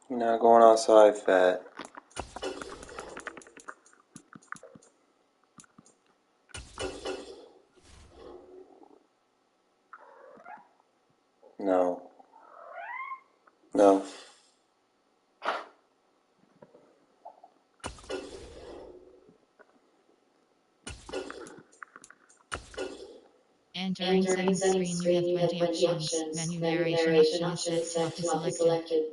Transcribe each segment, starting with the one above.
You're not going outside, fat. No. No. Entering settings screen, you have 20 options. Menu narration options set to not be selected.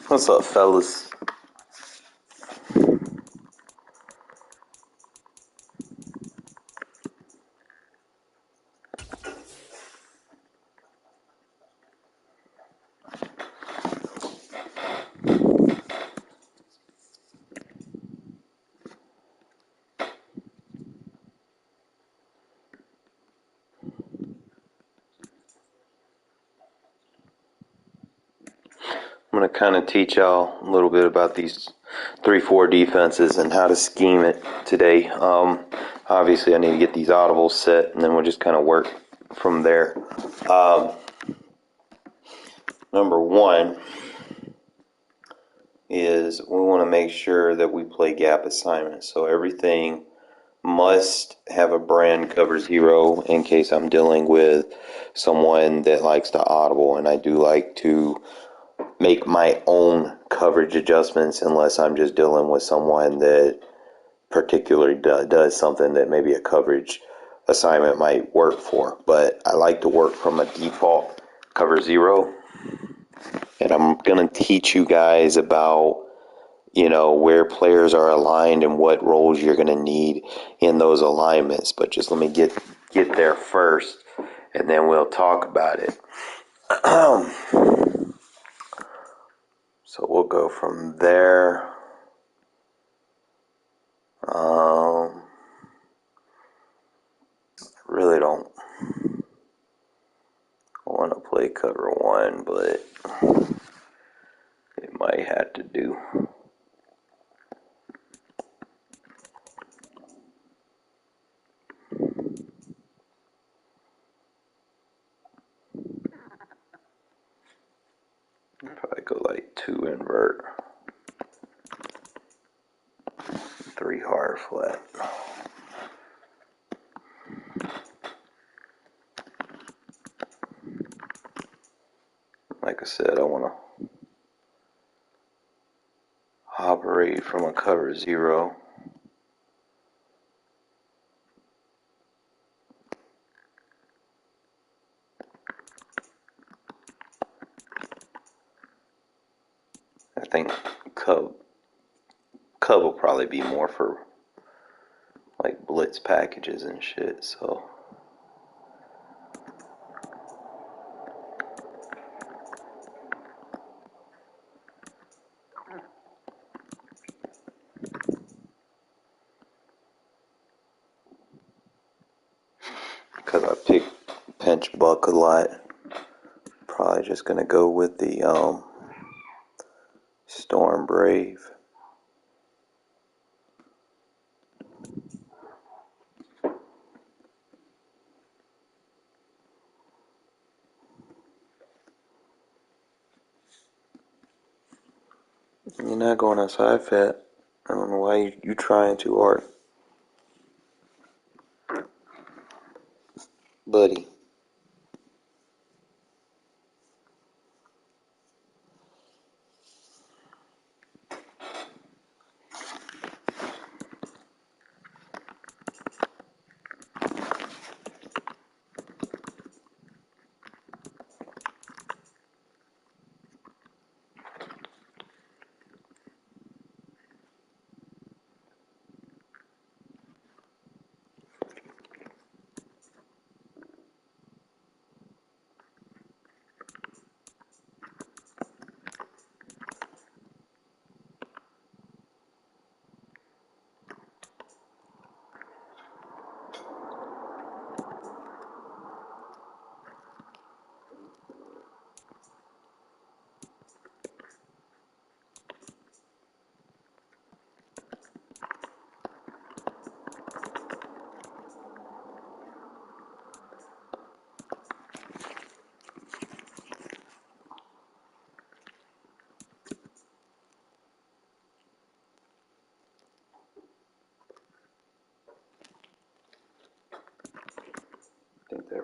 What's up, fellas? I'm going to kind of teach y'all a little bit about these 3-4 defenses and how to scheme it today. Obviously, I need to get these audibles set, and then we'll just kind of work from there. Number one is we want to make sure that we play gap assignments. So everything must have a brand cover 0 in case I'm dealing with someone that likes to audible, and I do like to make my own coverage adjustments unless I'm just dealing with someone that particularly does something that maybe a coverage assignment might work for. But I like to work from a default cover 0, and I'm going to teach you guys about where players are aligned and what roles you're going to need in those alignments. But just let me get there first, and then we'll talk about it. So we'll go from there. I really don't want to play cover 1, but it might have to do. Probably go like 2 invert, 3 hard flat. Like I said, I want to operate from a cover 0. I think Cub will probably be more for like blitz packages and shit, so because I pick pinch buck a lot, probably just gonna go with the Storm Brave. You're not going outside, fat. I don't know why you trying too hard, buddy.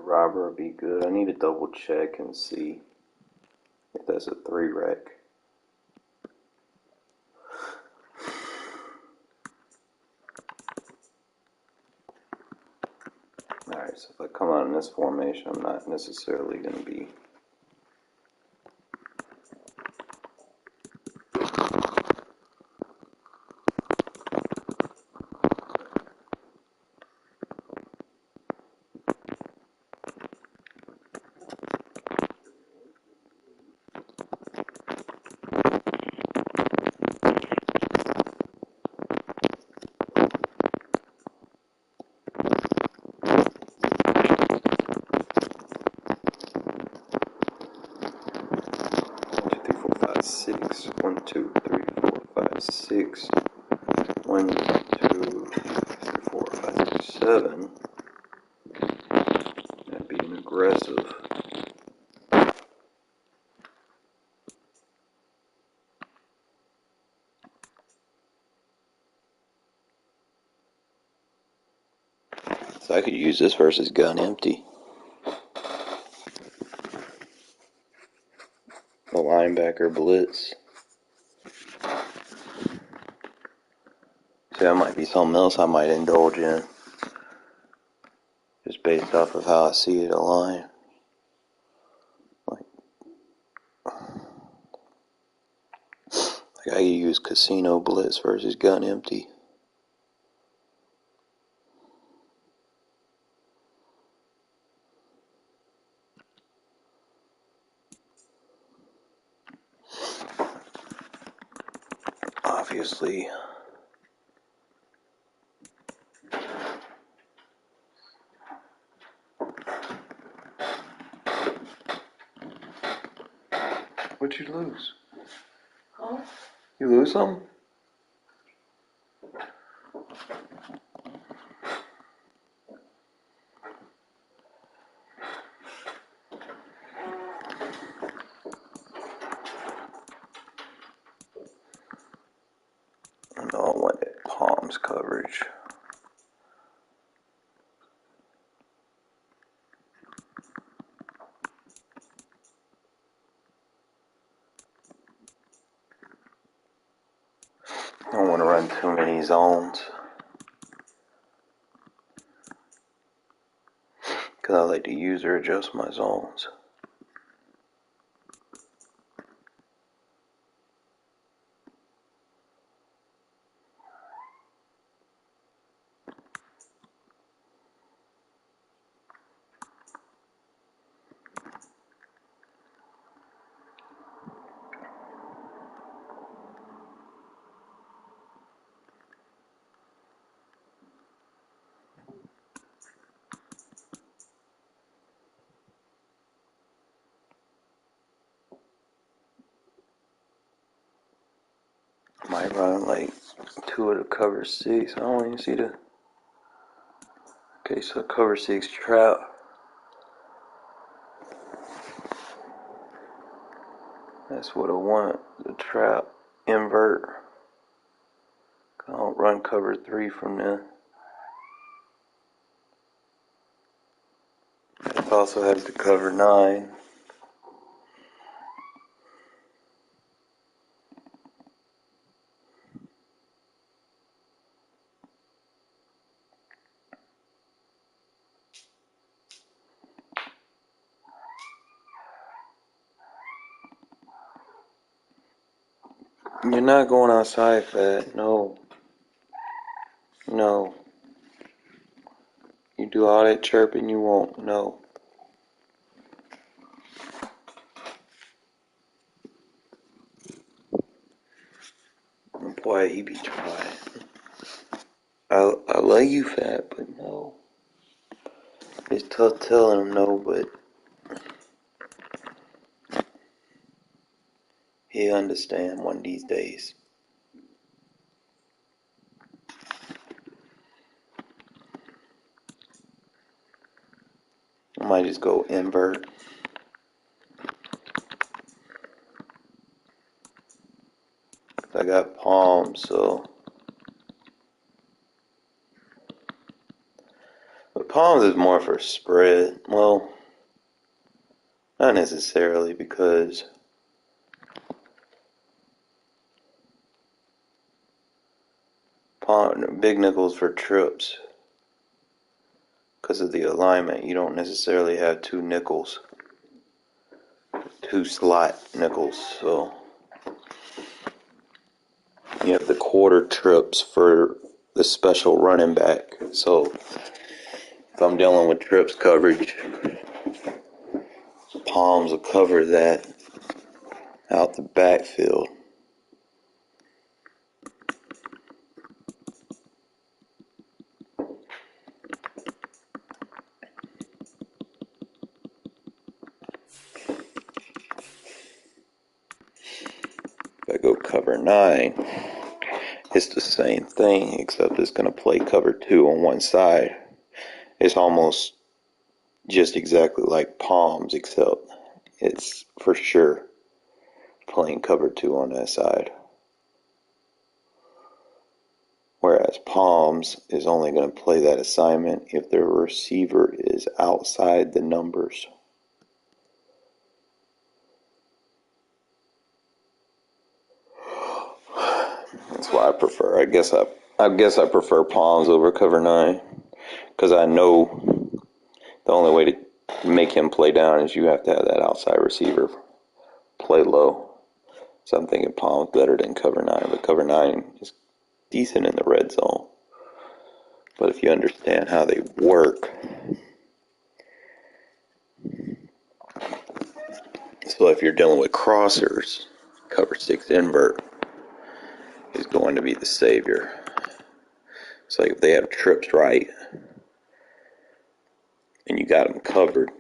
robber would be good. I need to double check and see if that's a 3 rec. Alright, so if I come out in this formation, I'm not necessarily going to be... Six. 1, 2, 3, 4, 5, 6. 1, 2, 3, 4, 5, 6, 7. That'd be an aggressive. So I could use this versus gun empty. A linebacker blitz. See, that might be something else I might indulge in. Just based off of how I see it align. Like I could use casino blitz versus gun empty. Obviously. What'd you lose? Huh? You lose something? No, I wanted palms coverage. I don't want to run too many zones. Because I like to user adjust my zones. Might run like 2 of the cover 6. I don't even see the... Okay, so cover 6 trap. That's what I want. The trap invert. I don't run cover 3 from there. It also has the cover 9. You're not going outside for that. No. No. You do all that chirping you want. No. Boy, he be trying. I love you, fat, but no. It's tough telling him no, but he'll understand one of these days. I might just go invert. I got palms, so. But Palms is more for spread. Well, not necessarily because big nickels for trips. Because of the alignment, you don't necessarily have two nickels, two slot nickels. So you have the quarter trips for the special running back. So if I'm dealing with trips coverage, palms will cover that out the backfield. If I go cover 9, it's the same thing, except it's going to play cover 2 on one side. It's almost just exactly like palms, except it's for sure playing cover 2 on that side. Whereas palms is only going to play that assignment if the receiver is outside the numbers. That's why I prefer. I guess I prefer palms over cover 9 because I know the only way to make him play down is you have to have that outside receiver play low. So I'm thinking palms better than cover 9, but cover 9 is decent in the red zone. But if you understand how they work, so if you're dealing with crossers, cover 6 invert is going to be the savior. So if they have trips right and you got them covered,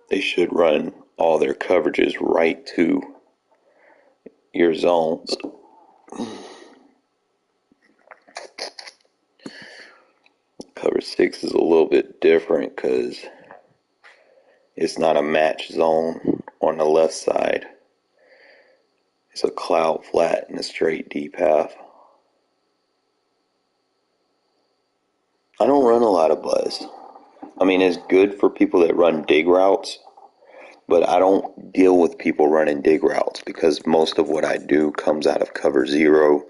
they should run all their coverages right to your zones. Cover 6 is a little bit different because it's not a match zone on the left side. It's a cloud flat and a straight D path. I don't run a lot of buzz. I mean, it's good for people that run dig routes, but I don't deal with people running dig routes because most of what I do comes out of cover 0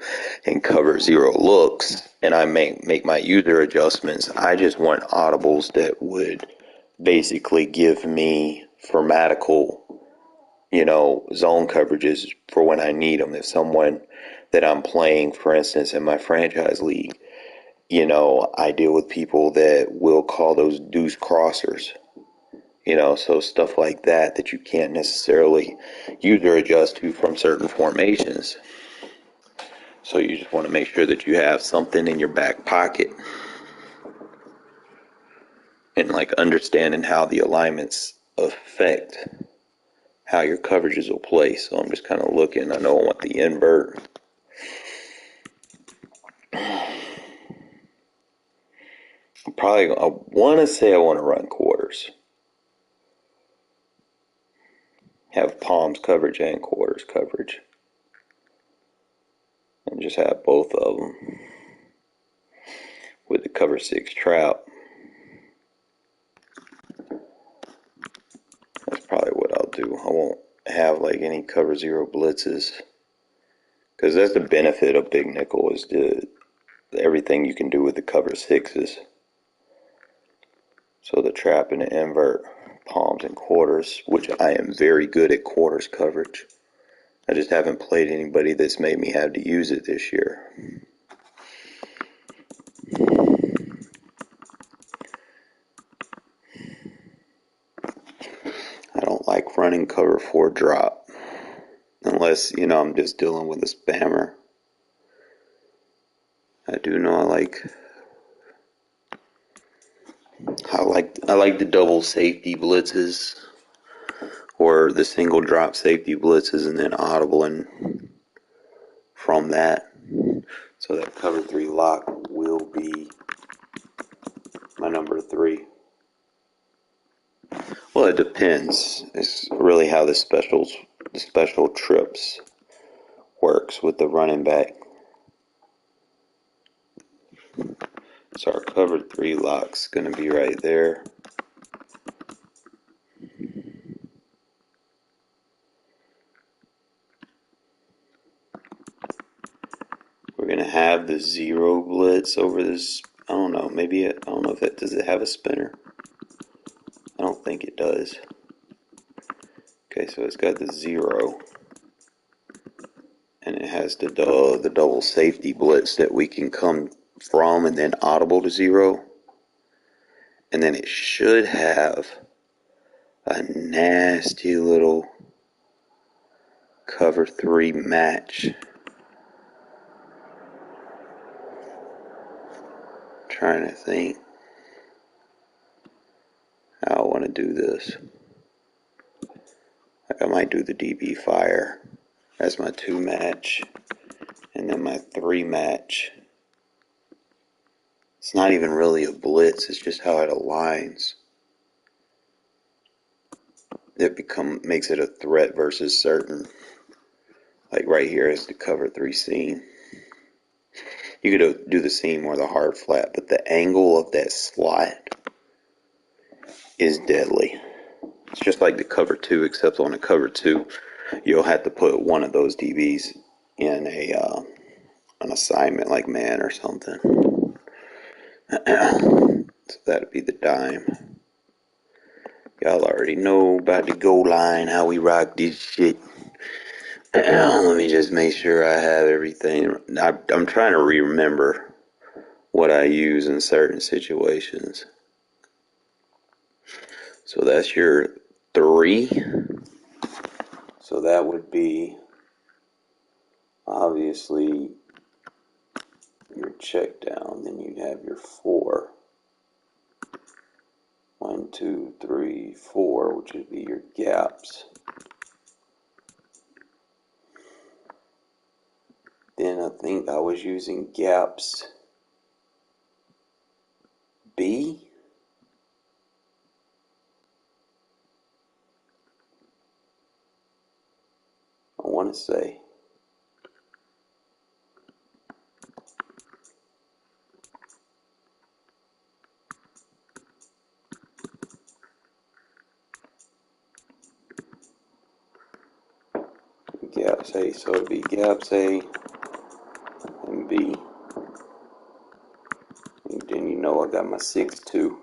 and cover 0 looks, and I make my user adjustments. I just want audibles that would basically give me formatical, zone coverages for when I need them. If someone that I'm playing, for instance, in my franchise league, I deal with people that will call those deuce crossers, so stuff like that you can't necessarily user adjust to from certain formations. So you just want to make sure that you have something in your back pocket and like understanding how the alignments affect how your coverages will play. So I'm just kind of looking. I know I want the invert. I want to run quarters. Have palms coverage and quarters coverage. And just have both of them with the cover 6 trap. That's probably what I'll do. I won't have like any cover 0 blitzes because that's the benefit of big nickel is everything you can do with the cover 6s. So the trap and the invert, palms and quarters, which I am very good at quarters coverage. I just haven't played anybody that's made me have to use it this year. I don't like running cover 4 drop unless, I'm just dealing with a spammer. I do know I like the double safety blitzes or the single drop safety blitzes and then audible and from that. So that cover 3 lock will be my number 3. Well, it depends. It's really how the special trips works with the running back. So our cover 3 lock's going to be right there. We're going to have the 0 blitz over this. I don't know, maybe I don't know if it does it have a spinner? I don't think it does. Okay, so it's got the 0. And it has the double safety blitz that we can come from and then audible to 0. And then it should have a nasty little cover 3 match. Trying to think how I want to do this. Like I might do the DB fire as my 2 match, and then my 3 match. It's not even really a blitz, it's just how it aligns. It makes it a threat versus certain. Like right here is the cover 3 seam. You could do the seam or the hard flat, but the angle of that slot is deadly. It's just like the cover 2, except on the cover 2, you'll have to put one of those DBs in an assignment like man or something. So that'd be the dime. Y'all already know about the goal line, how we rock this shit. Let me just make sure I have everything. I'm trying to remember what I use in certain situations. So that's your 3. So that would be obviously your check down. Then you'd have your 4. 1, 2, 3, 4, which would be your gaps. Then I think I was using gaps B. I want to say. Gaps A, so it'd be gaps A and B. And then you know I got my 6-2.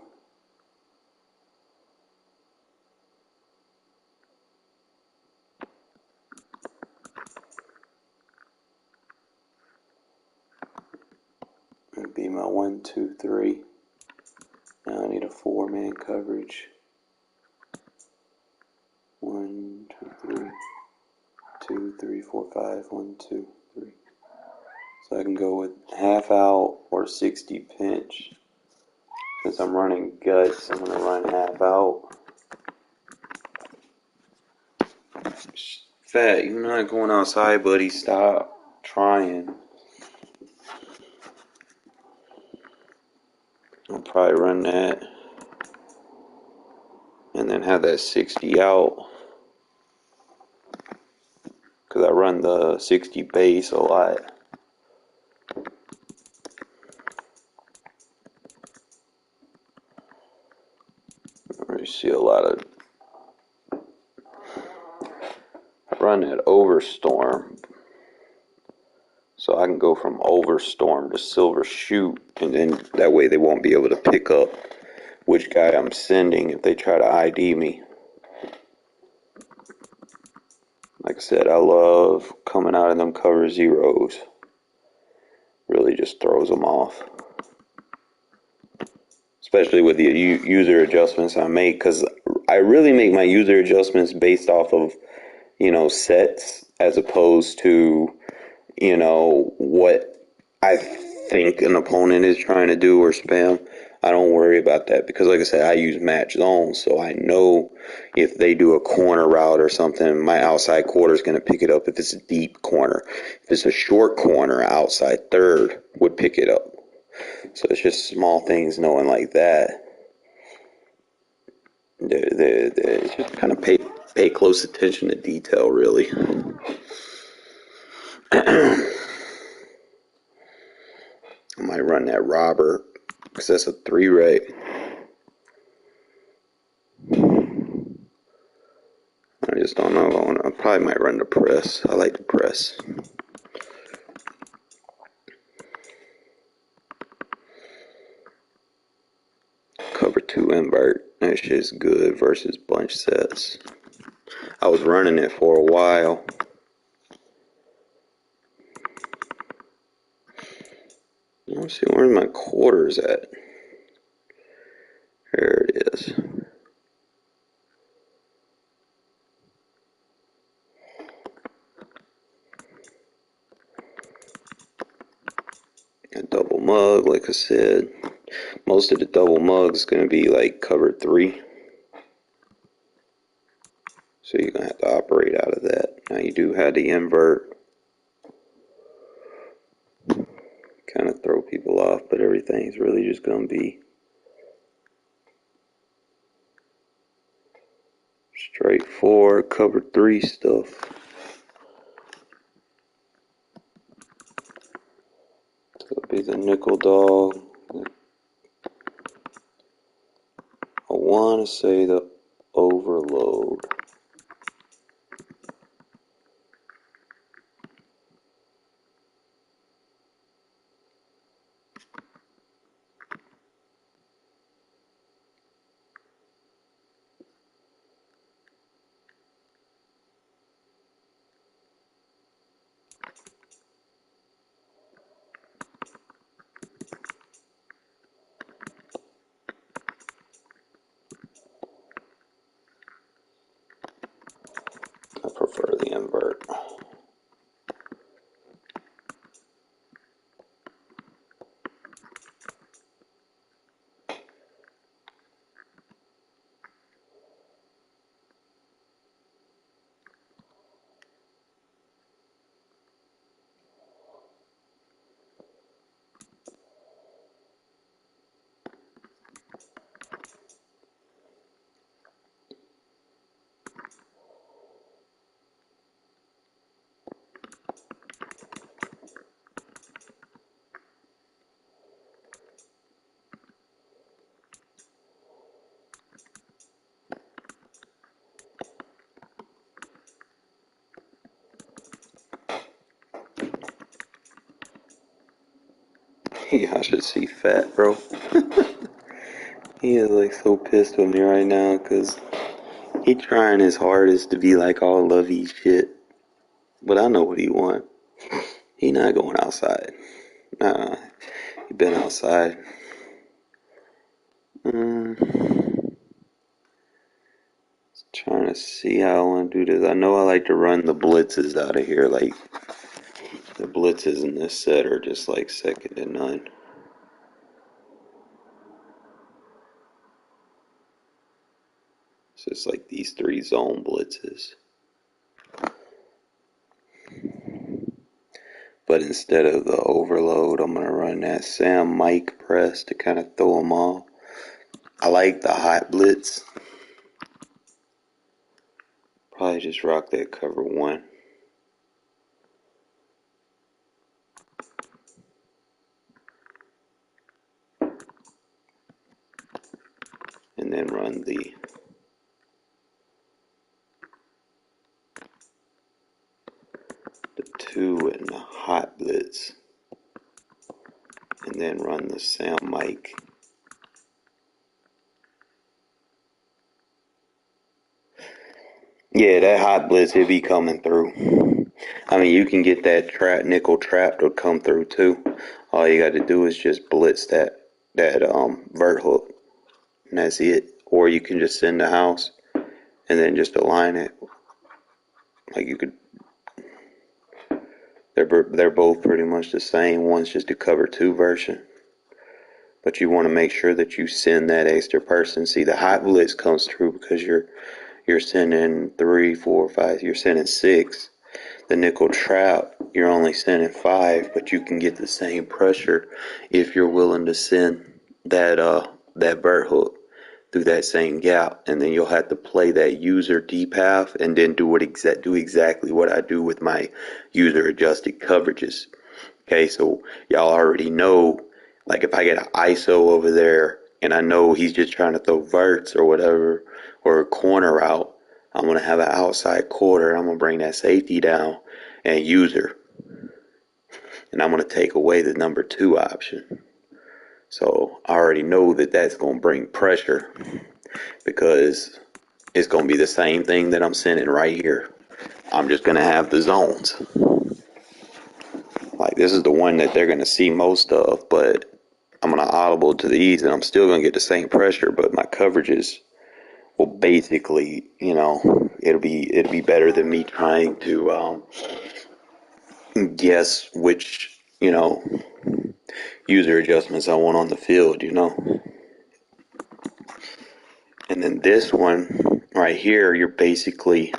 It'd be my 1, 2, 3. Now I need a 4-man coverage. 1, 2, 3. 2, 3, 4, 5. 1, 2, 3. So I can go with half out or 60 pinch. Since I'm running guts, I'm going to run half out. Fat, you're not going outside, buddy. Stop trying. I'll probably run that. And then have that 60 out. Because I run the 60 base a lot. I see a lot of. I run that overstorm. So I can go from overstorm to silver shoot. And then that way they won't be able to pick up which guy I'm sending if they try to ID me. Like I said, I love coming out of them cover 0s. Really just throws them off. Especially with the user adjustments I make, because I really make my user adjustments based off of, sets as opposed to, what I think an opponent is trying to do or spam. I don't worry about that because, like I said, I use match zones, so I know if they do a corner route or something, my outside quarter is going to pick it up if it's a deep corner. If it's a short corner, outside third would pick it up. So it's just small things knowing like that. They just kind of pay close attention to detail, really. I might run that robber Because that's a 3 rate. I just don't know. I probably might run the press. I like the press. Cover 2 invert. That shit's good versus bunch sets. I was running it for a while. Let's see, where's my quarters at? There it is. A double mug, like I said. Most of the double mugs going to be like cover 3. So you're going to have to operate out of that. Now you do have the invert. Kind of throw people off, but everything's really just going to be straightforward cover 3 stuff. It'll be the nickel dog. I want to say the overload. I prefer the invert. Yeah, I should see Fat, bro. He is like so pissed with me right now because he trying his hardest to be like all lovey shit. But I know what he want. He not going outside. Nah, he been outside. Trying to see how I want to do this. I know I like to run the blitzes out of here. Like the blitzes in this set are just like second to none. So it's like these 3 zone blitzes. But instead of the overload, I'm going to run that Sam Mike press to kind of throw them off. I like the hot blitz. Probably just rock that cover 1. And then run the two and the hot blitz. And then run the Sam Mike. Yeah, that hot blitz, it be coming through. I mean, you can get that nickel trap to come through too. All you got to do is just blitz that vert hook, and that's it. Or you can just send the house and then just align it. Like you could, they're both pretty much the same. One's just a cover 2 version, but you want to make sure that you send that extra person. See, the hot blitz comes through because you're sending 3, 4, 5. You're sending 6. The nickel trap, you're only sending 5, but you can get the same pressure if you're willing to send that vert hook through that same gap, and then you'll have to play that user deep half and then do exactly what I do with my user adjusted coverages. Okay, so y'all already know Like if I get an ISO over there and I know he's just trying to throw verts or whatever, or a corner out, I'm going to have an outside quarter. I'm going to bring that safety down and use her. And I'm going to take away the number 2 option. So I already know that that's going to bring pressure because it's going to be the same thing that I'm sending right here. I'm just going to have the zones. Like this is the one that they're going to see most of, but I'm going to audible to these and I'm still going to get the same pressure, but my coverages will basically, it'll be better than me trying to guess which, user adjustments I want on the field, And then this one right here, you're basically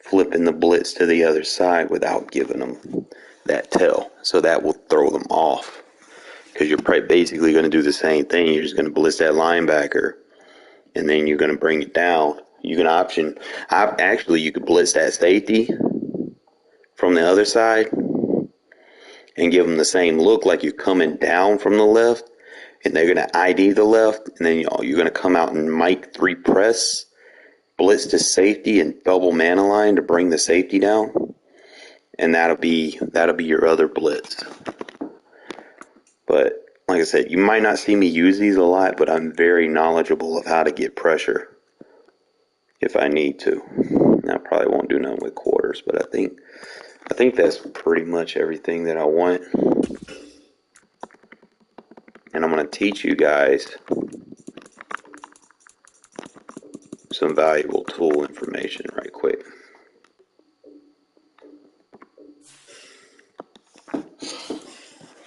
flipping the blitz to the other side without giving them that tell. So that will throw them off because you're probably basically going to do the same thing. You're just going to blitz that linebacker and then you're going to bring it down. You can you could blitz that safety from the other side and give them the same look like you're coming down from the left and they're going to ID the left and then you're going to come out and Mike 3 press, blitz to safety and double man align to bring the safety down. And that'll be your other blitz. But like I said, you might not see me use these a lot, but I'm very knowledgeable of how to get pressure if I need to. I probably won't do nothing with quarters, but I think that's pretty much everything that I want. And I'm going to teach you guys some valuable tool information right quick.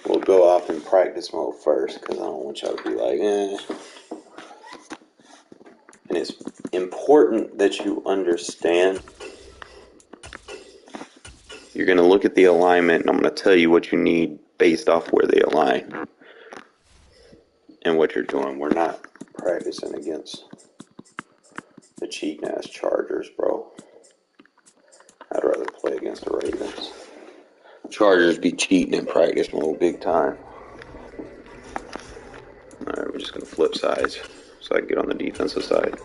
We'll go off in practice mode first because I don't want y'all to be like, eh. And it's important that you understand. You're going to look at the alignment and I'm going to tell you what you need based off where they align and what you're doing. We're not practicing against the cheating ass Chargers, bro. I'd rather play against the Ravens. Chargers be cheating in practice mode big time. Alright, we're just going to flip sides so I can get on the defensive side.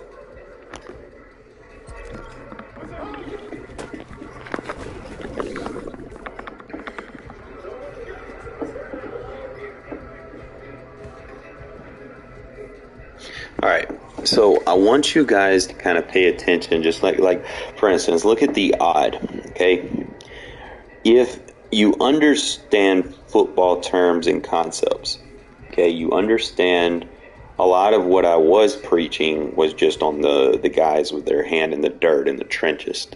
Alright, so I want you guys to kind of pay attention, just like for instance, look at the odd, okay? If you understand football terms and concepts, okay, you understand a lot of what I was preaching was just on the guys with their hand in the dirt in the trenches.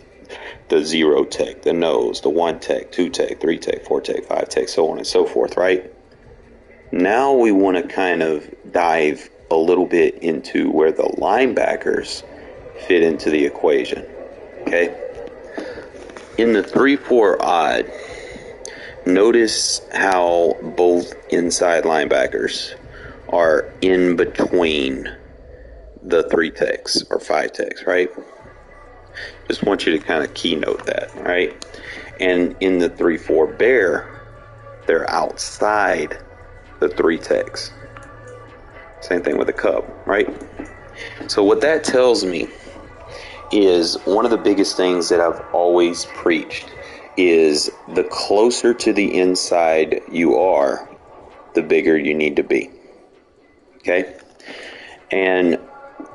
The 0 tech, the nose, the 1 tech, 2 tech, 3 tech, 4 tech, 5 tech, so on and so forth, right? Now we want to kind of dive a little bit into where the linebackers fit into the equation, okay? In the 3-4 odd, notice how both inside linebackers are in between the 3 techs or 5 techs, right? Just want you to kind of keynote that, right? And in the 3-4 bear, they're outside the 3 techs. Same thing with the cub, right? So what that tells me is one of the biggest things that I've always preached is the closer to the inside you are, the bigger you need to be. Okay? And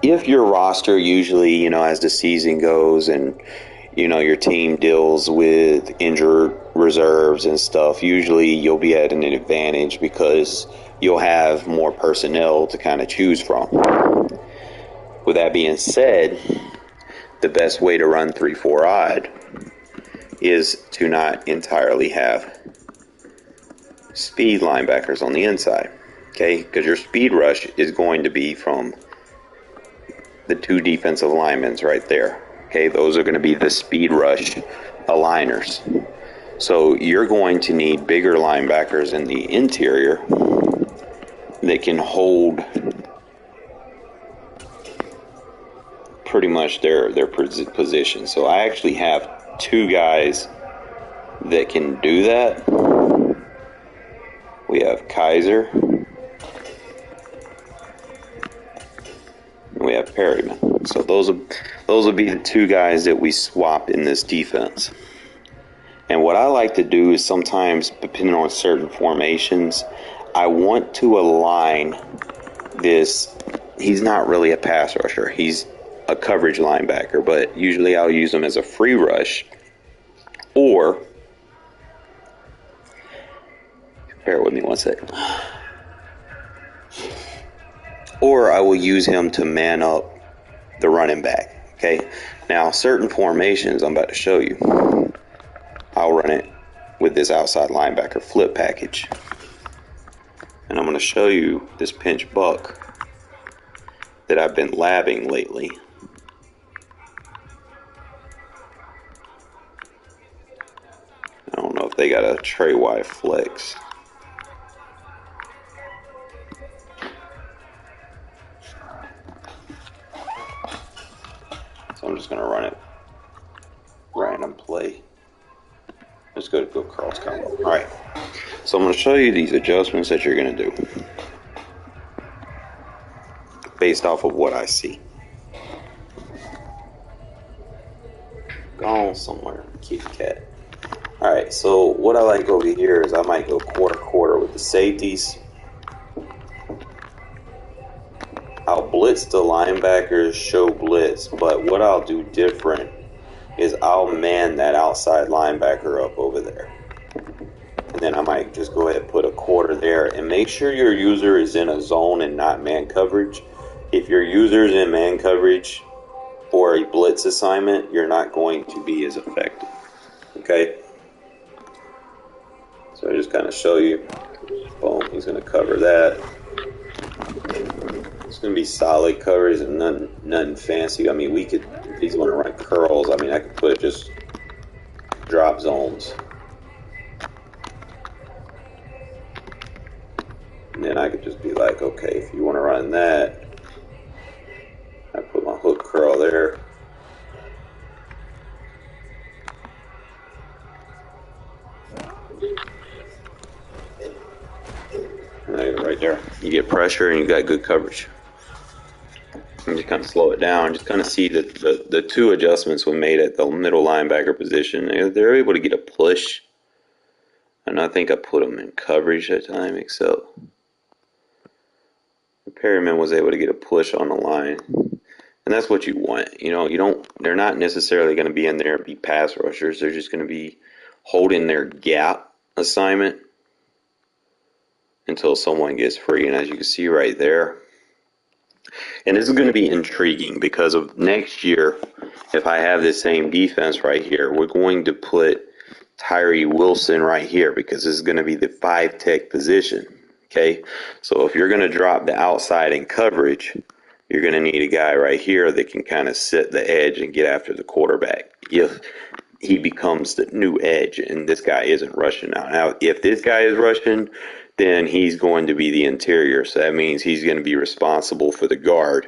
if your roster usually, as the season goes and, your team deals with injured reserves and stuff, usually you'll be at an advantage because you'll have more personnel to kind of choose from. With that being said, the best way to run 3-4 odd is to not entirely have speed linebackers on the inside, okay? Because your speed rush is going to be from the 2 defensive linemen right there, okay? Those are going to be the speed rush aligners. So you're going to need bigger linebackers in the interior that can hold pretty much their position. So I actually have 2 guys that can do that. We have Kaiser have Perryman. So those will be the two guys that we swap in this defense. And what I like to do is sometimes, depending on certain formations, I want to align this. He's not really a pass rusher. He's a coverage linebacker, but usually I'll use him as a free rush. Or, bear with me one second. Or I will use him to man up the running back. Okay. Now, certain formations I'm about to show you, I'll run it with this outside linebacker flip package. And I'm going to show you this pinch buck that I've been labbing lately. I don't know if they got a tray wide flex. So I'm just going to run it random play. Let's go cross combo. All right. So I'm going to show you these adjustments that you're going to do based off of what I see. Gone somewhere, kitty cat. All right. So what I like over here is I might go quarter with the safeties. I'll blitz the linebackers, show blitz, but what I'll do different is I'll man that outside linebacker up over there. And then I might just go ahead and put a quarter there and make sure your user is in a zone and not man coverage. If your user is in man coverage for a blitz assignment, you're not going to be as effective. Okay? So I just kind of show you. Boom, he's going to cover that. It's going to be solid coverage and nothing fancy. I mean, if he's going to run curls, I mean, I could put just drop zones. And then I could just be like, okay, if you want to run that, I put my hook curl there. And right there, you get pressure and you got good coverage. And just kind of slow it down. Just kind of see the two adjustments we made at the middle linebacker position. They're able to get a push. And I think I put them in coverage that time, except Perryman was able to get a push on the line. And that's what you want. You know, they're not necessarily going to be in there and be pass rushers. They're just going to be holding their gap assignment until someone gets free. And as you can see right there, and this is going to be intriguing because of next year, if I have this same defense right here, we're going to put Tyree Wilson right here because this is going to be the 5-tech position. Okay, so if you're going to drop the outside in coverage, you're going to need a guy right here that can kind of sit the edge and get after the quarterback if he becomes the new edge and this guy isn't rushing now. Now, if this guy is rushing, then he's going to be the interior. So that means he's going to be responsible for the guard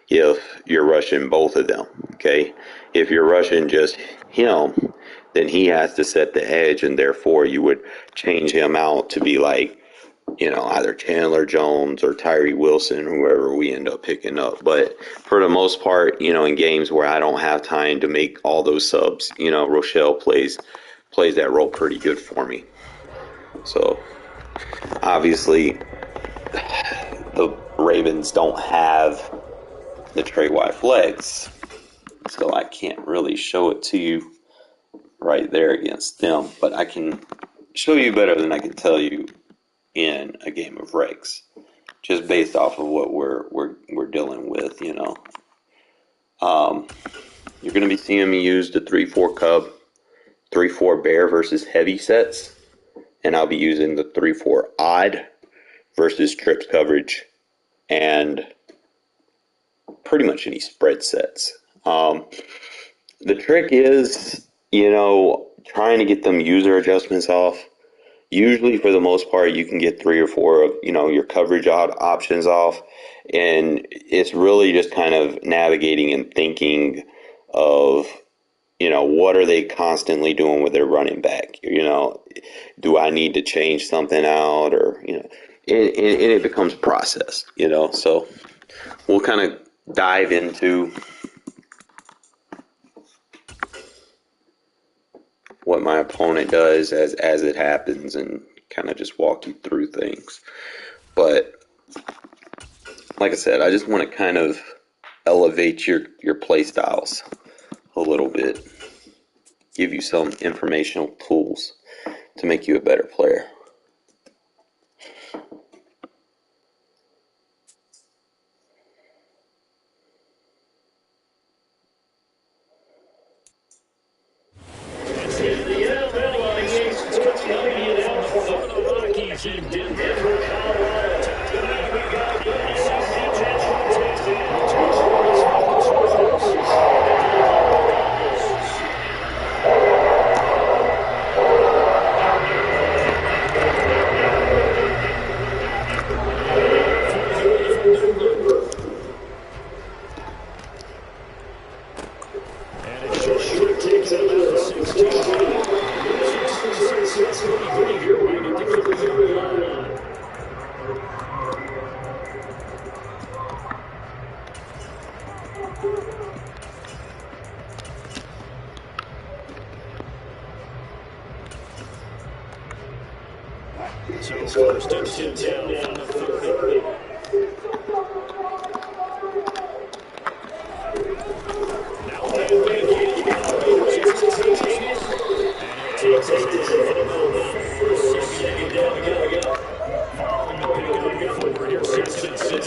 if you're rushing both of them. Okay, if you're rushing just him, then he has to set the edge, and therefore you would change him out to be like, either Chandler Jones or Tyree Wilson, whoever we end up picking up. But for the most part, in games where I don't have time to make all those subs, Rochelle plays that role pretty good for me. So obviously the Ravens don't have the tray wide flex, so I can't really show it to you right there against them, but I can show you better than I can tell you in a game of regs, just based off of what we're dealing with. You're going to be seeing me use the 3-4 Cub, 3-4 Bear versus heavy sets, and I'll be using the 3-4 Odd versus trips coverage, and pretty much any spread sets. The trick is, trying to get them user adjustments off. Usually, for the most part, you can get 3 or 4 of, your coverage options off. And it's really just kind of navigating and thinking of, what are they constantly doing with their running back? Do I need to change something out? Or, and it becomes process, So we'll kind of dive into what my opponent does as it happens and kind of just walk you through things. But like I said, I just want to kind of elevate your play styles a little bit, give you some informational tools to make you a better player. So first and 10 down from the 30. Now they'll begin. And he'll take this in about 4 seconds down to go. Following the pickup forward here, 2nd and 6.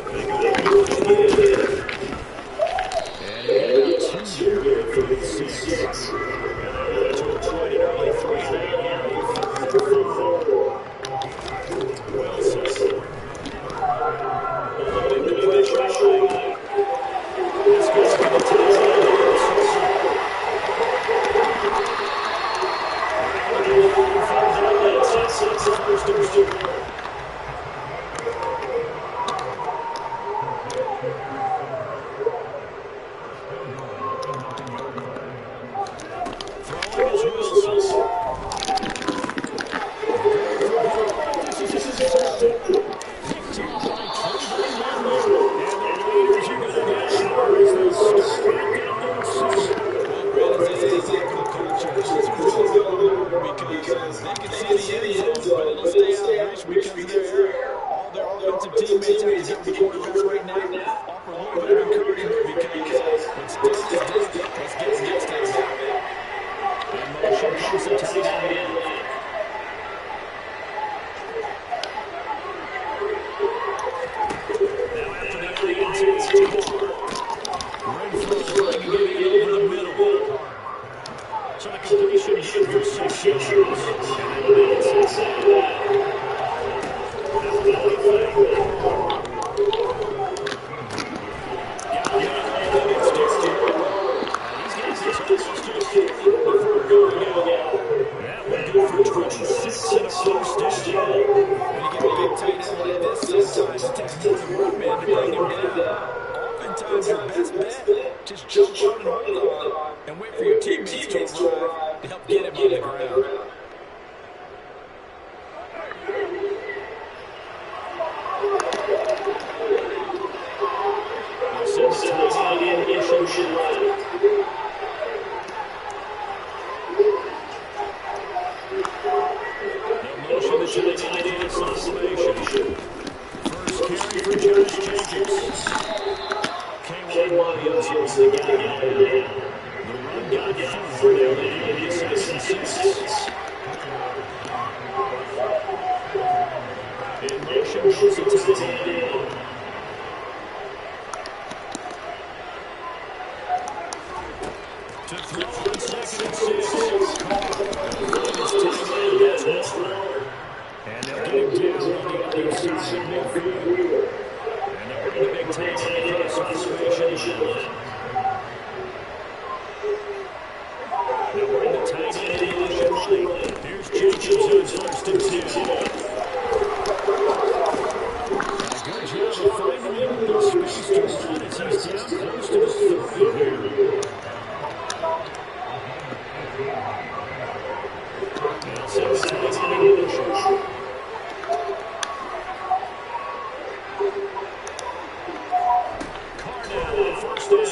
They go again. And he got 2 here for the 6. And they'll go to a point in early 3 down here.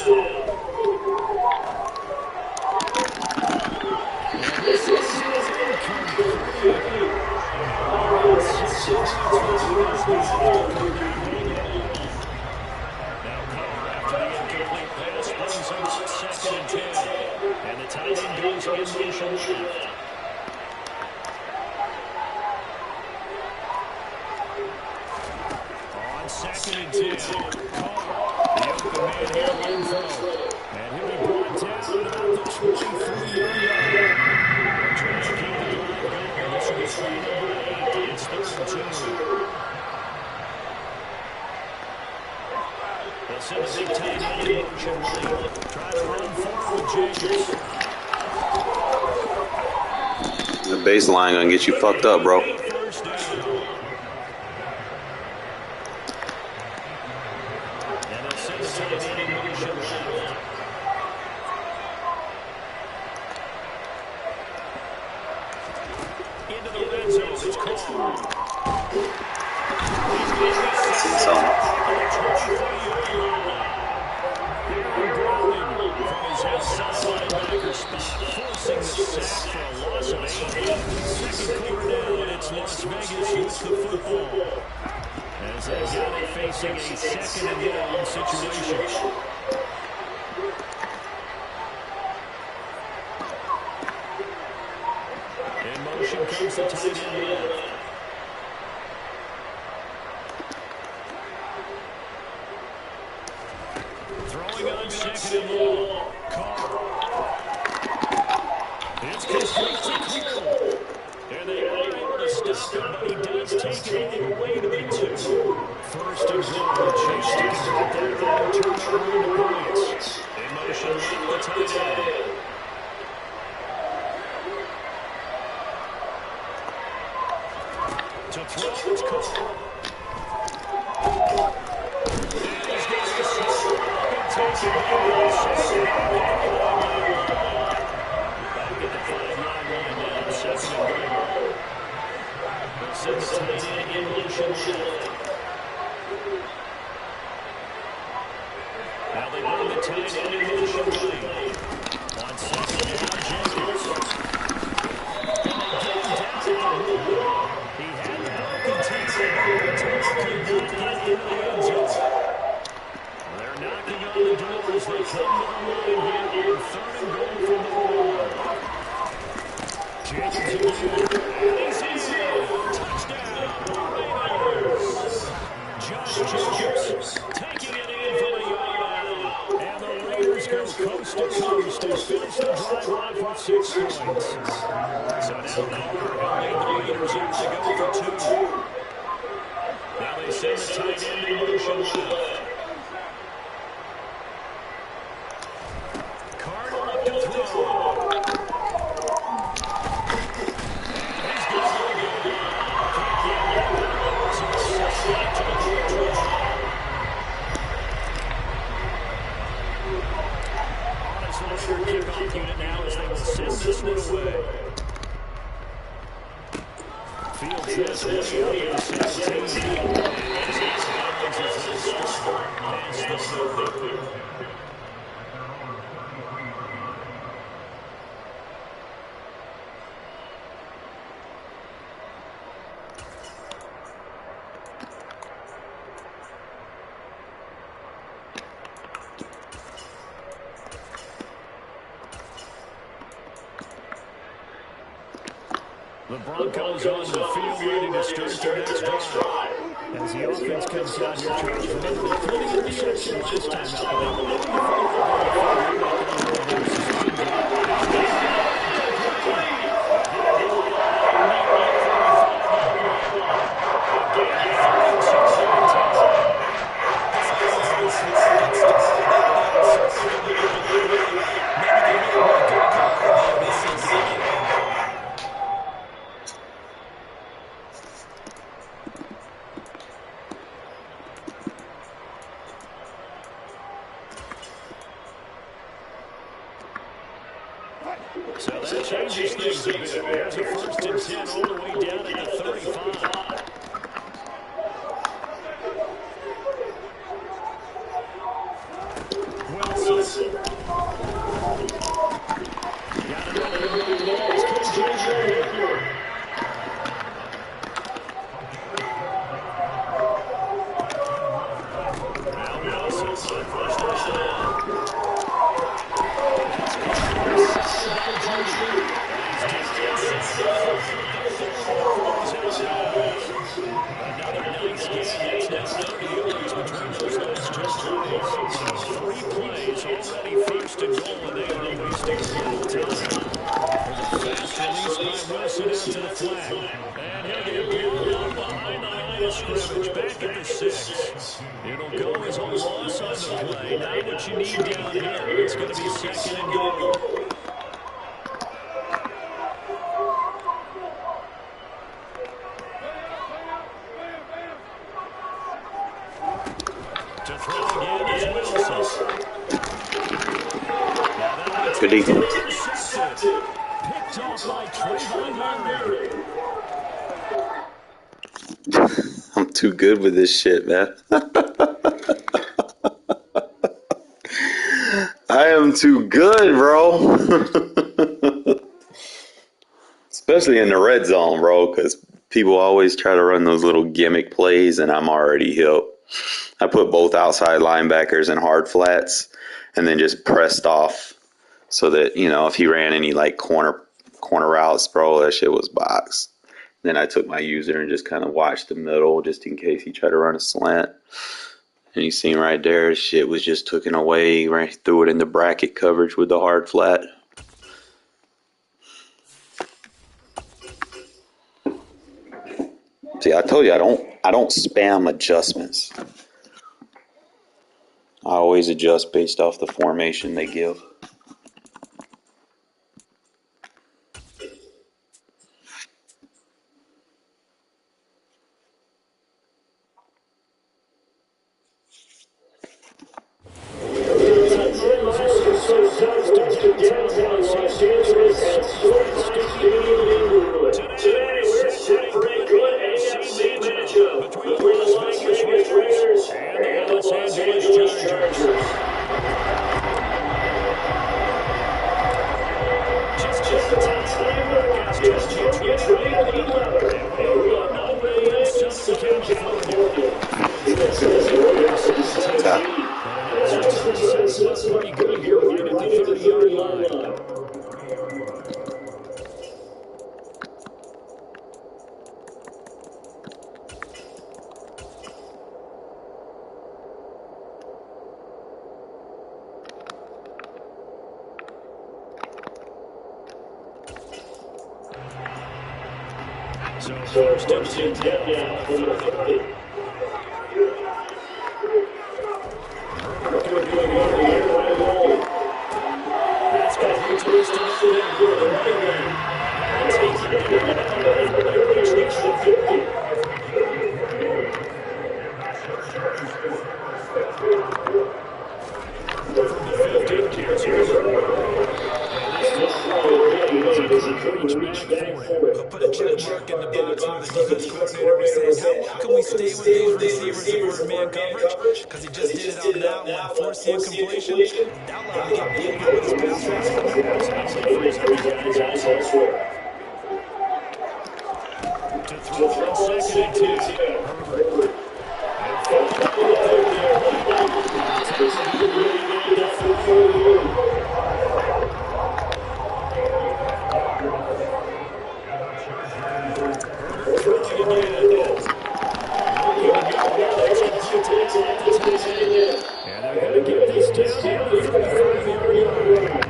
And this is incomplete. Around 6 points for the Eagles here after coming out hanging on. Now Carr, after the incomplete pass, brings up 2nd and 10. And the tight end goes in motion left. On 2nd and 10, Carr, the open man here, Renfro. And he'll be brought down at about the 23-yard line. Trying to keep the drive going. This will be play number 8. It's 3rd and 2. They'll send a big tight end in motion late. Try to run forward with Jacobs. The baseline gonna get you fucked up, bro. First down. And they'll send a tight end in motion left. Into the red zone. It's Carr. See something. From his outside linebacker spot, forcing the sack for a loss of 8. Second quarter now, and it's Las Vegas with the football. As they got it facing a 2nd and long situation. In motion comes the tight end left. Throwing on 2nd and long. Carr. It's complete to Cole. And they are able to stop him, but he does take it all the way to the 2. 1st and goal. A chance to convert that early turnover into points. In motion left the tight end. To throw, it's Carr. Send the tight end in motion left. Now they run the tight end in motion right. On 2nd down, Jacobs. He had the broken tackle, but could not get in the end zone. They're knocking on the door as they come to the line here on 3rd and goal from the 1. Jacobs again. He's in. Touchdown, Raiders. Josh Jacobs taking it in from a yard out. And the Raiders go coast to coast to finish the drive off with 6 points. So now Carr will lead the Raiders out to go for 2. Now they send the tight end in motion left. Cardinal up to throw. Kickoff unit now as they will send this one away. Field just way up at the 17. The Broncos on the field ready to start their next drive. As the offense comes out here, Charles, remember they threw the interception last time out, but so that changes things a bit. There's a 1st and 10 all the way down at the 35. Wilson That's no difference between those last two plays. So 3 plays already first and goal, and they are wasting little time. There's a fast release by Wilson out to the flat. And he'll get blown up behind the line of scrimmage, back at the 6. It'll go as a loss on the play. Not what you need down here. It's going to be second and goal. To throw again is Wilson. Good defense. Intercepted. Picked off by Trayvon Murray. I'm too good with this shit, man. I am too good, bro. Especially in the red zone, bro, because people always try to run those little gimmick plays, and I'm already hip. I put both outside linebackers in hard flats and then just pressed off so that, you know, if he ran any like corner routes, bro, that shit was box. Then I took my user and just kind of watched the middle just in case he tried to run a slant. And you seen right there, shit was just taken away, right, threw it in the bracket coverage with the hard flat. See, I told you I don't spam adjustments. I always adjust based off the formation they give. So first and 10 down for the 30. That's complete to Mr. Put a check mark in the box where the defense coordinator was saying, how can we stay with these receivers if we're in man coverage? Because he just did it out now when forcing incompletion. That allowed him to get beat up with his pass rush. To throw on second and 10. And they're going to get this down here for the 5-yard line.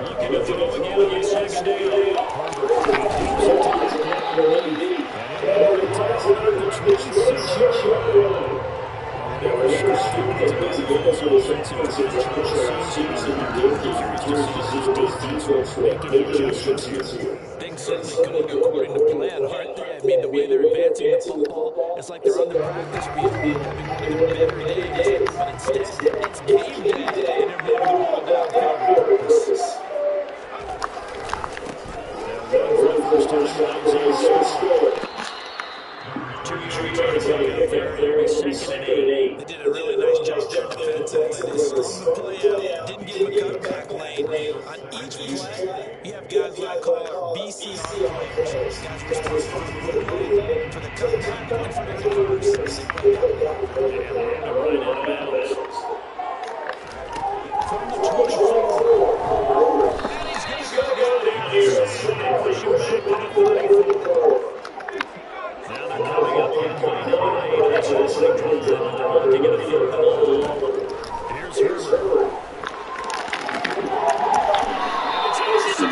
Looking to throw again on second down. Things certainly going according to plan, aren't they? I mean, the way they're advancing the football, it's like they're on the practice field having one of their better days. But instead, it's game day, and they're moving the ball down purpose. They did a really nice job there defensively. They strung the play out, didn't give him a cutback lane. On each play, you have guys what I call BCR players. Guys responsible for the play, for the cutback, and for the reverse. They play that well. From the 24. And he's going to go down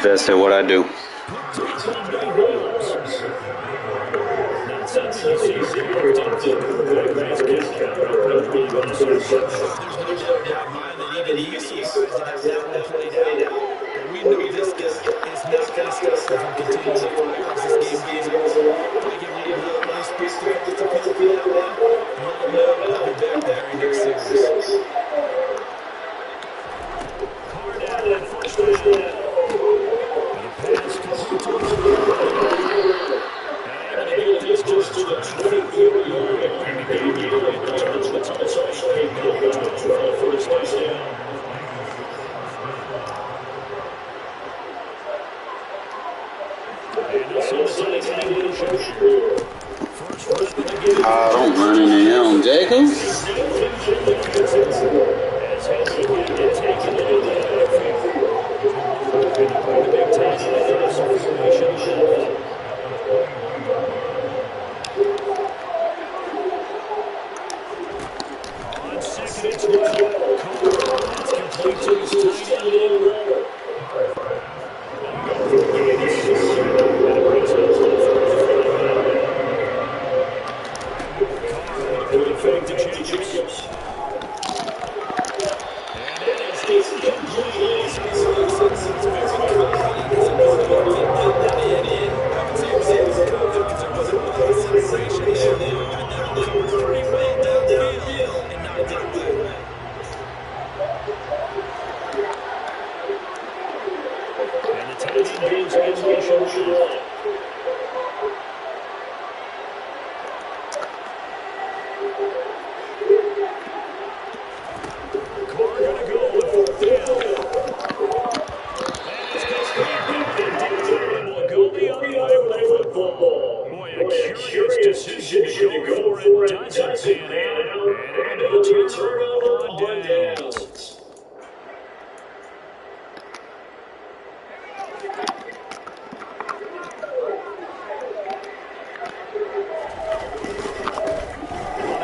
best at what I do. Picked up on Mahomes. Not something you see very often for a quarterback in this count. Opening drive of the season. There's no doubt in my mind that even he's surprised at how that one played out. But we know this guy is not going to stop him from continuing to fire as this game goes along. Got to give a little love and respect to Coach Capel for that one. And let him know he'll be back the very next series. Carr down on first down. And a pass complete to his running back. And able to get this to his 40-yard line. And the game nearly at the turn. It's also a pickup of 12 for the first down. And they'll send the tight end in motion here. First rep of the game. Don't run into him, Jacobs. As Henry had taken it in the backfield. And he played the big tight end in the formation left. On second and 12, Carr, that's complete to his tight end Lowe. Fake to Jacobs. And that is incomplete. He's very confident in his ability to get that in. I would say he was confident because there wasn't a lot of separation there. Got that one covered pretty well downfield and knocked it away. And the tight end goes in motion. Decision to go for it doesn't pan out, and it'll be a turnover on downs.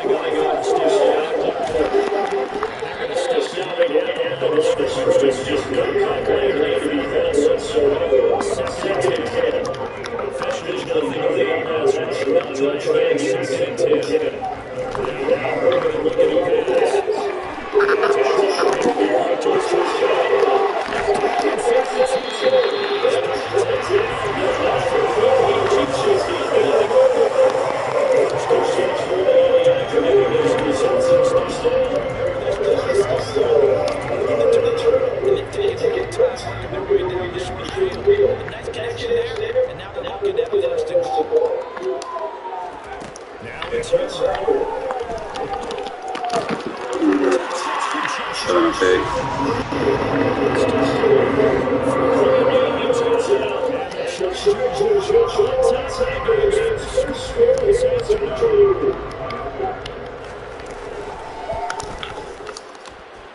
Running on first down, and they're going to step in right at the line of scrimmage. Just cut back lately for Minnesota. Second and 10. Officially nothing of the offense. They'll try again, second and 10. Now we're going to look at a pass. To his first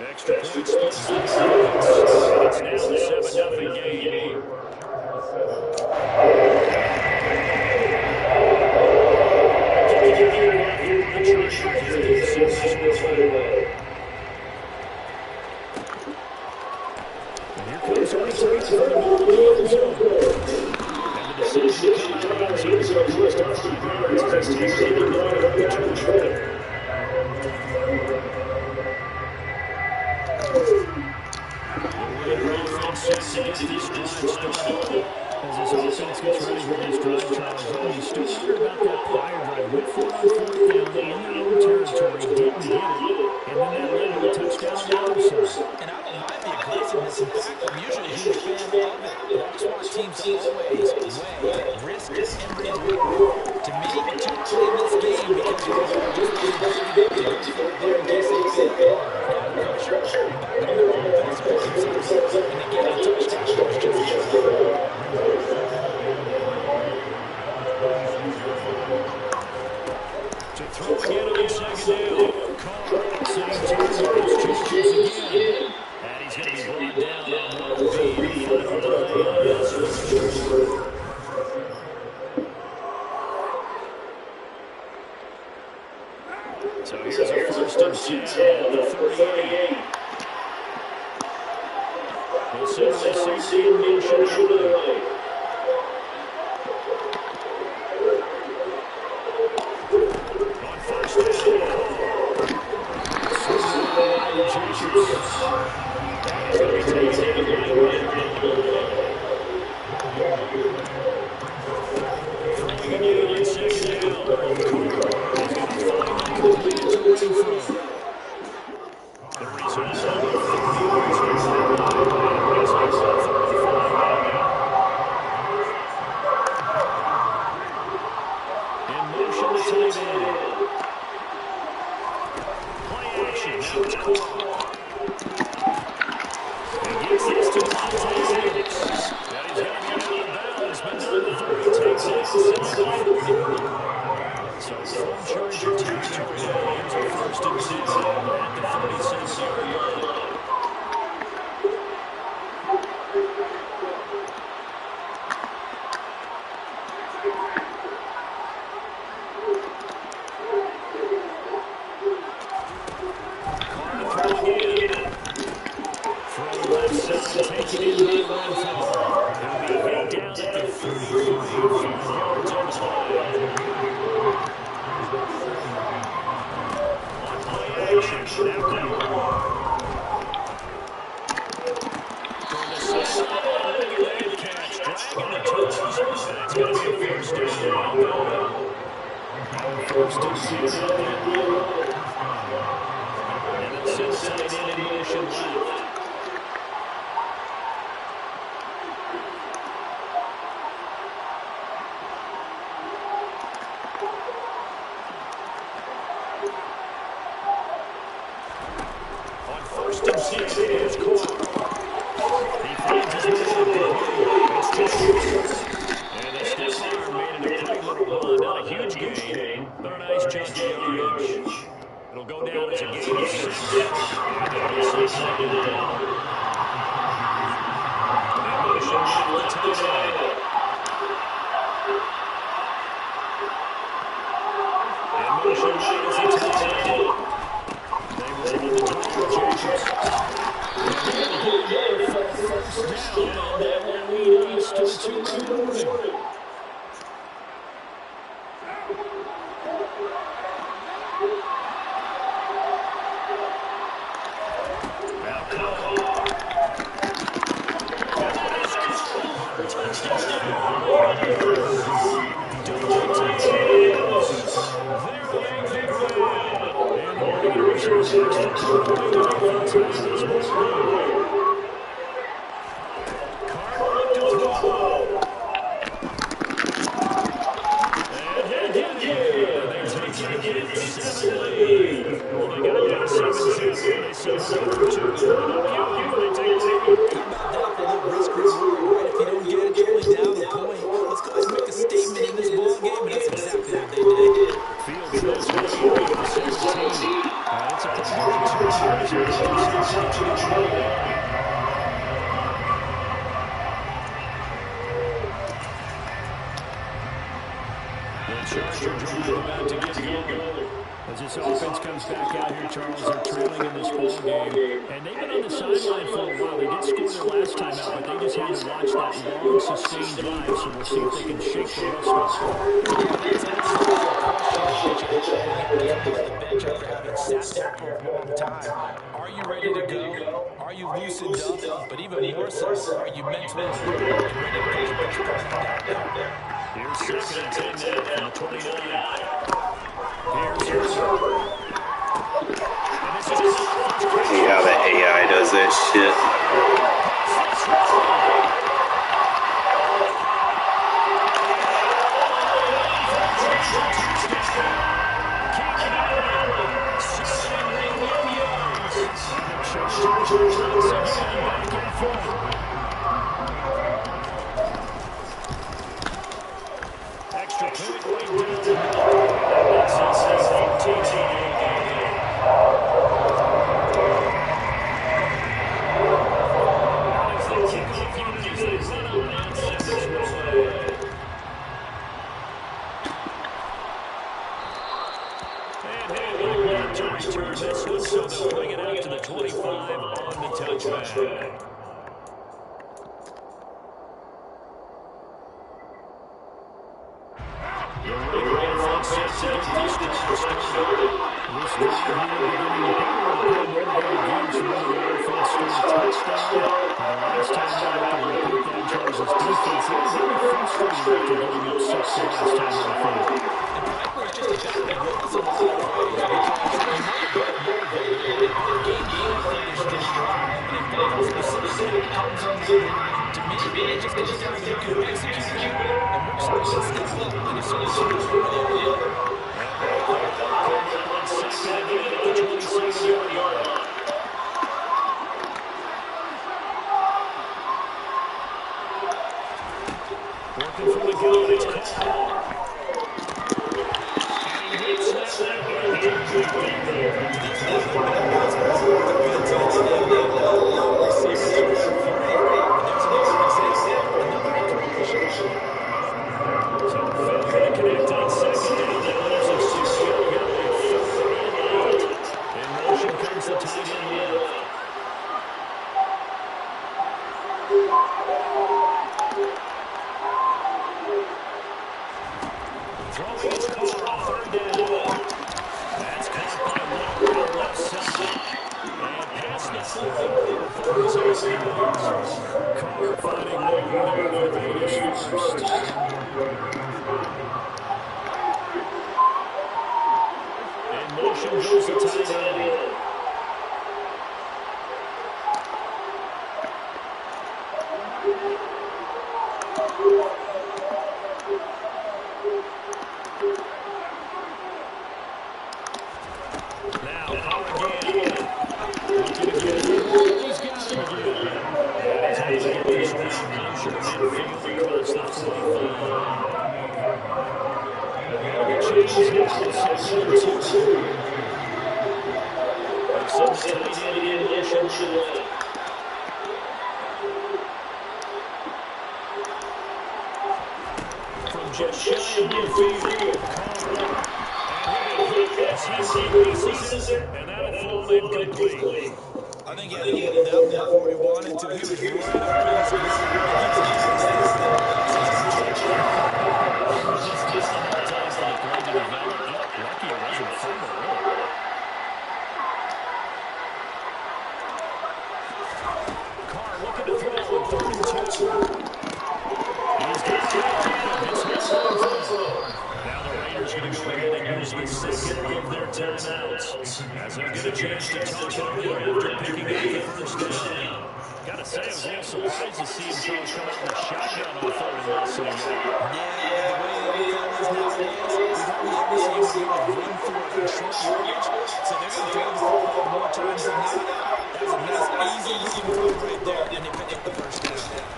extra points. It's now a 7-0 game. Here comes the return for the middle of the end zone. And the decision to come out of the end zone was Dusty Barnes as he's taking the line of return trip. To get this drive started. As this offense gets ready for this drive, Charles, you still wonder about that prior drive. Went for it on fourth down in their own territory, didn't get it, and then that led to a touchdown on the other side. And I don't mind the aggressiveness. In fact, I'm usually a huge fan of it. But I just want teams to always weigh risk and reward. To me, too early in this game because you just to go there in case they get pressure. Back on their own offense, and they get a touchdown. To throw again on second down. Carr, same turnovers, changes again. And he's going to be brought down on what will be the final play of this. So here's a first and 10 at the 38. We'll send the safety in motion. On first down, swing right away to Jacobs. And he's going to be taken in at right now. Throwing again on second down. Carr is going to find the completed to Renfro. The result, 30 yards for that one. And it brings up 35 now. In motion to tight end. Play action. Now it's Carr. And gets this to Monte Williams. And he's going to get out of bounds, but not before he takes it inside the 40. So from Charger territory now, here's a 1st and 10 at the 37-yard line. Carr to throw again. From left side, taken in by Renfro. He'll be hit down at the 33, 5 yards on the play. Action. Now Carr. From the sideline, look at that catch. Dragging the toes. And it's going to be a 1st down. Now 1st and 10 out there. And it's sent tight end in motion left. Here's Carr. He finds his man. It's Jacobs. And the stiff arm made it a pretty little run. Not a huge gain, but a nice chunk of yardage. It'll go down as a gain of 6. And it'll be 6 second down. In motion left to tight end. In motion right as he tight end. They roll in the draw with Jacobs. First down, and that will lead us to the 2-minute warning. Now Carr. And that is Carr. Touchdown. Double tight ends. There they make the grab. And the Raiders are 6 point offense in this ball game. As this offense comes back out here, Charles, they're trailing in this ball game. And they've been on the sideline for a while. They did score their last time out, but they just had to watch that long, sustained drive. So we'll see if they can shake the rust off. Are you ready to go? Are you loosened up? But even more so, are you mentally ready to go? Here's 2nd and 10 now from the 29. Here's See how the AI does that shit. Extra point right down the middle. That's 14. get started. This drive here beginning to probably to pull motivated gears for them. The offense scored a touchdown. And the last time they looked to repeat that Chargers defense, they were very frustrated after giving up 6 the last time on the field. And probably was just a battle of wills in a lot of ways because you know they're both motivated and both game plan pretty strong. And if one of those specific comes in there, to me, it just comes down to who can execute better and which side can step up in a situation one way or the other. And right there, coming up on 2nd and 8 at the 27-yard line. Working from the gun, it's Carr. And he hits that one incomplete there. These are the bad guys have to pay attention to that level. Receivers are free. And there's another example, another incompletion. So failure to connect on 2nd down. That leaves us secure here with 3rd and 8. In motion comes the tight end left. Throwing his Carr on 3rd down. That's caught by Waller on the left side. And past the 40 for 36 yards. Carr finding Waller there for the Raiders first. In motion goes the tight end. Now, Carr again. Looking again. He's got him again. And he's able to get this one closer to midfield across the 45. And a change now. 2nd and 2. They send the tight end in motion left. From just shy of midfield, Carr. As he releases it, and that'll fall incomplete. I think he had to get it out there before he wanted to. He was right up in his Just enough time for the play to develop. Lucky it wasn't a fumble, really. Carr looking to throw on 3rd and 2. He's got it. It's not going through. Now the Raiders going to go ahead and use the 2nd of their timeouts, as they'll get a chance to talk it over after picking up the 1st down. Gotta say, I was a little surprised to see him come out with a shotgun on 3rd and less than that. Yeah, the way the NFL is nowadays, we hardly ever see him be able to run through it in short yardage. So they're going to throw the football more times than not. That was a nice, easy-looking throw right there, and they pick up the 1st down.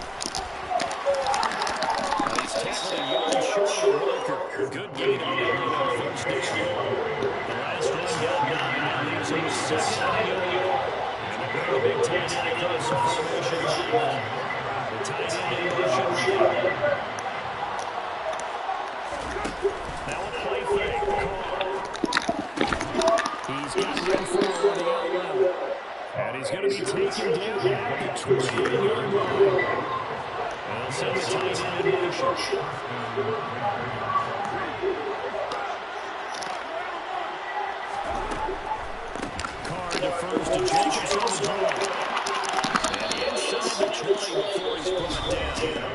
He's tackled a yard short of the marker. Good gain on that 1st down. The last one got 9. That leaves him with 2nd and 8. And they're going to big tight end across the formation line. The tight end in motion right. Now a play fake. He's got room for on the outlet. And he's going to be taken down at the 28-yard line. And they'll send the tight end in motion. Carr defers to Jacobs on the draw. And inside the 20 before he's brought down.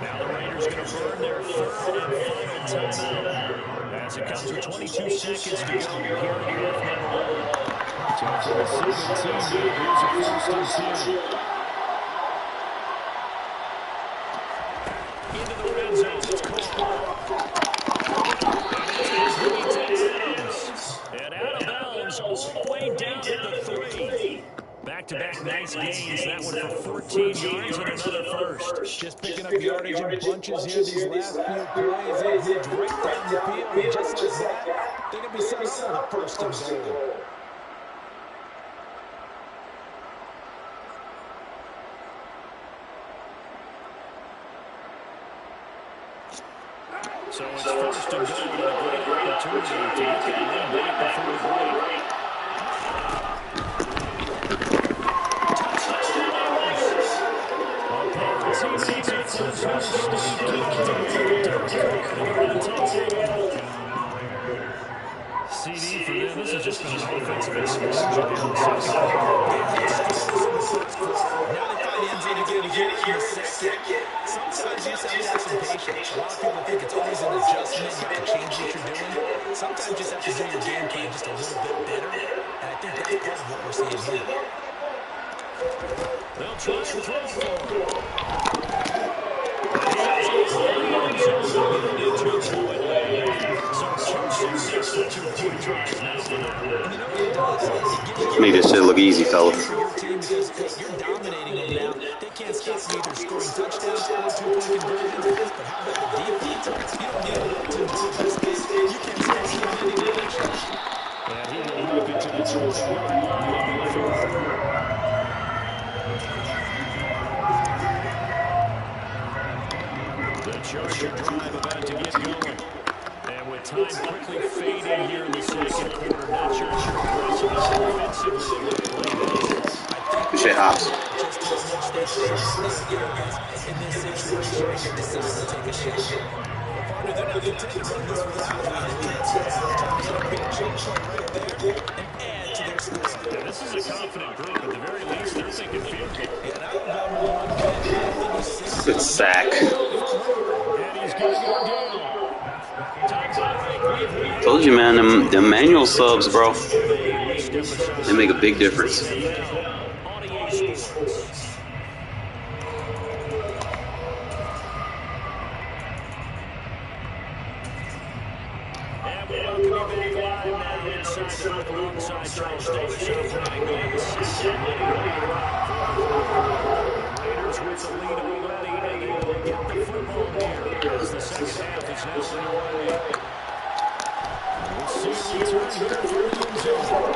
Now the Raiders going to burn their 3rd and final timeout as it comes with 22 seconds to go here in half number 1. So for the 17, here's a 1st and 2. Into the red zone, it's Carr. And it's complete to Adams. And out of bounds all the way down to the 3. Back-to-back nice gains. That one for 14 yards and another first. Just picking up yardage in bunches here these last few plays. They moved right down the field, and just like that, they're going to be set up for the 1st and goal. So it's 1st and goal, and a great opportunity to get that lead back before the break. CD for them. This has just been an offensive explosion here in the second quarter. Yeah, they struggled in the first quarter. Now they find the end zone again here in the second. Sometimes you just have to have some patience. A lot of people think it's always an adjustment. You have to change what you're doing. Sometimes you just have to do your game plan just a little bit better. And I think that's part of what we're seeing here. They'll try and throw for him. He is in the end zone to get it into a point lead. So 2 successful 2-point tries now for them. And you know what it does? It gives you Make this shit look easy, fellas. for your team because, hey, you're dominating them now. They can't stop you either scoring touchdowns or 2-point conversions. But how about the defense? You don't need a lot to improve this game. You can't stop them in any direction. And he will make it to the 20-yard line on the fourth. The Charger drive about to get going. And with time quickly fading here in the second quarter, not sure how aggressive offensively they want to play this. Good shit, Hops. Just how much they trust their guys in this situation and they decide to take a shot. Partner, they're not content to run this without leading leads. Time to hit a big chunk play right there and add to their score. Yeah, this is a confident group. At the very least, they're thinking field goal. Yeah, and I don't know one bit. I don't think he's seen Good sack. And he's going to go down. Time's out of break. Told you, man, them manual subs, bro. They make a big difference. And we welcome you back live now inside the booth alongside Charles Davis. I'm Brian Gates. Raiders with the lead already, able to get the football here as the second half is now underway. We'll see a return here from the end zone.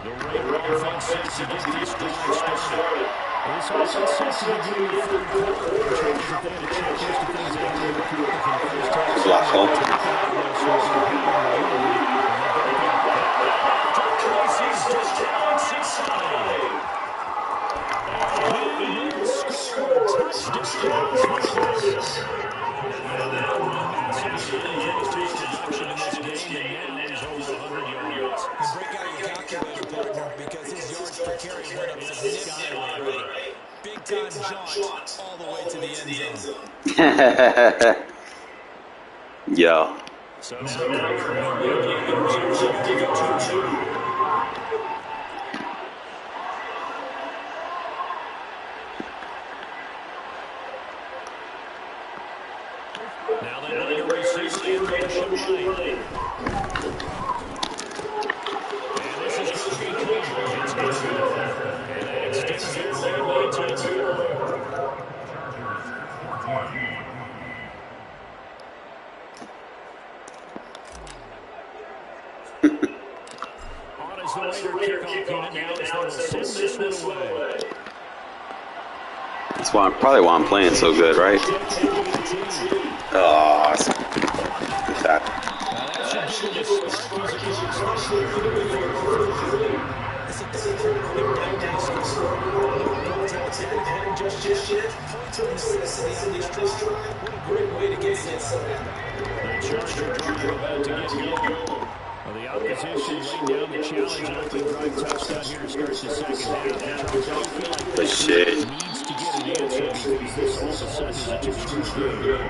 The Raider offense set to get this drive started. This offense set to begin the third quarter. The Chargers, if they had to check most of things out in the quarter from the first half. Flacco. And break out your calculator, partner, because his yards per carry went up significantly. Big time jaunt all the way to the end zone. Yo. So now they line a receiver in motion lane. And this is going to be covered. It's good. And that extends their lead by 10. On is the Raider kickoff unit now as they will send this one away. That's probably why I'm playing so good, right? Oh, good shot. What a great way to get set. The Charger drive about to get going. Well, the opposition laid down the challenge and opening drive touchdown here to start the second half. The Chargers feel like Good shit. needs to get an answer because this all of a sudden is a two-score game.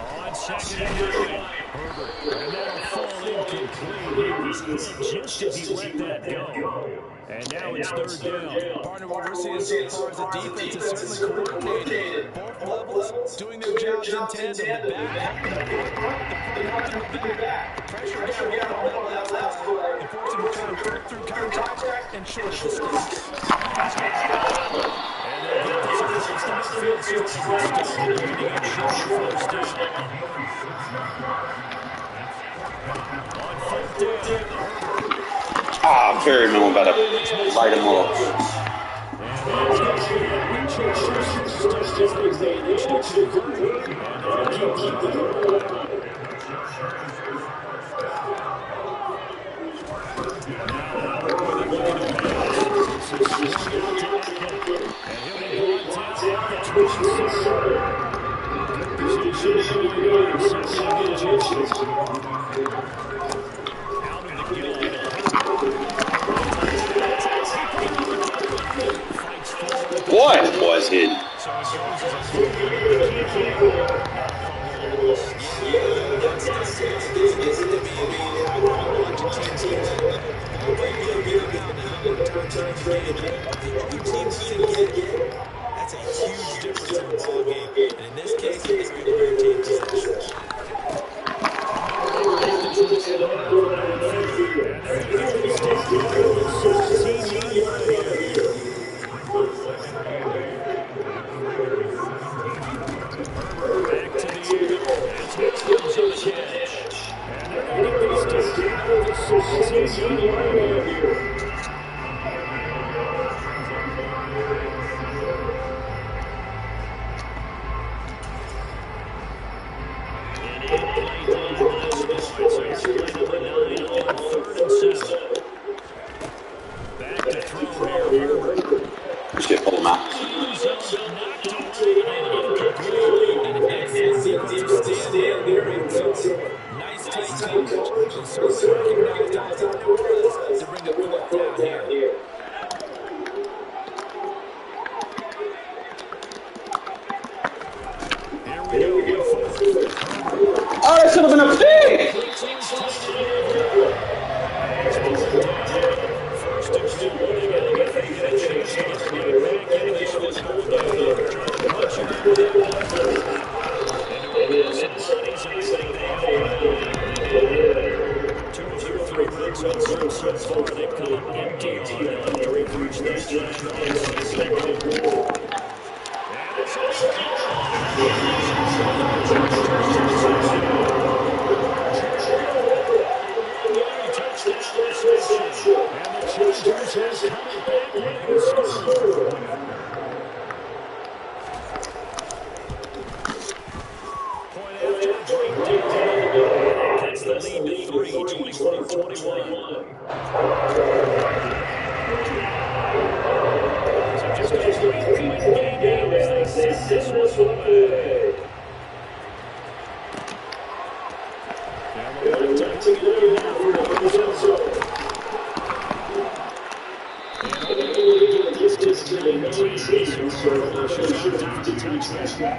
On second and 9, Herbert, and that'll fall incomplete. He was hit just as he let that go. And now it's third down. Partner, what we're seeing so far is the defense is certainly coordinated. Both levels doing their jobs in tandem. The back, the pressure got on that last play, and forced him to try to break through contact and short the sticks. And they'll get this across the midfield stripe. Still leading it short first down. On fourth down, Ah, Perryman about to light him up. and is going to be the Chargers' first down as they manage to convert, and that'll keep them going. Now Herbert with it, looking to pass. This is swung out to Eckler, and he'll be brought down at the 27. Good position to be in here, second and inches. Out of the gun, Herbert. Herbert takes the attack. He put it on the cover. Fights for it. What was it? So it goes as a fumble on the kickoff. Not a fumble loss. Yeah, that stinks a little bit. I mean, I grew up watching teams do that. Ball might be a good amount, and Herbert turns it in the game. But if the other team doesn't get it, that's a huge difference in the ball game. And in this case, it's going to guarantee possession. And they're going to get this down at the 17-yard line here. Herbert back to the air. It's Williams on the catch. And they're going to get this down at the 17-yard line here. Back to throw here, Herbert. Shit, hold him out. Knocked away and incomplete. And it's the defensive stand there and fits it. Nice tight coverage. And certainly recognized how important it was to bring a fourth down here. Here we go on fourth. Oh, that should have been a pick! First and 2. They got to get a chance to get right back into this football game. Trying to punch it into that ball. And to some bodies, and I think they have 2 of their 3 runs on the so far. They've come up empty on them after he reached that touchdown. And it's all the lead to 3, 24-21. So just a 3-point game now as they set this one away. Now the one time to get it now for Arizona. And able to get this to the 19, so should have to touch that.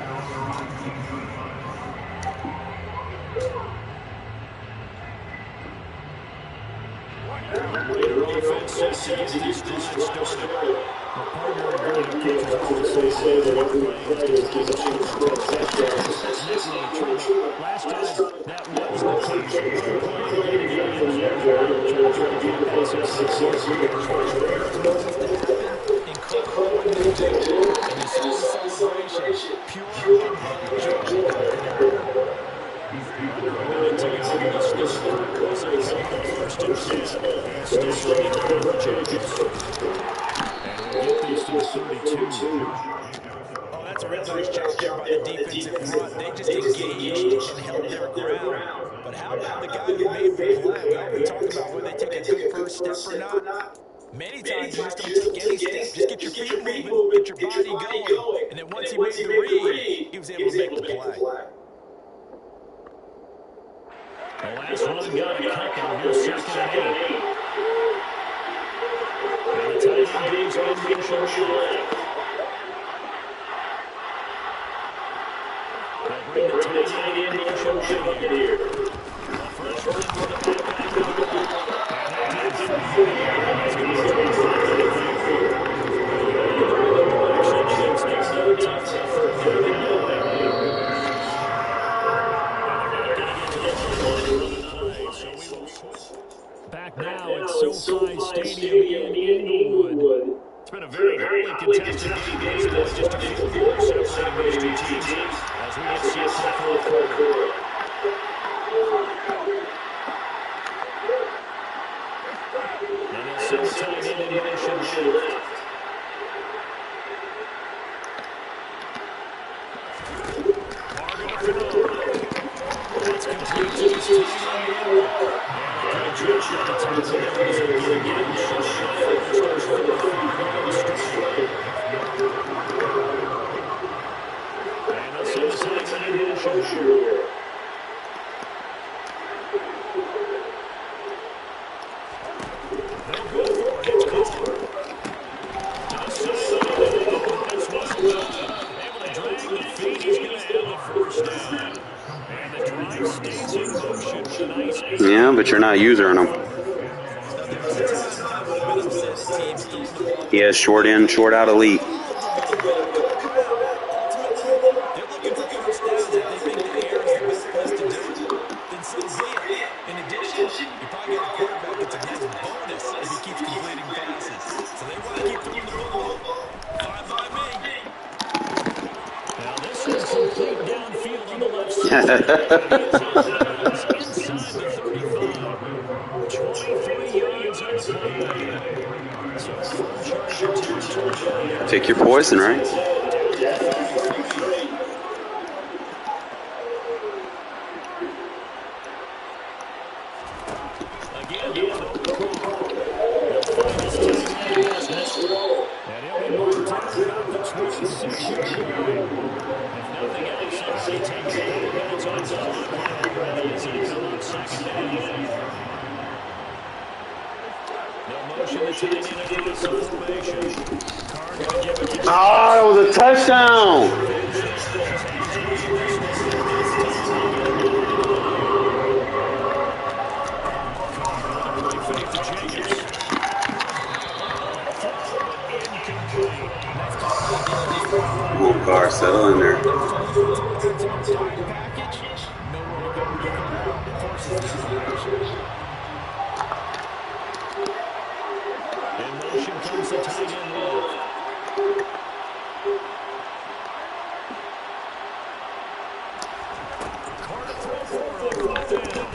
Raider offense set to get these drives started. My partner and coaches always say that every play is game changer. That's definitely true. Last time that was the case. Incredible when they do. And you saw the celebration. Pure joy. First and 10. Still leading the Jackets. And we'll get these to the 32. Oh, that's a real nice job there by the defensive front. They just engaged and held their ground. But how about the guy who made the play? We talk about whether they take a good first step or not. Many times you just don't take any step. Just get your feet moving, get your body going. And then once he made the read, he was able to make the play. The last one got a couple. Here's 2nd and 8. And the tight end goes in motion left. They'll bring the tight end in motion here. The first one for the back. And that did it's going to be back now at SoFi Stadium in Inglewood. It's been a very highly contested game. Just a few goals separating those 2 teams as we get set for the 4th quarter. And it's so tight in motion left. is tight end one. And a good job by the tackle there as they get him short of the first on a 45-yard strike. And they'll send the tight end in motion here. They'll go for it. It's Carr. To the sideline. And this one away. Able to drag the feet. He's going to have the first down. And the drive stays in motion with a nice 8. Yeah, but you're not using them. Now, there was a time when I would have been upset at teams throwing the ball. He has short in, short out elite. Ultimately, they're looking for first downs. If they think the air is the best place to do it, then so be it. In addition, you probably got a quarterback that's a nice bonus if he keeps completing passes. So they want to keep throwing the football. Fine by me. Now this is complete downfield on the left side. He is out of bounds inside the 35. 23 yards on the play. So from Charger territory. Pick your poison, right? Down at the 33. Again, going over Carr. He'll find his tight end Wall. And he'll be marked down about the 26-yard line. If nothing else, he'll be taking a couple minutes off the clock already as they come on second down. They'll motion the tight end across the formation. Carr going to give it to Oh, it was a touchdown! Come on, Carr, settle in there. In motion comes the tight end left. Carr to throw for on fourth down.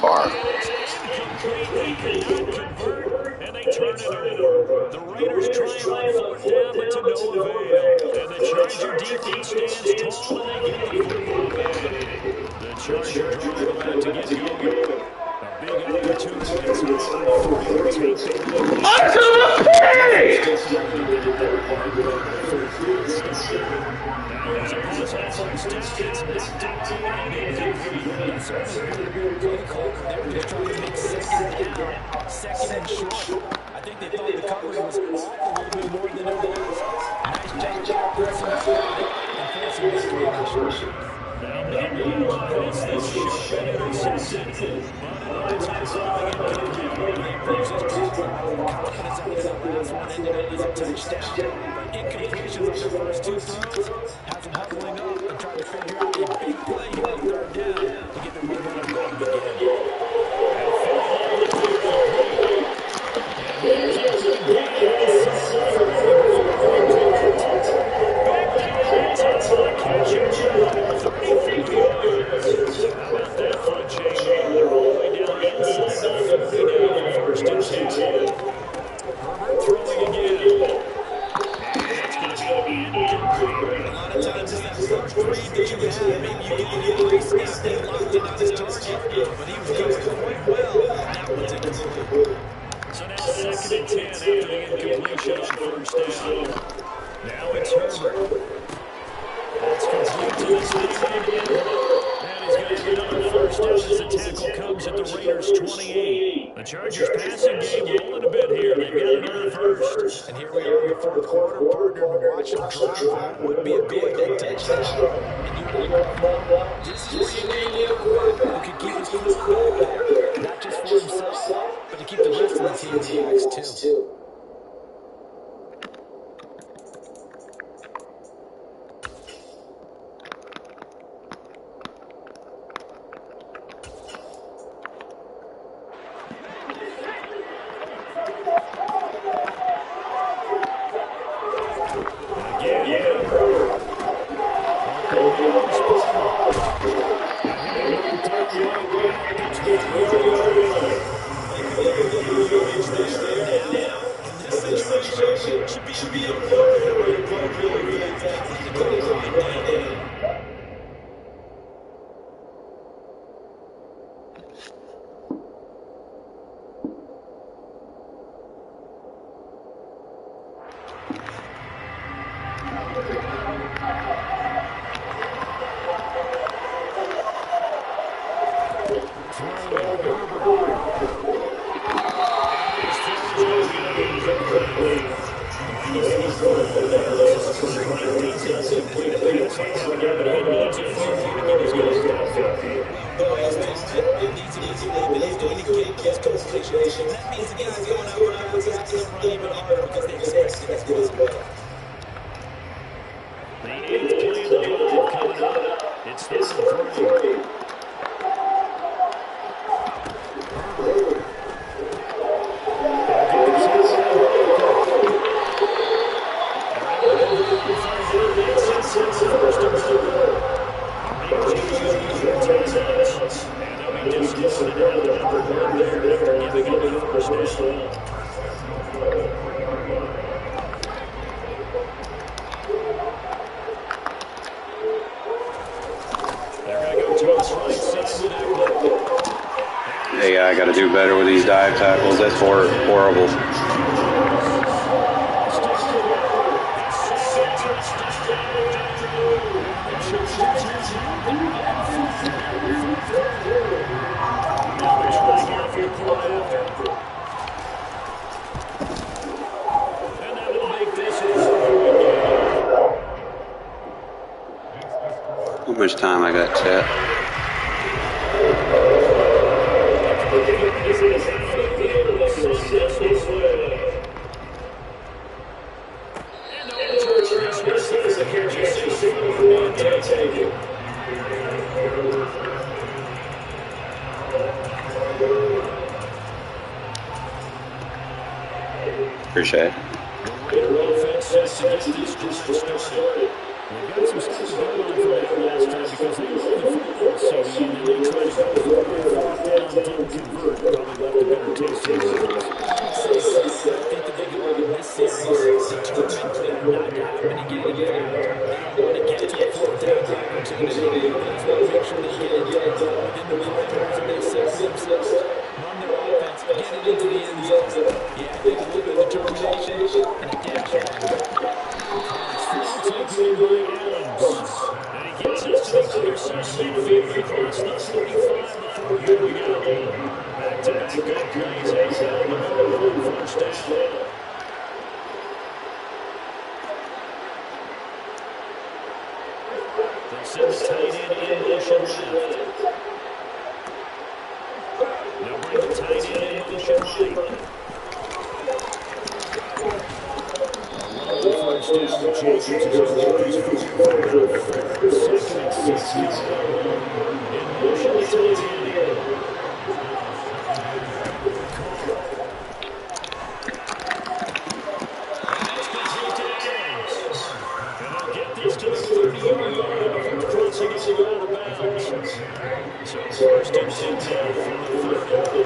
Far. Incomplete. He could not convert, and they turn it over. The Raiders trying on fourth down, but to no avail. And the Charger defense stands tall, and they get the football game. The Charger drive about to get going. A big opportunity inside the 30 to take the lead. Now there's a pass on first down. It's knocked away and incomplete. They were just trying to make second down, second and short. I think they thought the coverage was off a little bit more than it was. Nice job pressing forward and forcing miscommunication. Now maybe pass this should have been intercepted, but it winds up proving incomplete. He improves his confidence after that last one ended up as a touchdown. But incompletions on the first two throws has him huddling up and trying to figure out a big play here on third down to get their momentum going again. And following up with the complete. And here's a big gain inside the 40 before contact. Big play time on the catch and run. 34 yards. How about that for a change there? They're all the way down inside the 40 now for first and 10. Herbert throwing again. And it's going to be incomplete. A lot of times it's that first read that you have. Maybe you get a pre-snap that locked in on his target, but he was going quite well. That one's incomplete. So now second and 10 after the incompletion on first down. Now it's Herbert. That's complete to the tight end Ingram. And he's going to have another first down as the tackle comes at the Raiders' 28. The Chargers passing game rolling a bit here. They've got another first. And here we are in the fourth quarter, partner, and watch them drive home. Would be a good touchdown. And you know, this is where you need a quarterback who can keep his cool back there. Not just for himself, but to keep the rest of the team relaxed too. Hey, I got to do better with these dive tackles. That's horrible. How much time I got, chat? Appreciate it. They've got some stuff to build on from that last time because they moved the football, CD, and then they tried to go for it. Fourth down, didn't convert. Probably left a bitter taste in their mouth. I think that they can win this series determined not to happen again. They want to get to the fourth down opportunity. They just want to make sure they get it done within the parameters of their themselves. Run their offense, get it into the end zone. Yeah, I think a little bit of determination and a dash. Taken by Adams. And he gets us to the clear side of midfield across the 45 before here we go. Back-to-back good plays out down the middle on first down. They send the tight end in motion left. They'll bring the tight end in motion right. First down, Jacobs is on the second and 6 in motion to tight end. And they'll get this to the 30-yard line before crossing it out of bounds. So first and 10 now from the 30.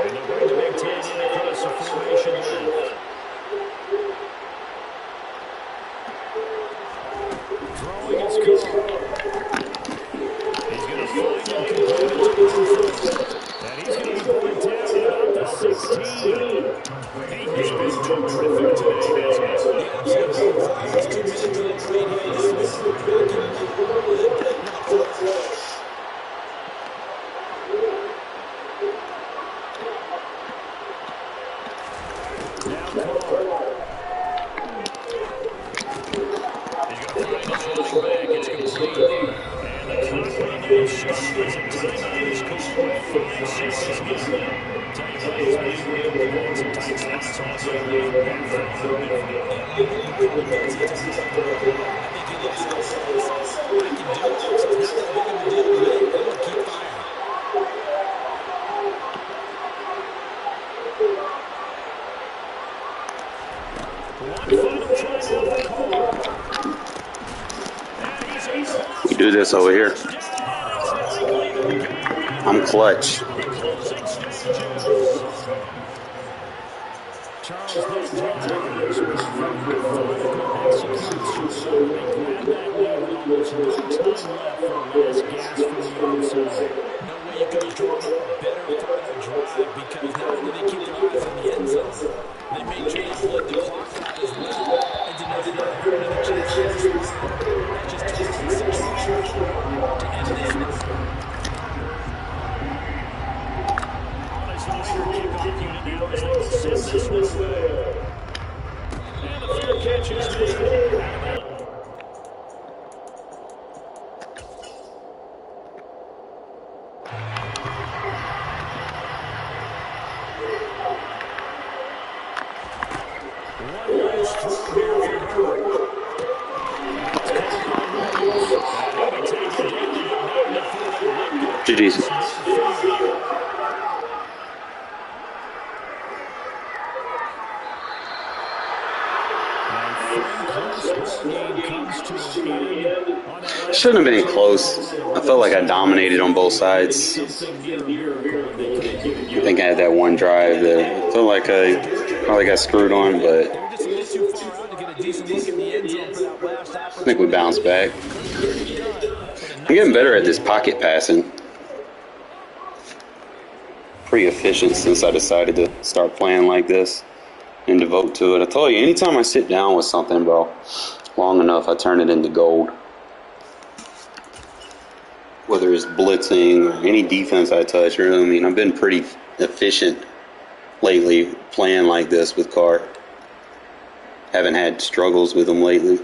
And they'll bring the Big Ten in across the formation left. Throwing his goal. He's going to find him completed. And he's going to be going down at about the 16. He's been terrific today, hasn't he? We do this over here. I'm clutch. Because not only they keep their eyes on the end zone, they make sure they let the clock out as well. One last throw here for Herbert. That's caught by Williams. And he'll be taken down, but not before they look GG's. across midfield. Shouldn't have been close. I felt like I dominated on both sides. I think I had that one drive that I felt like I probably got screwed on, but I think we bounced back. I'm getting better at this pocket passing. Pretty efficient since I decided to start playing like this and devote to it. I told you, anytime I sit down with something, bro, long enough, I turn it into gold. Whether it's blitzing or any defense I touch, or I mean, I've been pretty efficient lately playing like this with Carr. Haven't had struggles with him lately.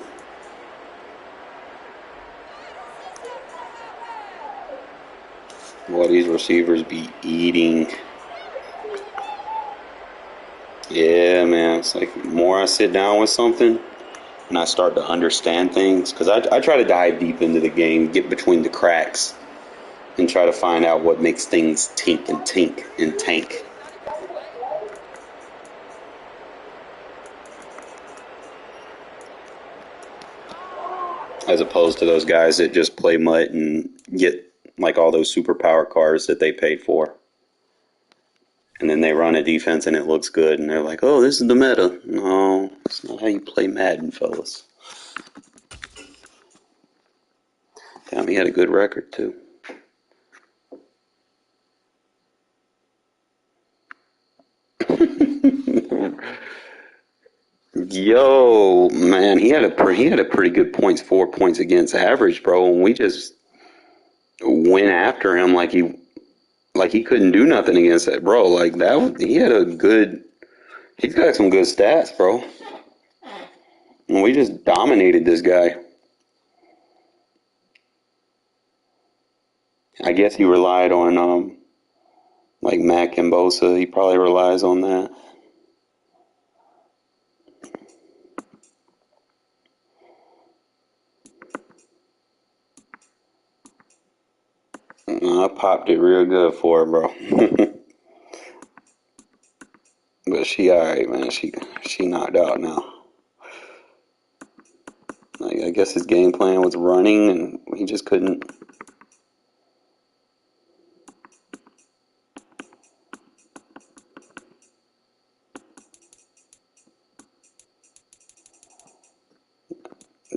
Boy, these receivers be eating. Yeah, man. It's like the more I sit down with something and I start to understand things, because I try to dive deep into the game, get between the cracks, and try to find out what makes things tink and tink and tank. As opposed to those guys that just play mutt and get like all those superpower cars that they paid for. And then they run a defense and it looks good and they're like, oh, this is the meta. No, it's not how you play Madden, fellas. Damn, he had a good record too. Yo, man, he had a pretty good 4 points against average, bro. And we just went after him like he couldn't do nothing against that, bro. Like that, he's got some good stats, bro. And we just dominated this guy. I guess he relied on like Mac and Bosa. He probably relies on that. I popped it real good for her, bro. But she alright, man. She knocked out now. Like, I guess his game plan was running, and he just couldn't.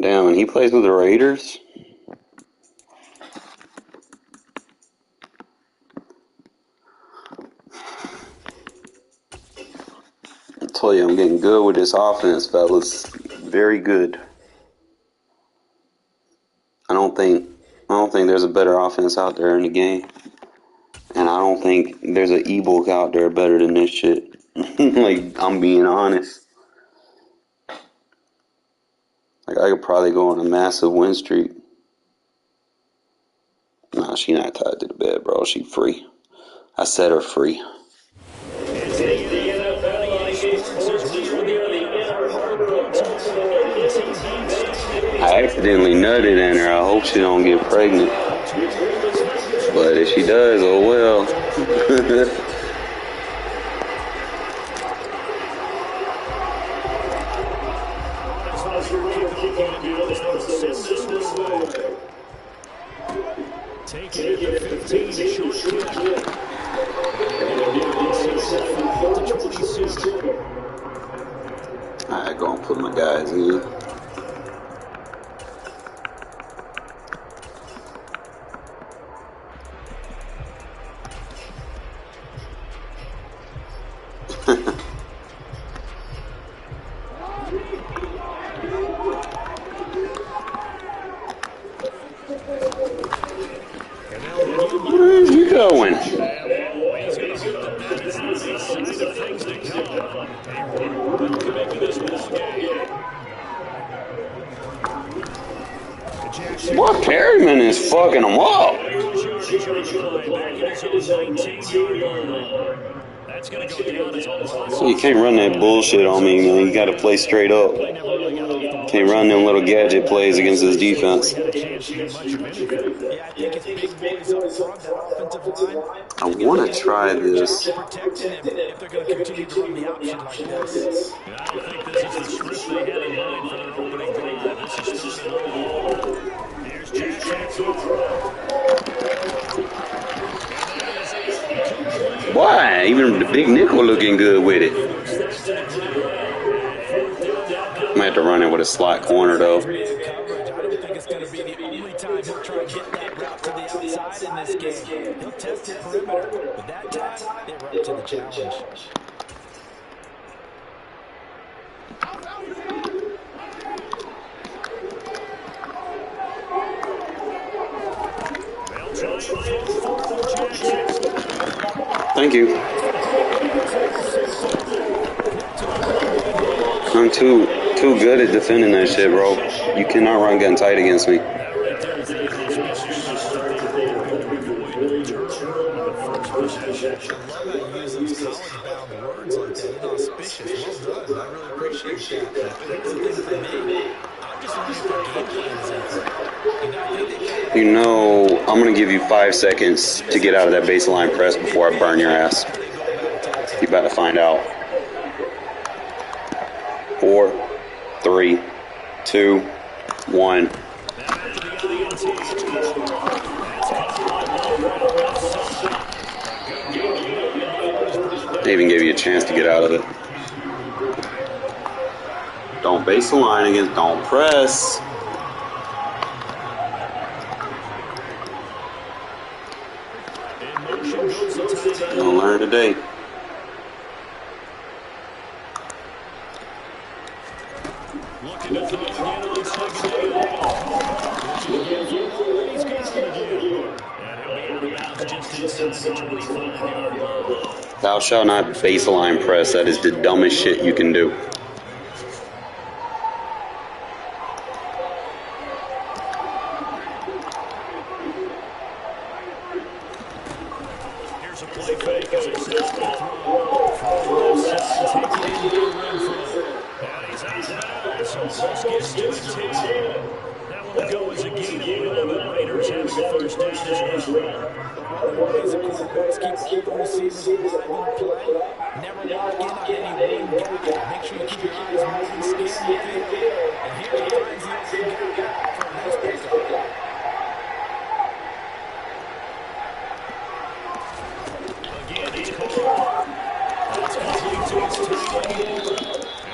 Damn, and he plays with the Raiders? I tell you, I'm getting good with this offense, fellas. Very good. I don't think there's a better offense out there in the game. And I don't think there's an ebook out there better than this shit. Like, I'm being honest. Like, I could probably go on a massive win streak. Nah, she not tied to the bed, bro. She free. I set her free. I accidentally nutted in her. I hope she don't get pregnant. But if she does, oh well. Taking it to 15, short kick. Alright, go and put my guys in. Where's you going? What Perryman is fucking him up? That's going to go down as a loss. You can't run that bullshit on me, man. You got to play straight up. Can't run them little gadget plays against this defense. Had a chance to do much of anything. Yeah, I think it's big boys up front, that offensive line. I want to try this. Protecting him if they're going to continue to run the option like this. I don't think this is the script they had in mind for their opening drive. This is started off. Here's Jackson at throw. Boy, even the big nickel looking good with it. Might have to run it with a slot corner, though. I don't think it's going to be the only time he'll try to get that route to the outside in this game. He'll test the perimeter, but that time, they were up to the challenge. Thank you. I'm too good at defending that shit, bro. You cannot run gun tight against me. You know, I'm going to give you 5 seconds to get out of that baseline press before I burn your ass. You about to find out. 4, 3, 2, 1. They even gave you a chance to get out of it. Don't base the line against, don't press. You'll learn today. Looking to throw again on second He's got it again. And he'll be out of bounds just inside the 25-yard line. Thou shalt not baseline press. That is the dumbest shit you can do. Here's a play fake as he sets the throw. From the left side, taking it into Renfro. And he's out of bounds. Almost gets to the 10. That one will go as a gain of 11. Raiders having a first down as well. Ways of quarterbacks keep all the receivers alive in play. Never lock in on any one guy. Make sure you keep your eyes moving, scan the field. And here he finds the open guy for a nice pickup. Again, he's caught. That's complete to his tight end.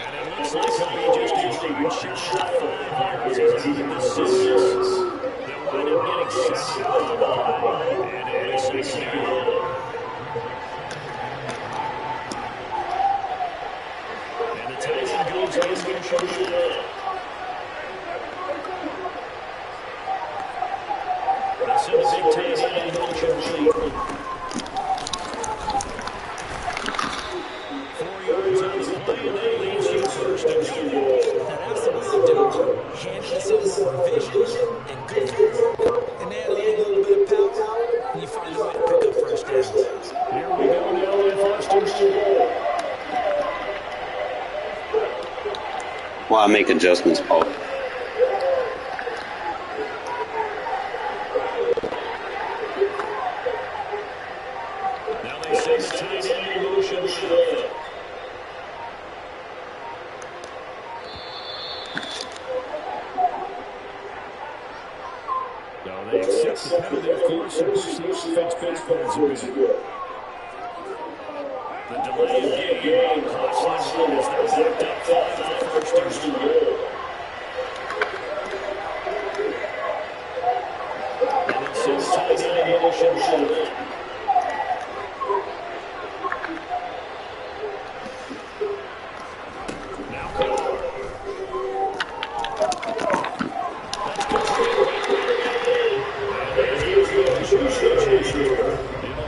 And it looks like he'll be just a yard shy of 5 yards. He's out at the 6. They'll wind up getting 7 on the line. And it'll be second down. And the tight end goes in motion. They send the big tight end in motion late. 4 yards on the play, and that leaves you first and goal. Now that's the way to do it. Hand it to someone with vision and good footwork, and add a little bit of power, and you find a way to pick up first downs. Here we go now on first and goal. Well, I make adjustments, Paul. Now they send the tight end in motion left. No, they accept the penalty, of course, and push the offense backwards a bit. The delay of game costs them as they're backed up 5 for first and goal. And they send the tight end in motion left. Now Carr. That's complete.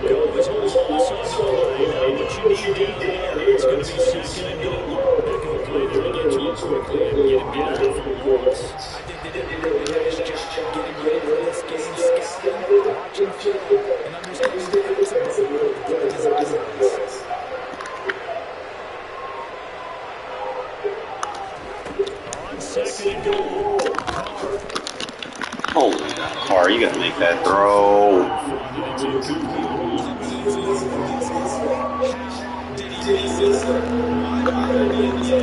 It'll go as a loss on the play. Now what you need down there, it's going to be second and goal. Heck of a play there to get to him quickly and get him down for a loss. I think they did a really nice job getting ready for this game, scouting, watching film, and understanding the principles of what the play design was. Oh my God, Carr, you gotta make that throw. Did he miss it? Why did he miss it?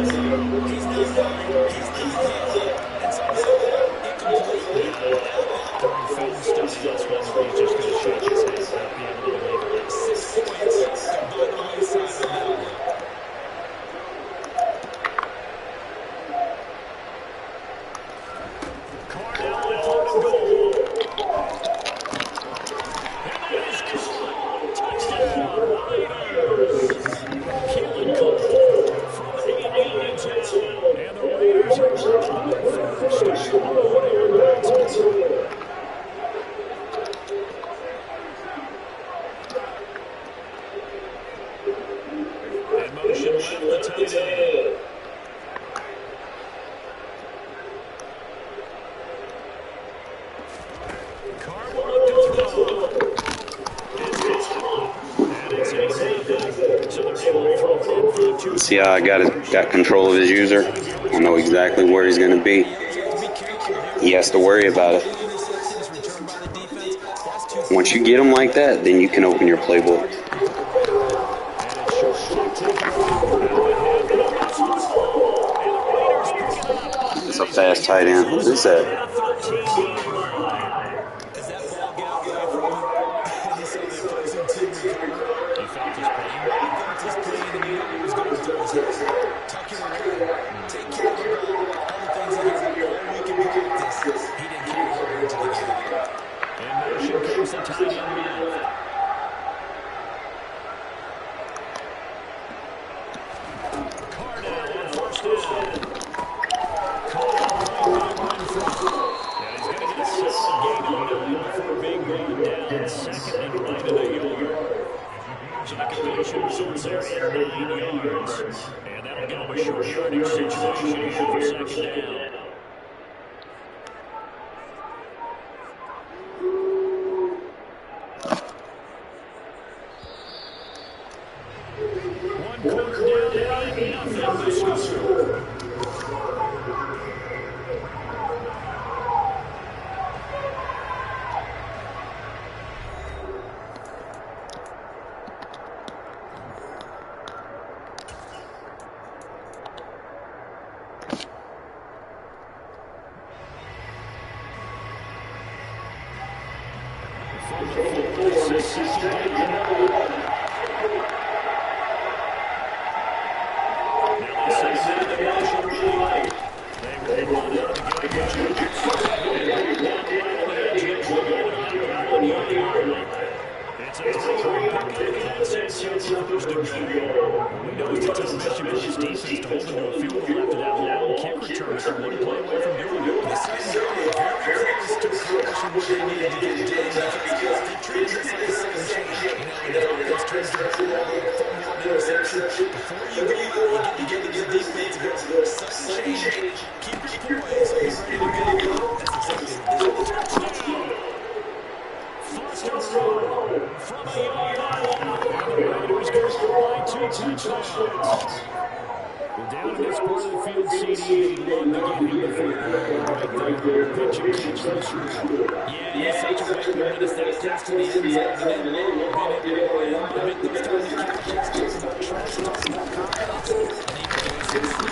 He's not hurt. He's not hit. And somehow, incomplete. During film study, it's one where he's just going to shake his head, not be able to believe it. 6 points go by the wayside on that one. See how I got control of his user? I know exactly where he's going to be. He has to worry about it. Once you get him like that, then you can open your playbook. It's a fast tight end. What is that? As that ball got away from him, and he saw the opposing team recover, he felt his pain. He felt his pain, and he knew what he was going to do was tuck it away, take care of the ball, all the things he heard all week in practice. He didn't carry over into the game. In motion comes the tight end left. Cardell on first down. Second and right in a yard. So the completion results there in 9 yards. And that'll give him a short yardage situation here for second down. One quarter down, 9-0 the score.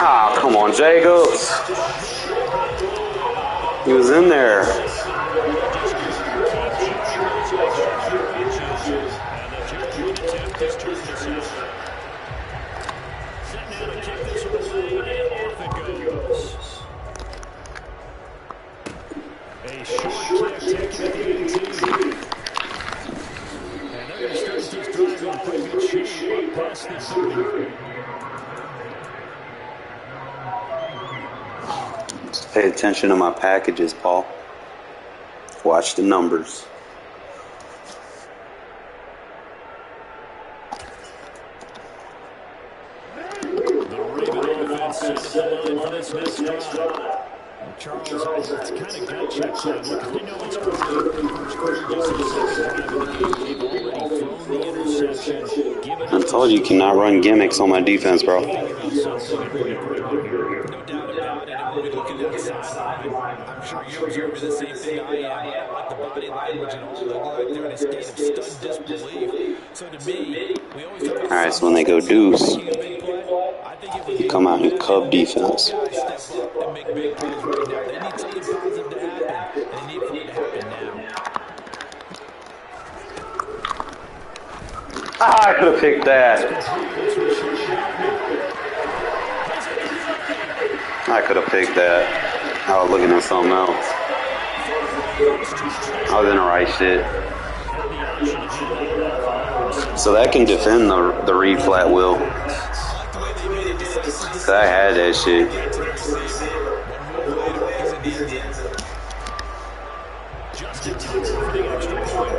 Ah, come on, Jacobs. He was in there. A short kick taken at the 18. And they're going to start this drive in pretty good shape up past the 30. Pay attention to my packages, Paul. Watch the numbers. The Raven offense set up the line for this next drive. Charles, it's kind of gut check time. Look, I know it's early first quarter, just the second drive of the game. They've already thrown the interception. I told you cannot run gimmicks on my defense, bro. No doubt about it. going to be looking at sideline. I'm sure you're observing the same thing I am. I like the body language and all. They look like they're in a state of stunned disbelief. So to me, we always talk about Alright, so when they go deuce, making a big play. I think if we you come out and cub defense. guys step up and make big plays right now. They need something positive to happen, and they need for it to happen now. I could have picked that. I could have picked that. I was looking at something else. I was in the right shit. So that can defend the read flat wheel. So I had that shit. Just in time for the extra point.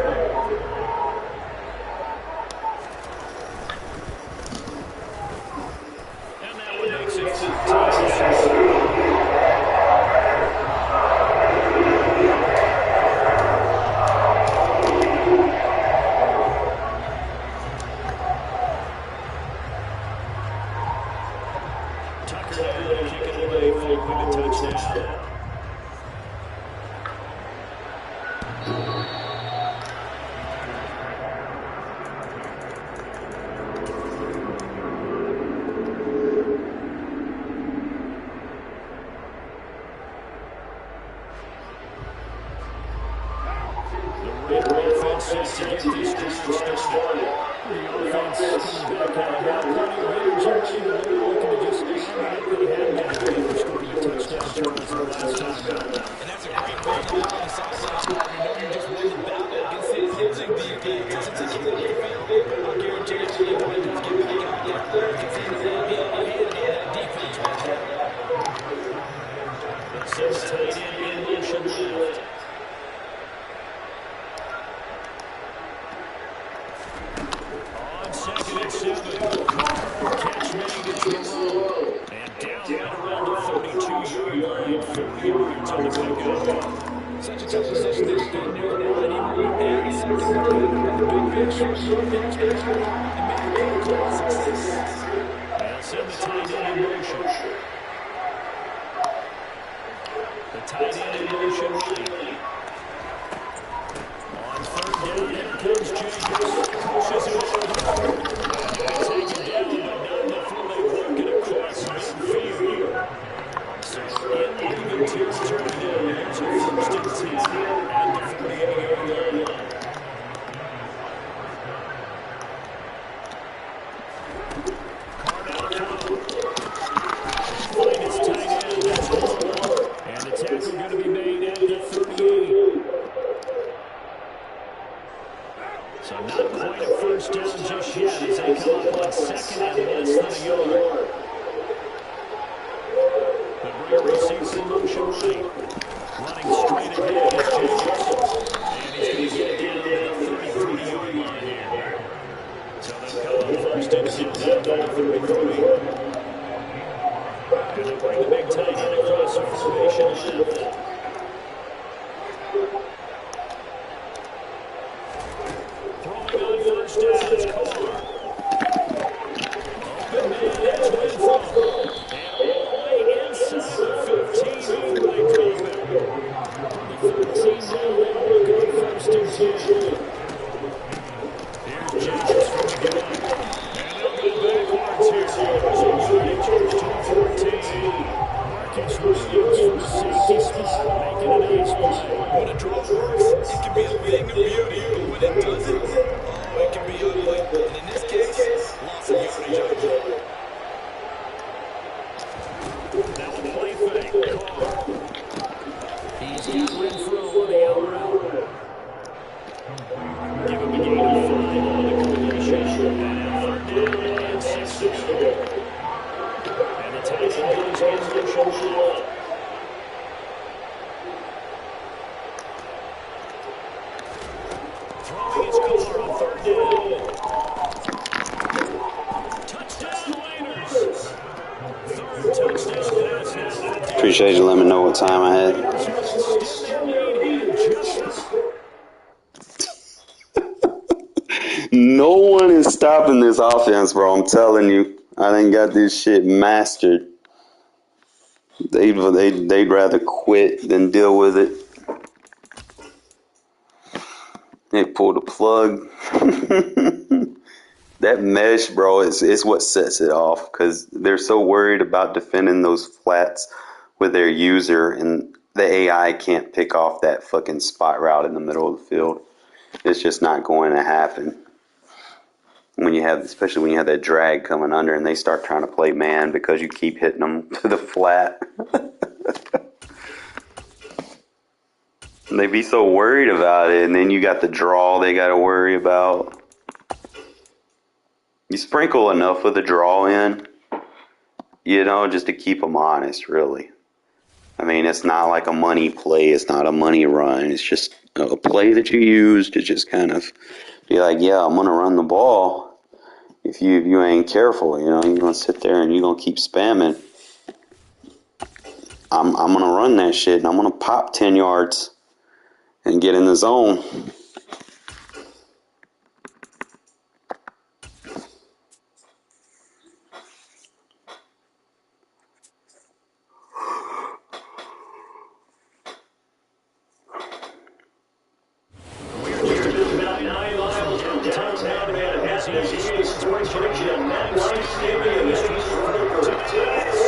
And that one makes it 14. Tucker now to kick it away following the touchdown. The Raider offense set to get this drive started. The offense coming back out of that. Plenty of energy, ready to roll, looking to just honor what they had been doing for scoring a touchdown towards the last time out. And that's a great way to allow the sidelines partner know you just won the battle against the opposing defense. Since he came on the field, I guarantee you all you want to do is get back out there and continue to be able to hand on that defense right now. Send the tight end in motion left. On 2nd and 7. Catch made is Moreau. And down right around the 32-yard line. 4 yards on the pickup. Such a tough position to defend near the line, even and the second with the big man short yard pass back and make the call success. And send the tight end in motion. The tight end in motion right. On 3rd down, here comes Jacobs. Pushes it over. They take it down, but not before they work it across midfield. So in leaving territory now, here's a 1st and 10 at the 48-yard line. Find his tight end. That's Moreau. And the tackle going to be made at the 38. So not quite a 1st down just yet as they come up on 2nd and less than a yard. The Raider receives in motion right. Running straight ahead is Jacobs. And he's going to get it down to the 33-yard line here. So they'll come up 1st and 10 down to the 33. And they bring the big tight end across the formation left. Throwing on 1st down, it's Carr. Open man, that's Renfro. And all the way inside the 15, overlay coming. The 13 now, they'll look at 1st and 10. Here's Jacobs from the gun. And they'll go backwards here. Losing yardage to the 14. Marcus Williams from the safety spot, making a nice play. When a draw works, it can be a thing of beauty, but when it doesn't, oh, it can be ugly. And in this case, loss of yardage ugly. Now a play fake. Carr. He's got Renfro on the out route. Give him a gain of 5 on the completion. And 3rd down and 6 to go. And the tight end goes in motion left. Throwing his Carr on 3rd down. Touchdown Raiders. 3rd touchdown pass now. Appreciate you letting me know what time I had. No one is stopping this offense, bro. I'm telling you. I done got this shit mastered. They'd rather quit than deal with it. They pull the plug. That mesh, bro, is what sets it off because they're so worried about defending those flats with their user, and the AI can't pick off that fucking spot route in the middle of the field. It's just not going to happen. Especially when you have that drag coming under and they start trying to play man because you keep hitting them to the flat. They be so worried about it, and then you got the draw they got to worry about. You sprinkle enough of the draw in, just to keep them honest, really. I mean, it's not like a money play. It's not a money run. It's just a play that you use to just kind of be like, yeah, I'm going to run the ball. If you ain't careful, you're going to sit there and you're going to keep spamming. I'm going to run that shit, and I'm going to pop 10 yards and get in the zone.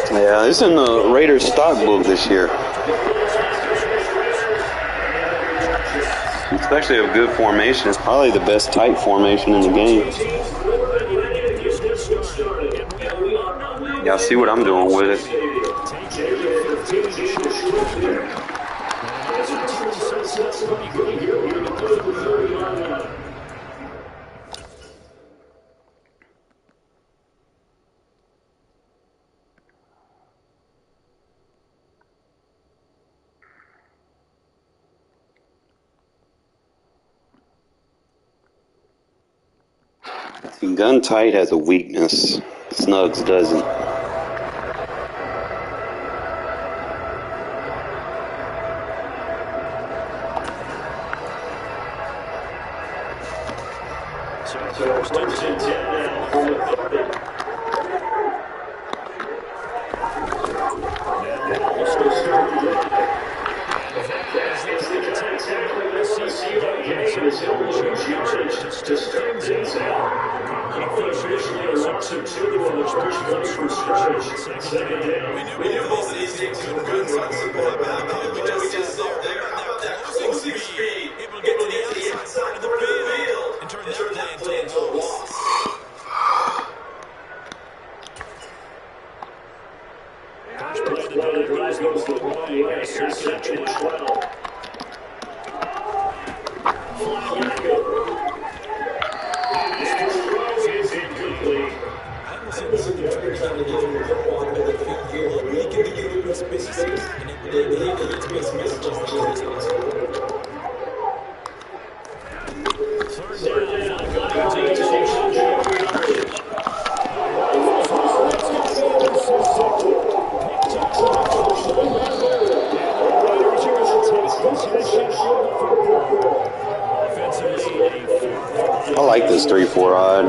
Yeah, it's in the Raiders stock book this year. It's actually a good formation. It's probably the best tight formation in the game. Y'all see what I'm doing with it. Gun tight has a weakness. Snugs doesn't. I like this 3-4 odd.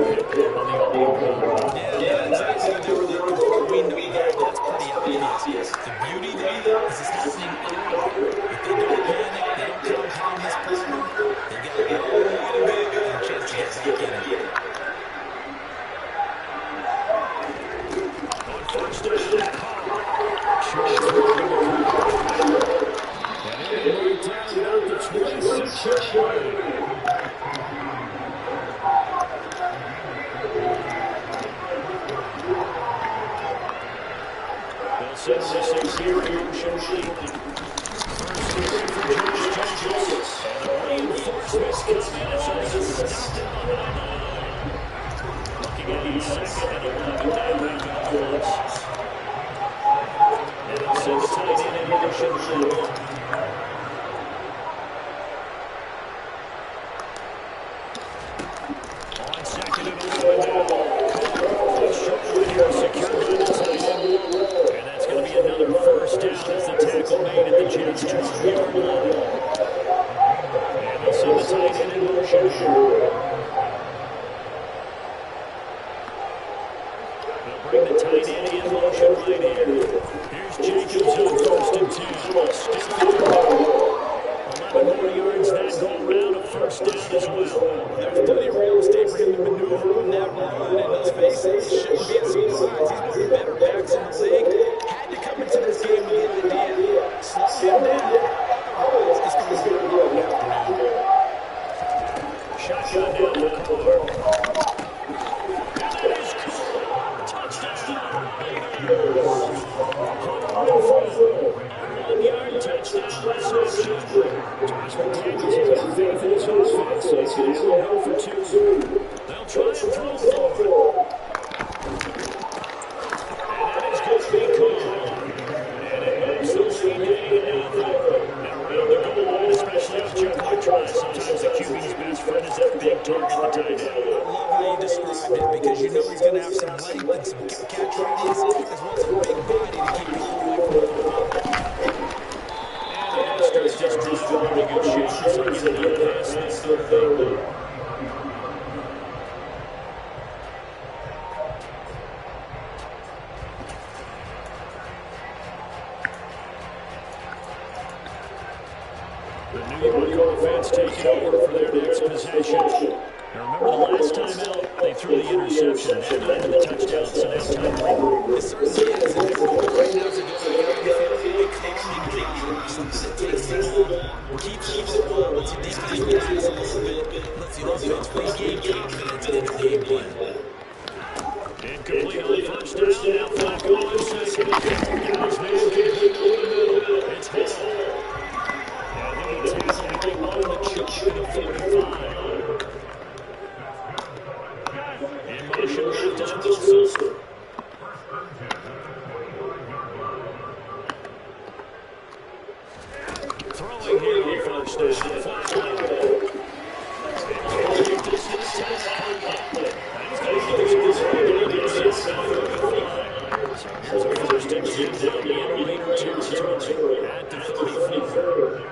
Bring the tight end in. Josh McDaniels has got faith in his offense, so he's going to have them go for two. They'll try and throw for it. And that is going to be caught. And it moves the lead to 8-0. And around the goal line, especially on juke-like tries, sometimes the QB's best friend is that big target, the tight end. I love how you described it because you know he's going to have some length and some catch radius as well as a big body to keep people away from the football. And they're going to start this drive in a good shape. So get it out past this third down. The New York offense taking over for their next possession. Now remember the last time out, they threw the interception. That time to the touchdown, so now time to regroup. It certainly is. And right now is a good calming drive. Something that takes them on, keeps them on the ball, lets the defense relax a little bit, lets the offense regain confidence in their game plan. Incomplete on first down. Now Flacco on second. Got his man complete over the middle. It's Hall. And he tackled on the chuck at the 45. In motion left is Wilson. Throwing here on first down. Flacco. And this is tackle. He's going to use this one against the 35. So here's a first and 10 down the Invader territory at the 34.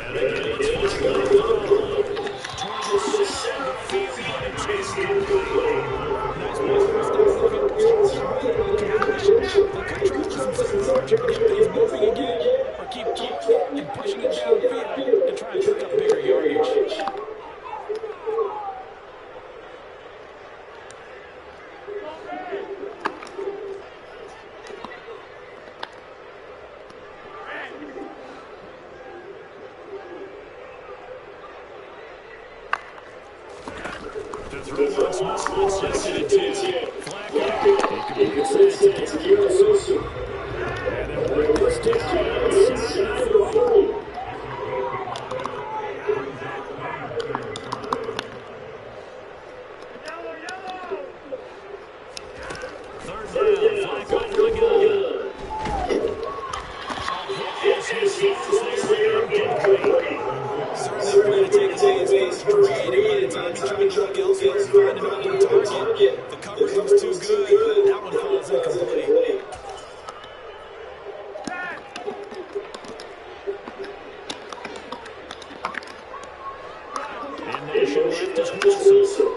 And again, it's Flacco toward the center of the field, but it's incomplete. Nice play first down. The control is trying to get things moving again or keep and pushing it downfield and try and pick up bigger yardage. The throw once more on second and 10. Flacco, he completes that to Gary Wilson. And they'll bring this down inside the 30. Third down, Flacco for the gun. As he falls there, incomplete. Certainly a play to take away his first grade, and by the time he tried to look elsewhere and find him out on target, the coverage was too good. That one falls incomplete. In motion left is Wilson.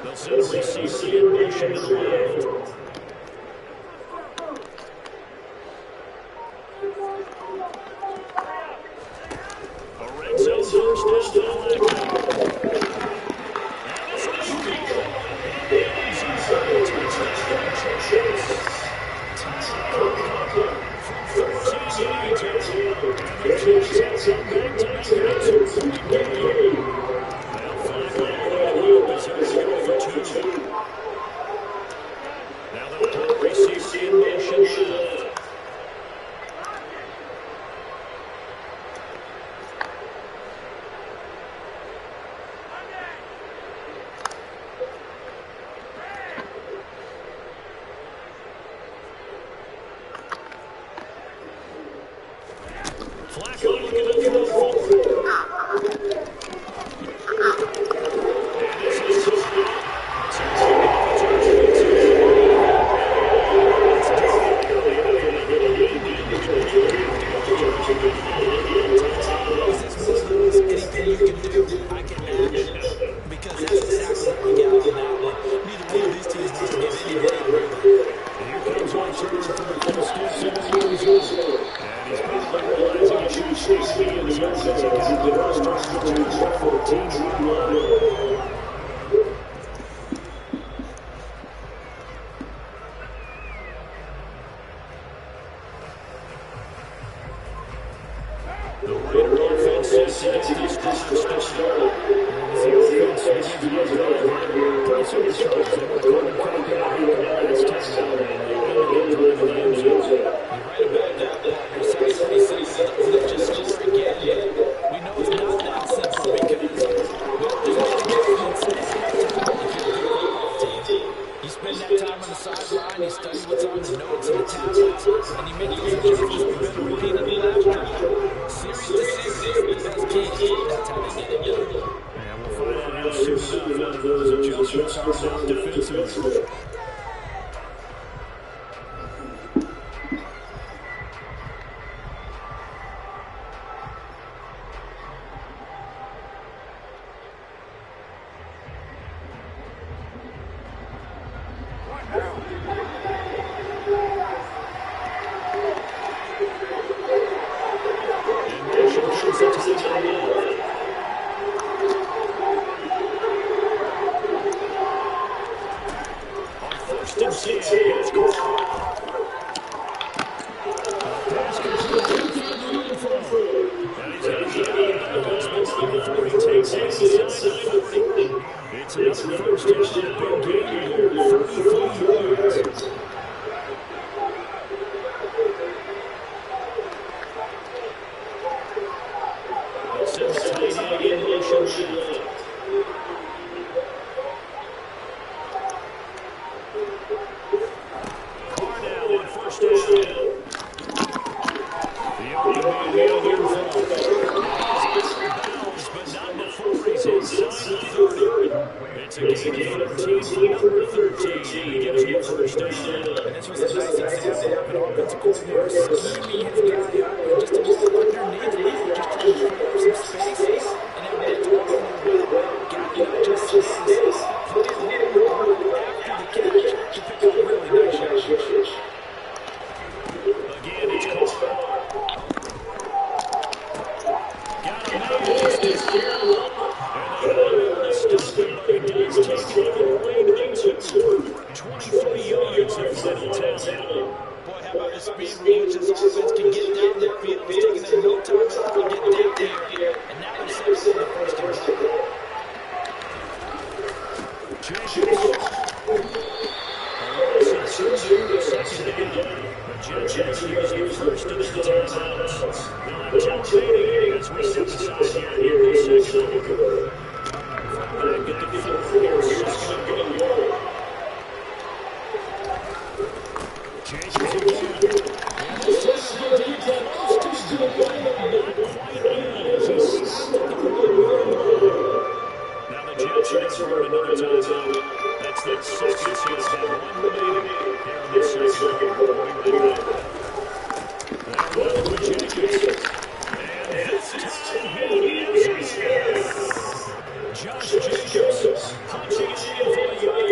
They'll send a receiver in motion to the left. A red zone first down to Flacco. And this one's now they'll put receiver in motion left. Flacco looking to throw forward. And this is Is this one of those anything you can do? I can imagine. Because that's exactly what we got on that one. Neither one of these teams wants to give any ground. Here comes our turn from the first 7 years old. And he's probably realizing he should have stayed in the end zone as he got the first time return for Team Woodlawn. The Raider offense set to get this drive started. As the offense begins to get going here, pretty supercharged. They want to carbon copy of the last time out, and they end up driving the end zone. You're right about that, Parker. Sounds pretty simple. Let's just score again. But we know it's not that simple because, well, there's many adjustments at halftime if you're a good football team. You spend that time on the sideline, you study what's on the notes and the tablets, and you make those adjustments for better repeatedly last drive. Series to series, the best teams, that's how they get it done. And we'll find out here soon enough whether those adjustments are enough defensively. It's another first down, big game here, 33 yards. Send the tight end in motion left. Carr now on first down. The only man here but not before he's inside the 30. It's a gain of 13 for number 13. He gets him first down. And this was a nice example of an offensive coordinator scheming his guy up just a little underneath him, just trying to free up some space, and it went all well. Gap not just space, put it a little more after the catch to pick up really nice yards. Again, it's Carr. Got a man just here. He's taken it all the way to 23 yards of final tackle. Boy, how about the speed with which this offense can get down the field? It's taking them no time at all to get down there. And now they're set for the first and goal. Second down. The Jets use the first of the timeouts. They'll have 10 remaining as we step aside here in the second quarter. Back at the 4 here, second and goal. Changes again. And this time he'll be close to the goal line, but not quite in as he stopped at the 1-yard line. Now the Jets are going to run another timeout. That's their second, so it's got 1 remaining here in the second quarter. We'll be right back. They're with Jenkins. And this time he is in. Josh Jacobs punching it in for the yard.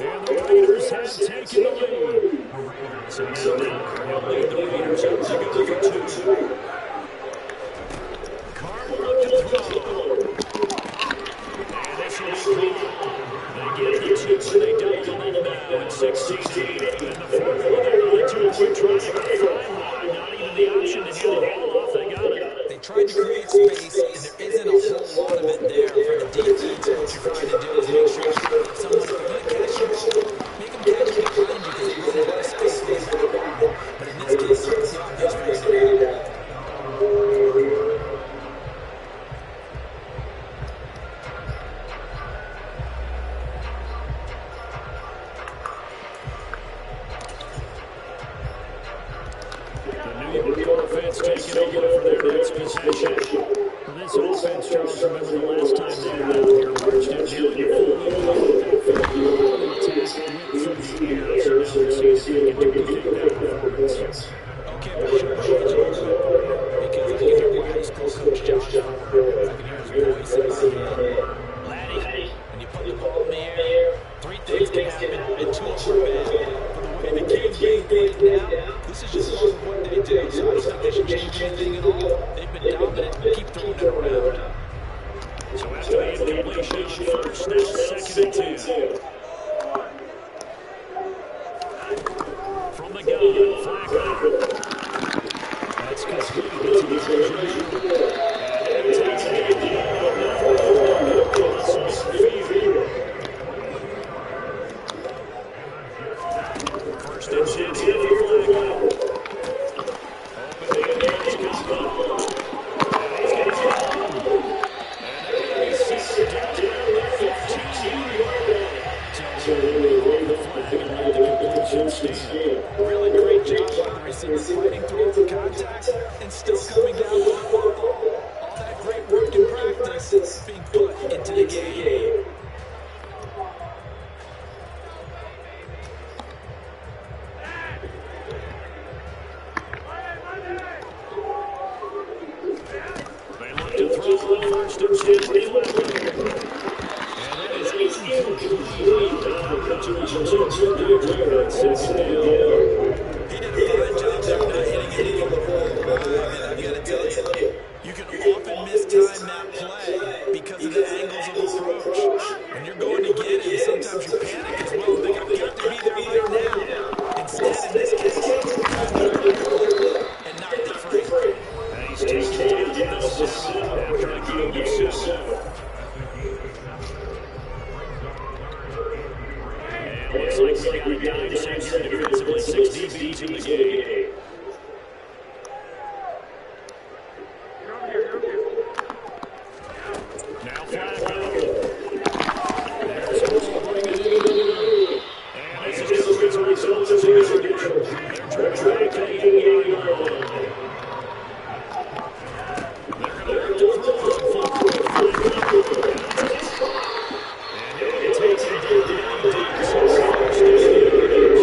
And the Raiders have taken the lead. So now he'll lead the Raiders out to go for 2. Carr will look to throw. And this will be Carr. They get the 2 and they double them now at 16-8. And the fourth one, they're on a 2-point drive. Not even the option to hand the ball off. They got it. They tried to create space, and there isn't a whole lot of it there for the defense. What you're trying to do is make sure someone, if they're going to catch you, make them catch you behind you because they run out of space. But in this case, it's the obvious way to do that. The New York offense taking over for their next possession. Well, this offense, Charles, remember the last time they were out here, marched out nearly the full from the air. So now let's see if they can duplicate that performance. Okay, but sure, change a little bit because I can hear my high school coach Josh. I can hear his voice in my head. Laddie, when you put the ball in the air, 3 things can happen, and 2 of them are bad. For the way the game's being played now, this is just part of what they do. So I don't think they should change anything at all. They've been been dominant. Keep throwing it around. So after the incompletion on first, now 2nd and 10. From the gun, Flacco. That's complete. It's a margin error. And they're going to take the game down. The throw will come across midfield. 1st and 10 here for Flacco. Open field against Combo. And he's going to get home. And they're going to be set down around the 15-yard line. So we'll off the flag and let the completion stand. Really great job by the receiver fighting through all the contact and still coming down with the football. All that great work and practice being put into the game. They look to throw on 1st and 10 with Flacco. And that is incomplete. Congratulations to there on 2nd down. He did a fine job there not hitting any of the ball. I got to tell you, you can often mistime that play because of the angles of approach. When you're going to get him, sometimes you panic as well. They got to be there right now. Instead, in this case, he got there early and knocked it free. And he's taken down to the 7 after a gain of 7. And looks like we got a dime set here defensively. 6 DBs in the game. Now Flacco. There's Hall bringing it in. And this is going to result in some yardage. They're driving back to the 8-yard line. They're going to look to throw on Flacco. And they're going to take him down deep. So 1st down yardage.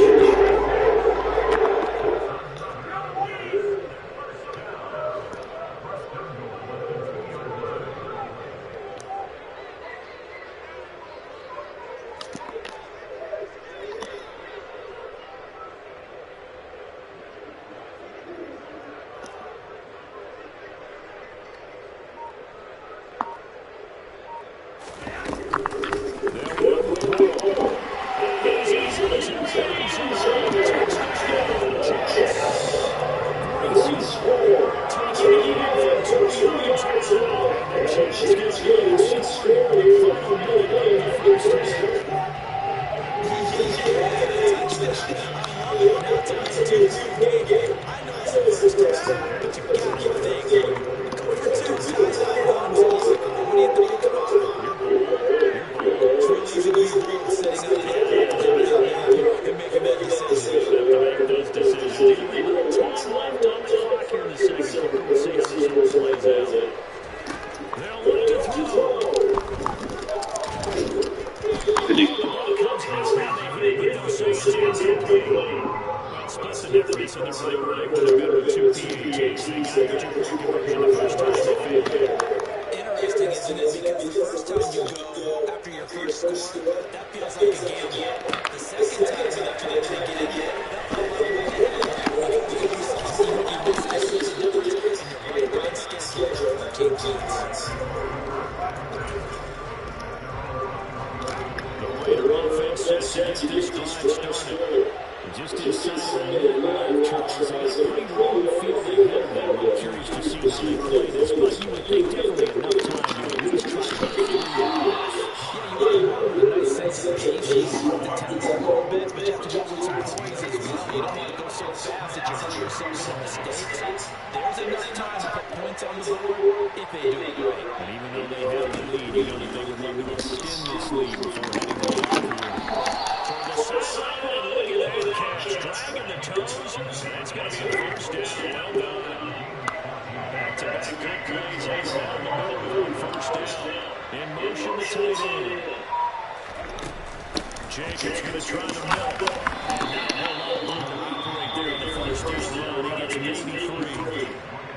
Jacobs going to try to milk it.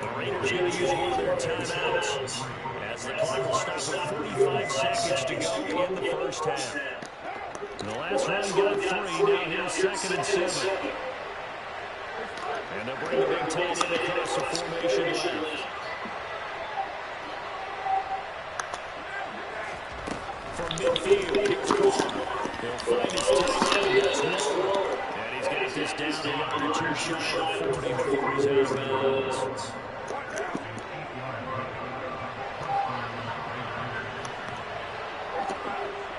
The Raiders going to use one of their timeouts as the clock will stop with 45 seconds to go in the first half. And the last run got 3. Now here's 2nd and 7. And they'll bring the big tight end across the formation left. midfield. Here's Carr. He'll find his tight end. That's Waller. And he's got this down a yard or two shy of 40 before he's out of bounds.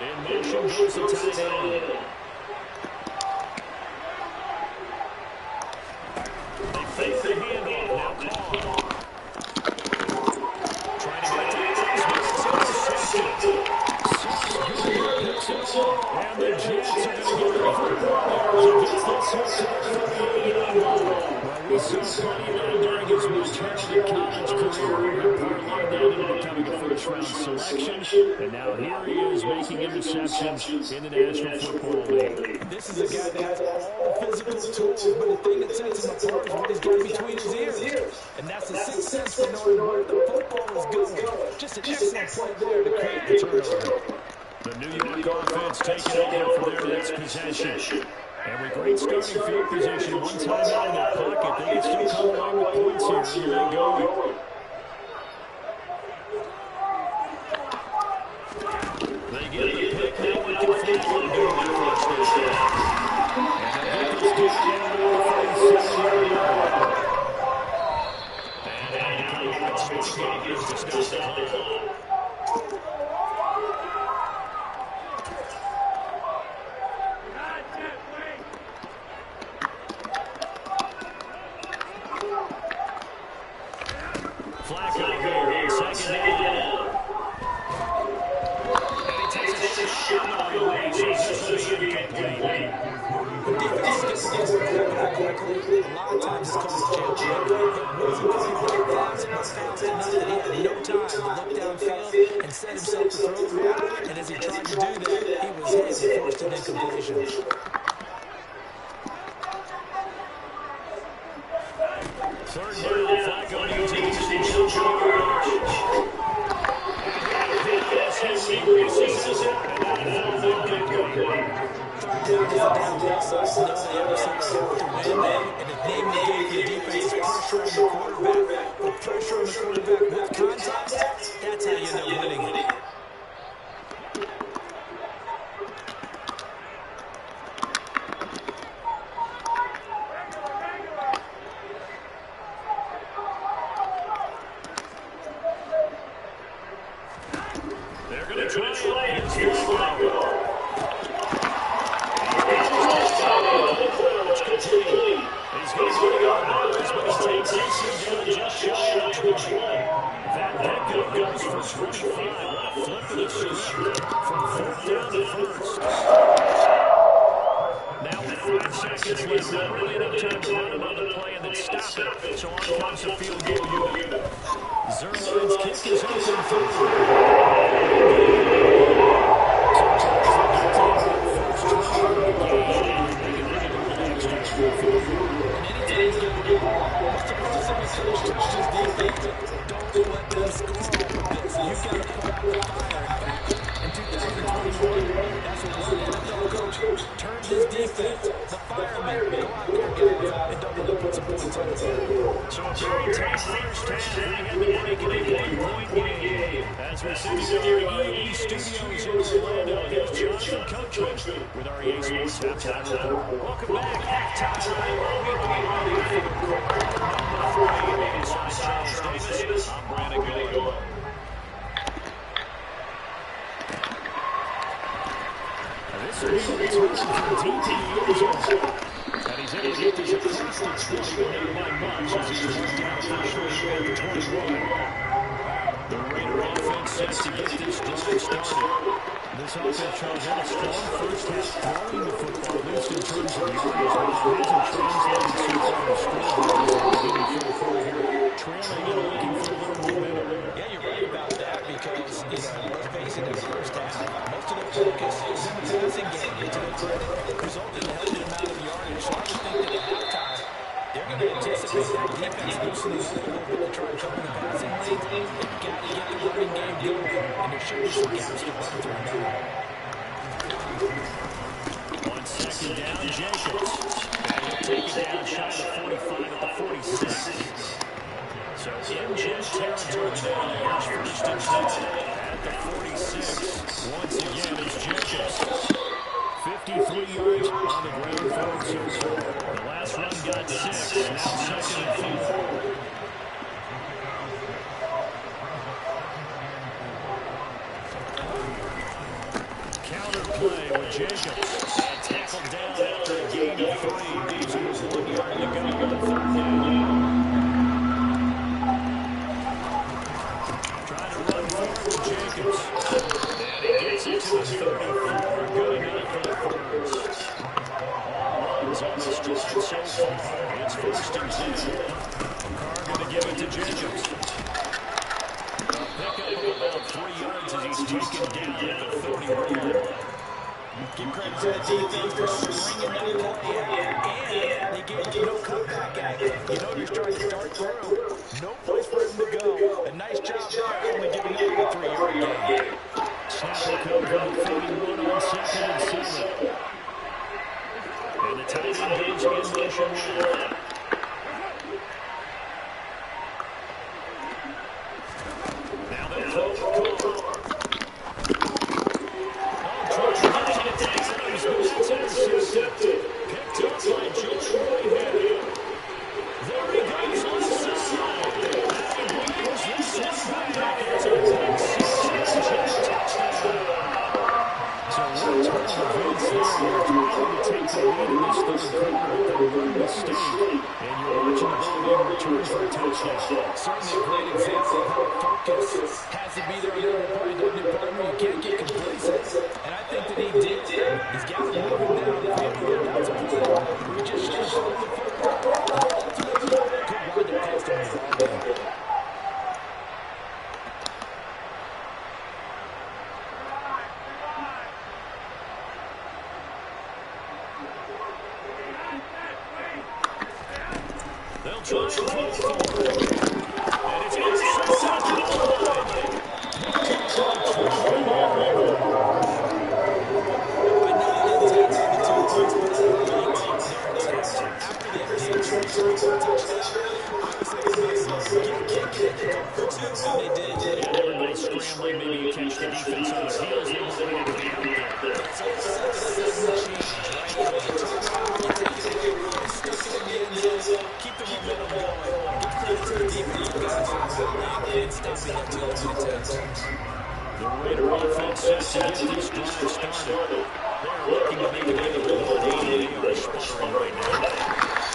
In motion goes the tight end. They fake the handoff. Now Carr. Trying to get to It's intercepted. Picks it off. And the Jets are going to get it for 4 yards against the 38-yard line. Well, we saw plenty of that during his most heralded college career. Parlay that into becoming a first-round selection. And now here he is making interceptions in the National Football League. This is a guy that has all the physical tools, but the thing that sets him apart is what he's got between his ears. And that's the sixth sense for knowing where the football is going. Just an excellent play there to create the turnover. The New York offense taking over for their next possession. And with great starting field position, one time out of their pocket, they can still come away with points here and get going. They get the pick, now we can finish on doing their first down. And they'll get this down to the 47-yard line. And they come up with smart gainers to stop the clock. Flacco here on second down. And he takes a shot on the way, so this will be incomplete. The defense gets the quickly. A lot of times it's called jail. It wasn't quite breakdowns, but fouls enough that he had no time to look downfield and set himself to throw the route. And as he tried to do that, he was hit and forced an incompletion. Third down, Flacco needs to use the yardage. He races it, and that will be incomplete. Third down is a down to exercise. Know they have something to win, and the name they gave the defense is pressure on the quarterback. But pressure on the quarterback with contact, that's how you end up winning it. They're going to try it. Here's Flacco. It's complete. He's going to go to Others, but he takes it down just shy of 20. That pickup goes for 25. What a flip of the script from fourth down to first. Now with 5 seconds left, not really enough time to run another play and then stop it. So on comes the field goal unit. Zerline's kick is open turns his defense, the firemen, go out there and double put some points on the board. So a very tight first half. We had to make it a 1-point game. As we sit here in EA Studios in Orlando, here's Jonathan Coachman with our EA Sports Halftime Report. Welcome back. Halftime Inside Charles Davis. I'm Brandon Gaylor. This will be return from deep in the end zone. And he's able to get this across the 20, but not by much as he's moved down officially at the 21. The Raider offense set to get this drive started. This offense, Charles, had a strong first half throwing the football, at least in terms of yardage, but it hasn't translated so far to scoring beginning for the quarter here. Trailing and looking for a little momentum. Yeah, you're right about that because, let's face it, in the first half, most of their focus is in the passing game. To their credit, resulted in a healthy amount of yardage. So I would think that at halftime, they're going to anticipate that defense loosening up a little bit to try and cover the passing lane. They've got to get the running game going, and there should be some gaps to run through now. 1 second down, Jacobs. And he'll take it down shy of the 45 at the 46. So in Jet territory now, here's first and 10 at the 46. Once again, it's Jacobs. 53 yards on the ground for him so far. The last run got 6. Now 2nd and 4. Counter play with Jacobs. And tackled down after a gain of 3. Leaves him with 1 yard to go on 3rd down. Trying to run forward with Jacobs. And he gets it to the 34. Good enough for the first. All runs on this drive so far. It's 1st and 10. Carr going to give it to Jacobs. A pickup of about 3 yards as he's taken down at the 31. Give credit to the defense for stringing that play out, and they gave you no cutback act. You know you're trying to start through. No place for him to go. A nice job there, only giving up a 3-yard gain. Snap will come from the 31 on 2nd and 7. And the tight end goes in motion left. Now they'll throw the call. That's intercepted. Picked up by George Whitehead. There he goes left side. And he brings this one back. It's a 1-6 touchdown. So one turn of events there. You're trying to take the lead in this 3rd quarter with the one mistake. And you're watching the ball being returned for a touchdown. Certainly a great example of how focus has to be there on every play, doesn't it, partner? You can't get complacent. And I think that he did. He's got to move him down the field. That's a play. We just should have sold the football. Ultimately, could wind up costing him the ball game. They'll try and throw forward. And it's intercepted at the line. Picked up by Trevor Merrick. And everybody's scrambling. Maybe you catch the defense on their heels. They weren't ready to be out there. Keep the momentum going. Give credit to the defensive guys for rallying and stopping that 2-point attempt. The Raider offense set to get this drive started. They're looking to make it into the 180. They are sputtering right now.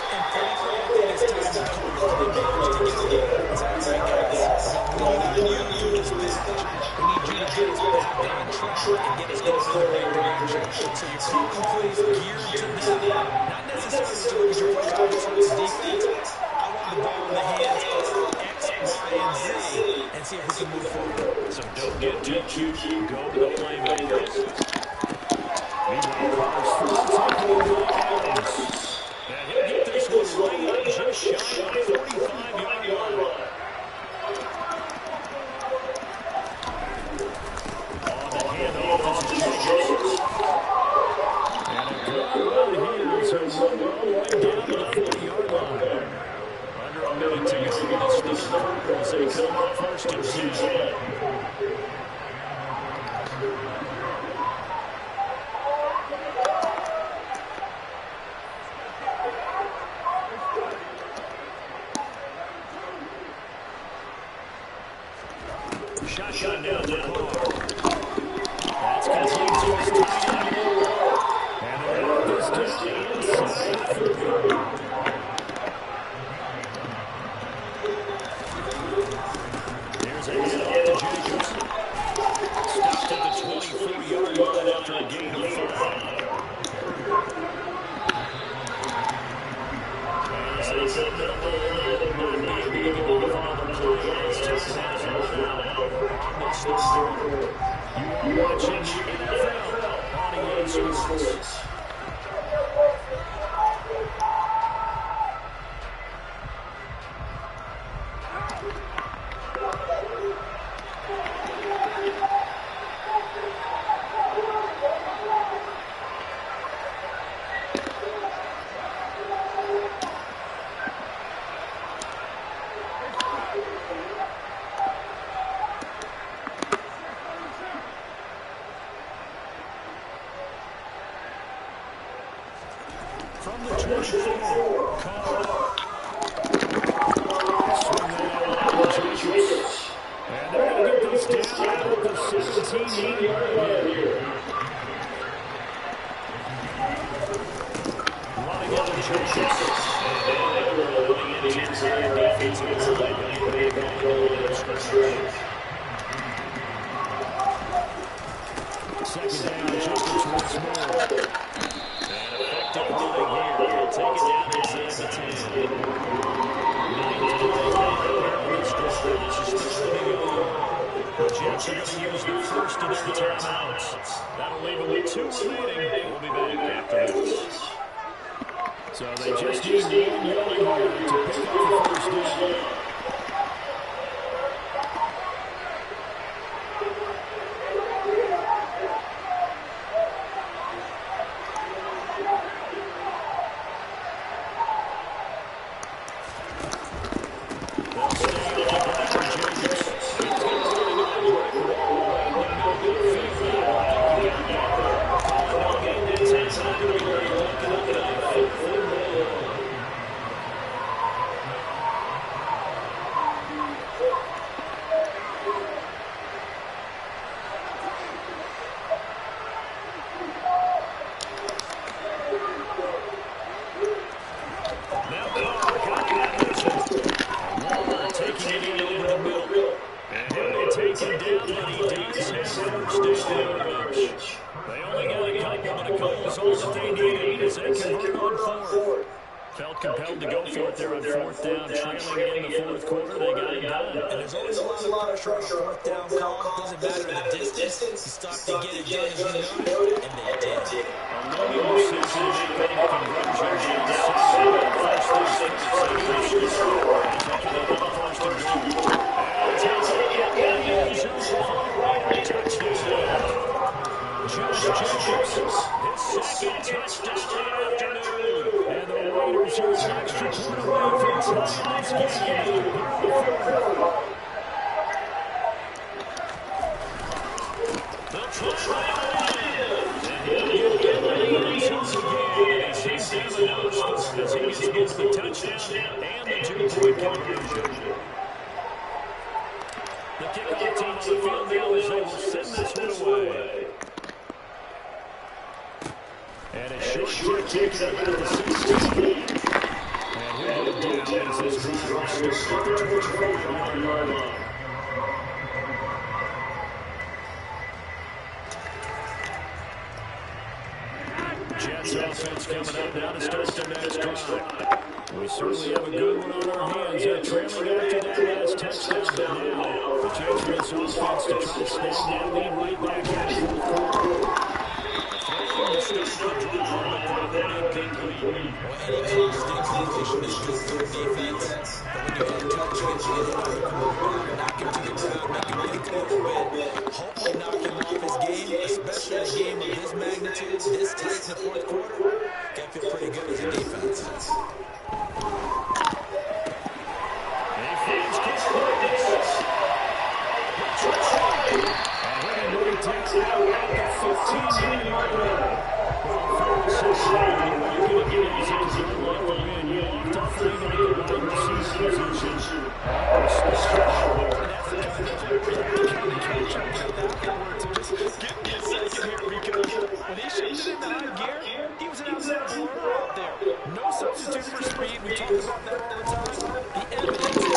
And frankly, I think it's time to call the playmakers together. It's all right, guys. We need you to do this match. We need you to get us back on track and get us going in the right direction. So your calling plays geared to that. Not necessarily to look at your first opportunity defense. I want the ball in the hands of X, Y, and Z and see if we can move forward. So don't get too cute. Go to the playmakers. Meanwhile, Carter's full tackle by Adams. And he'll get this one right just shy of the 45-yard line. On the handoff, this is Jacobs. And a good run here as he'll run all the way down to the 40-yard line. Under a minute to go in this 3rd quarter as they come up 1st and 10. Shotgun now to Carr. That's complete to his tight end. And they're out this time inside the 30. Here's a handoff to Jacobs. Stopped at the 24-yard line after a gain of 5. As they come to the line, not being able to follow the plays, just has no out. You are watching the NFL on EA Sports. 13-yard run here. Running out of Jacobs. And running inside. Defensive line. He'll be back on the line of scrimmage. Second down, Jacobs once more. And effective running here. He'll take it down inside the 10. Ninth play here on this drive. This is third and goal. The Jets are going to use the first of their timeouts. That'll leave them with 2 remaining. We'll be back after this. So they just need one yard here to pick up the first down. Felt compelled to go for it there on fourth down, trailing in the fourth quarter. They got it done. And there's always a lot of pressure on fourth down call. Doesn't matter the distance. You stop to get it done as you noted, and they did. A looming decision to make that conversion on second. First things first. First and goal. And takes it in the end zone for a Raider touchdown. Josh Jacobs, his second touchdown of the afternoon. And the Raiders are an extra point away from tying this game. They'll try and he'll get in the end zone again. He seems to have a nose for it as he gets both the touchdown and the 2-point conversion. The kickoff team on the field now as they will send this one away. And a short kick taken about the 16. And he'll go down as this drive will start at the 24-yard line. Jets offense coming up now to start the next drive. We certainly have a good one on our hands. They're trailing after that last touchdown, but now the chance for this offense to try to snag that lead right back in the fourth quarter. To start the drive, but incomplete. Well, any constant completion is good for defense. But when you have two twitches on the quarterback, knock him to the ground, make him think a little bit, hopefully knock him off his game, especially a game of his magnitude, this tight in the fourth quarter. Can feel pretty good as a defense.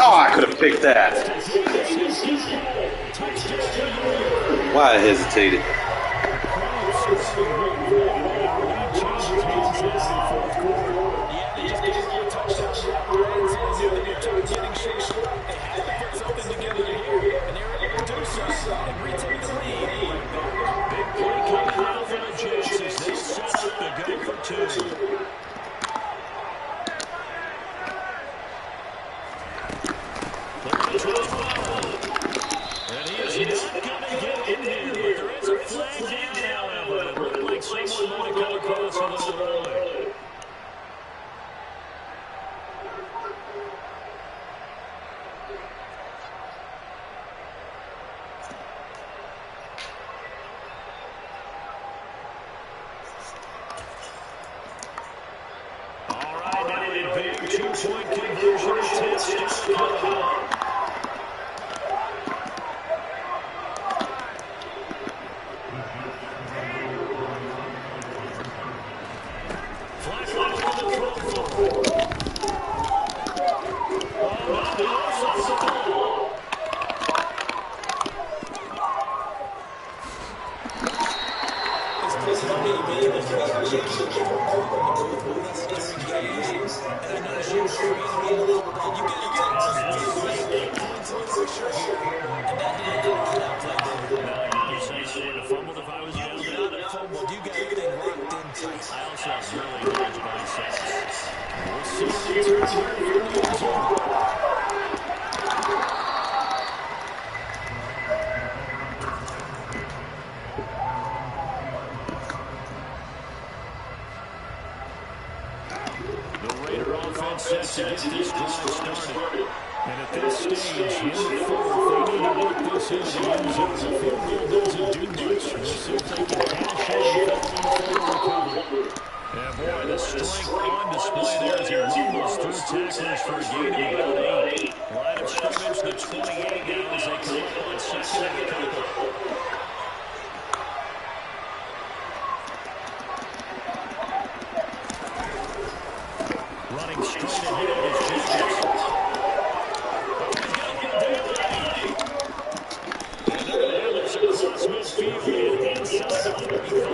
Oh, I could have picked that. Why I hesitated. toss-up really holds both sides. We'll see a return here from the end zone. The Raider offense set to get this drive started. And at this stage, in the fourth, they need to work this into the end zone. The field goal doesn't do much. We'll see if they can cash in following the recovery. Yeah, boy, the strength on display there as he rumbles through tacklers for a gain of about 8. Line of scrimmage, the 28 now as they come up on second and a couple. Running straight ahead is Jacobs. And they're going to have this across midfield and inside the 35.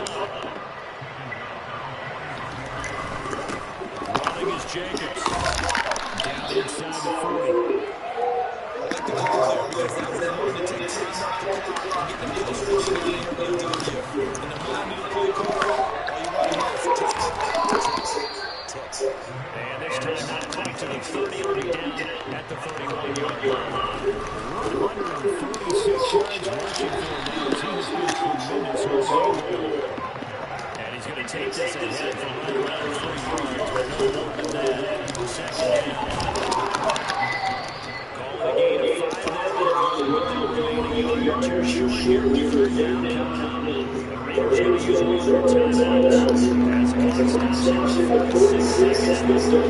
Running is Jacobs. Down inside the 40. I like the call there because that was the moment to take time off the clock and get the most running game in the W. In the Miami play call, all you want to hear is text. And this time not back to the 30, will be down at the 31-yard line. 146 yards rushing for him now. His team has been tremendous all game. And he's going to take this ahead for right around 3 yards, but no more than that. Second down. Calling a gain of 5 there, with the remaining yard or 2 short here with third down coming. The Raiders going to use one of their timeouts as the clock stops at 46 seconds left.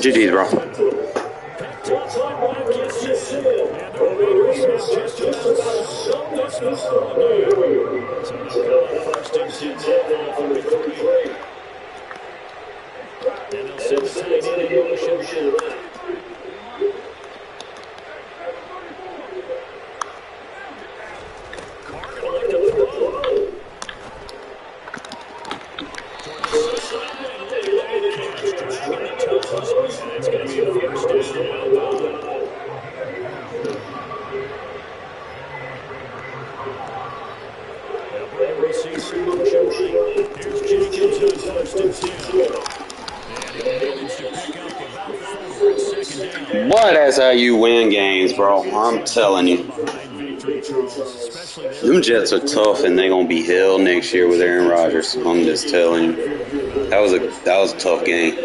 GG's, bro. Boy, that's how you win games, bro. I'm telling you. Them Jets are tough, and they're going to be hell next year with Aaron Rodgers. I'm just telling you. That was a tough game.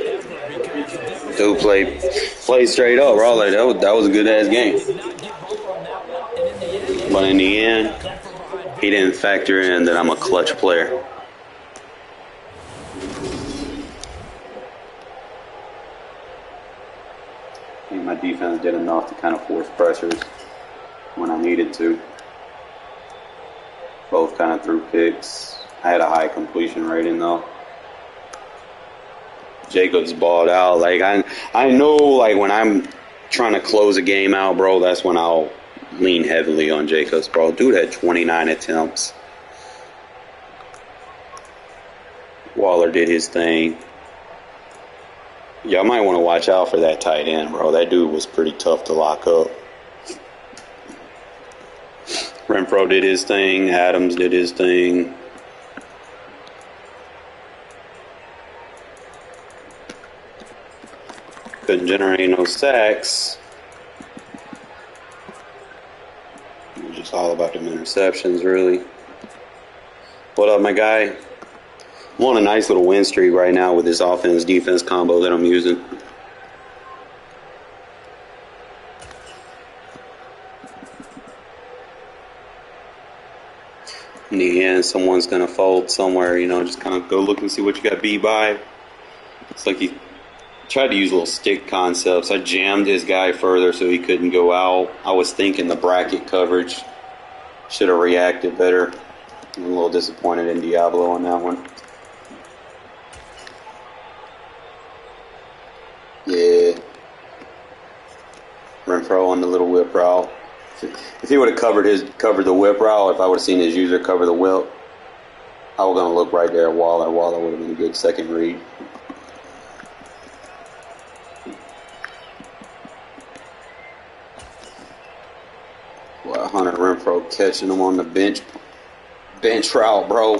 Dude played straight up, bro. Like that was a good ass game. Did not get home on that one, and in the end, But in the end, come from behind he didn't factor in that I'm a clutch player. I think my defense did enough to kind of force pressures when I needed to. Both kind of threw picks. I had a high completion rating though. Jacobs balled out. Like I know, like when I'm trying to close a game out, bro, that's when I'll lean heavily on Jacobs, bro. Dude had 29 attempts. Waller did his thing. Y'all might want to watch out for that tight end, bro. That dude was pretty tough to lock up. Renfro did his thing. Adams did his thing. Couldn't generate no sacks. It was just all about them interceptions, really. What up, my guy? I'm on a nice little win streak right now with this offense-defense combo that I'm using. In the end, someone's going to fold somewhere, you know, just kind of go look and see what you got beat by. It's like he tried to use little stick concepts. I jammed this guy further so he couldn't go out. I was thinking the bracket coverage should have reacted better. I'm a little disappointed in Diablo on that one. Yeah. Renfro on the little whip route. If he would have covered the whip route, if I would have seen his user cover the whip, I was going to look right there at Waller. Waller would have been a good second read. Well, Hunter Renfro catching him on the bench route, bro.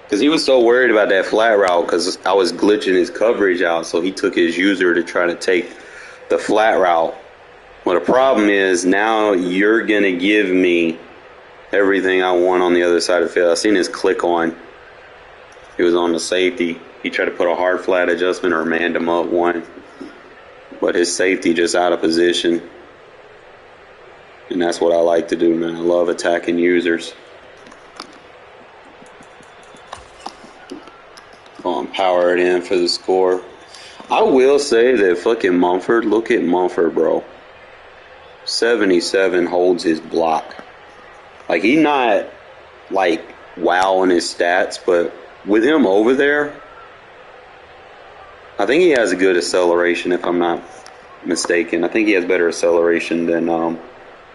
Because he was so worried about that flat route because I was glitching his coverage out, so he took his user to try to take the flat route. Well, the problem is now you're going to give me everything I want on the other side of the field. I seen his click on. He was on the safety. He tried to put a hard flat adjustment or manned him up one. But his safety just out of position. And that's what I like to do, man. I love attacking users. Go and power it in for the score. I will say that fucking Mumford, look at Mumford, bro. 77 holds his block. Like, he's not, like, wow on his stats, but with him over there, I think he has a good acceleration, if I'm not mistaken. I think he has better acceleration than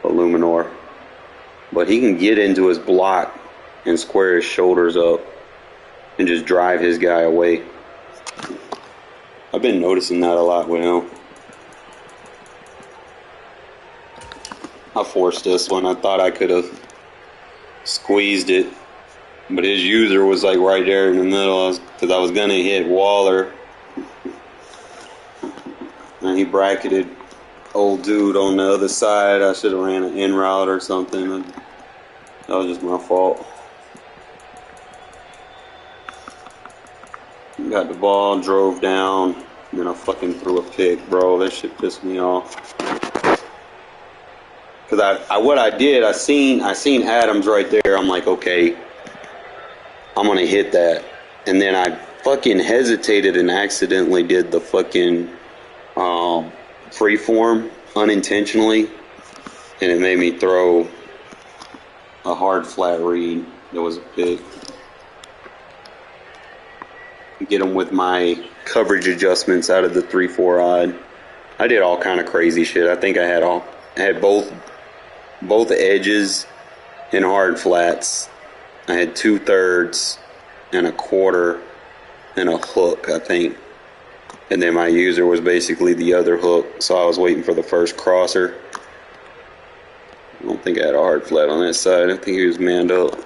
Illuminor. But he can get into his block and square his shoulders up and just drive his guy away. I've been noticing that a lot with him. I forced this one. I thought I could have squeezed it, but his user was like right there in the middle because I was going to hit Waller. And he bracketed old dude on the other side. I should have ran an in route or something. That was just my fault. Got the ball, drove down, and then I fucking threw a pick, bro. That shit pissed me off. Because what I did, I seen Adams right there. I'm like, okay, I'm going to hit that. And then I fucking hesitated and accidentally did the fucking freeform unintentionally. And it made me throw a hard flat read that was a pick. Get them with my coverage adjustments out of the 3-4 odd. I did all kind of crazy shit. I think I had both edges and hard flats. I had 2/3 and a quarter and a hook, I think. And then my user was basically the other hook, so I was waiting for the first crosser. I don't think I had a hard flat on that side. I think he was manned up.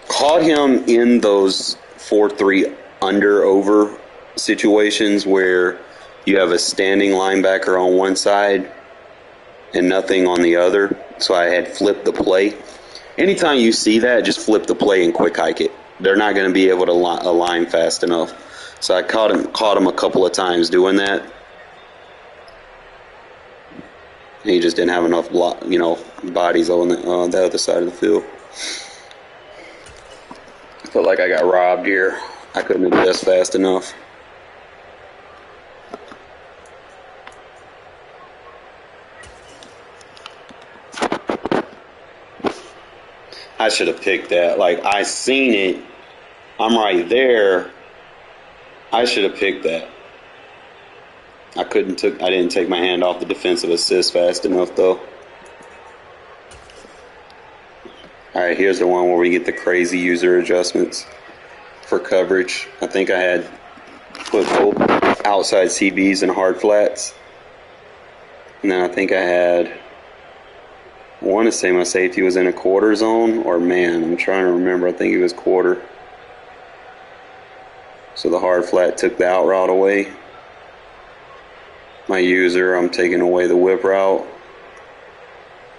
Caught him in those 4-3 under-over situations where you have a standing linebacker on one side and nothing on the other. So I had flipped the play. Anytime you see that, just flip the play and quick hike it. They're not going to be able to align fast enough. So I caught him a couple of times doing that. He just didn't have enough bodies on the other side of the field. I felt like I got robbed here. I couldn't adjust fast enough. I should have picked that. Like, I seen it. I'm right there. I should have picked that. I didn't take my hand off the defensive assist fast enough, though. All right, here's the one where we get the crazy user adjustments for coverage. I think I had put both outside CBs and hard flats. And then I think I want to say my safety was in a quarter zone or man. I'm trying to remember. I think it was quarter. So the hard flat took the out route away. My user, I'm taking away the whip route.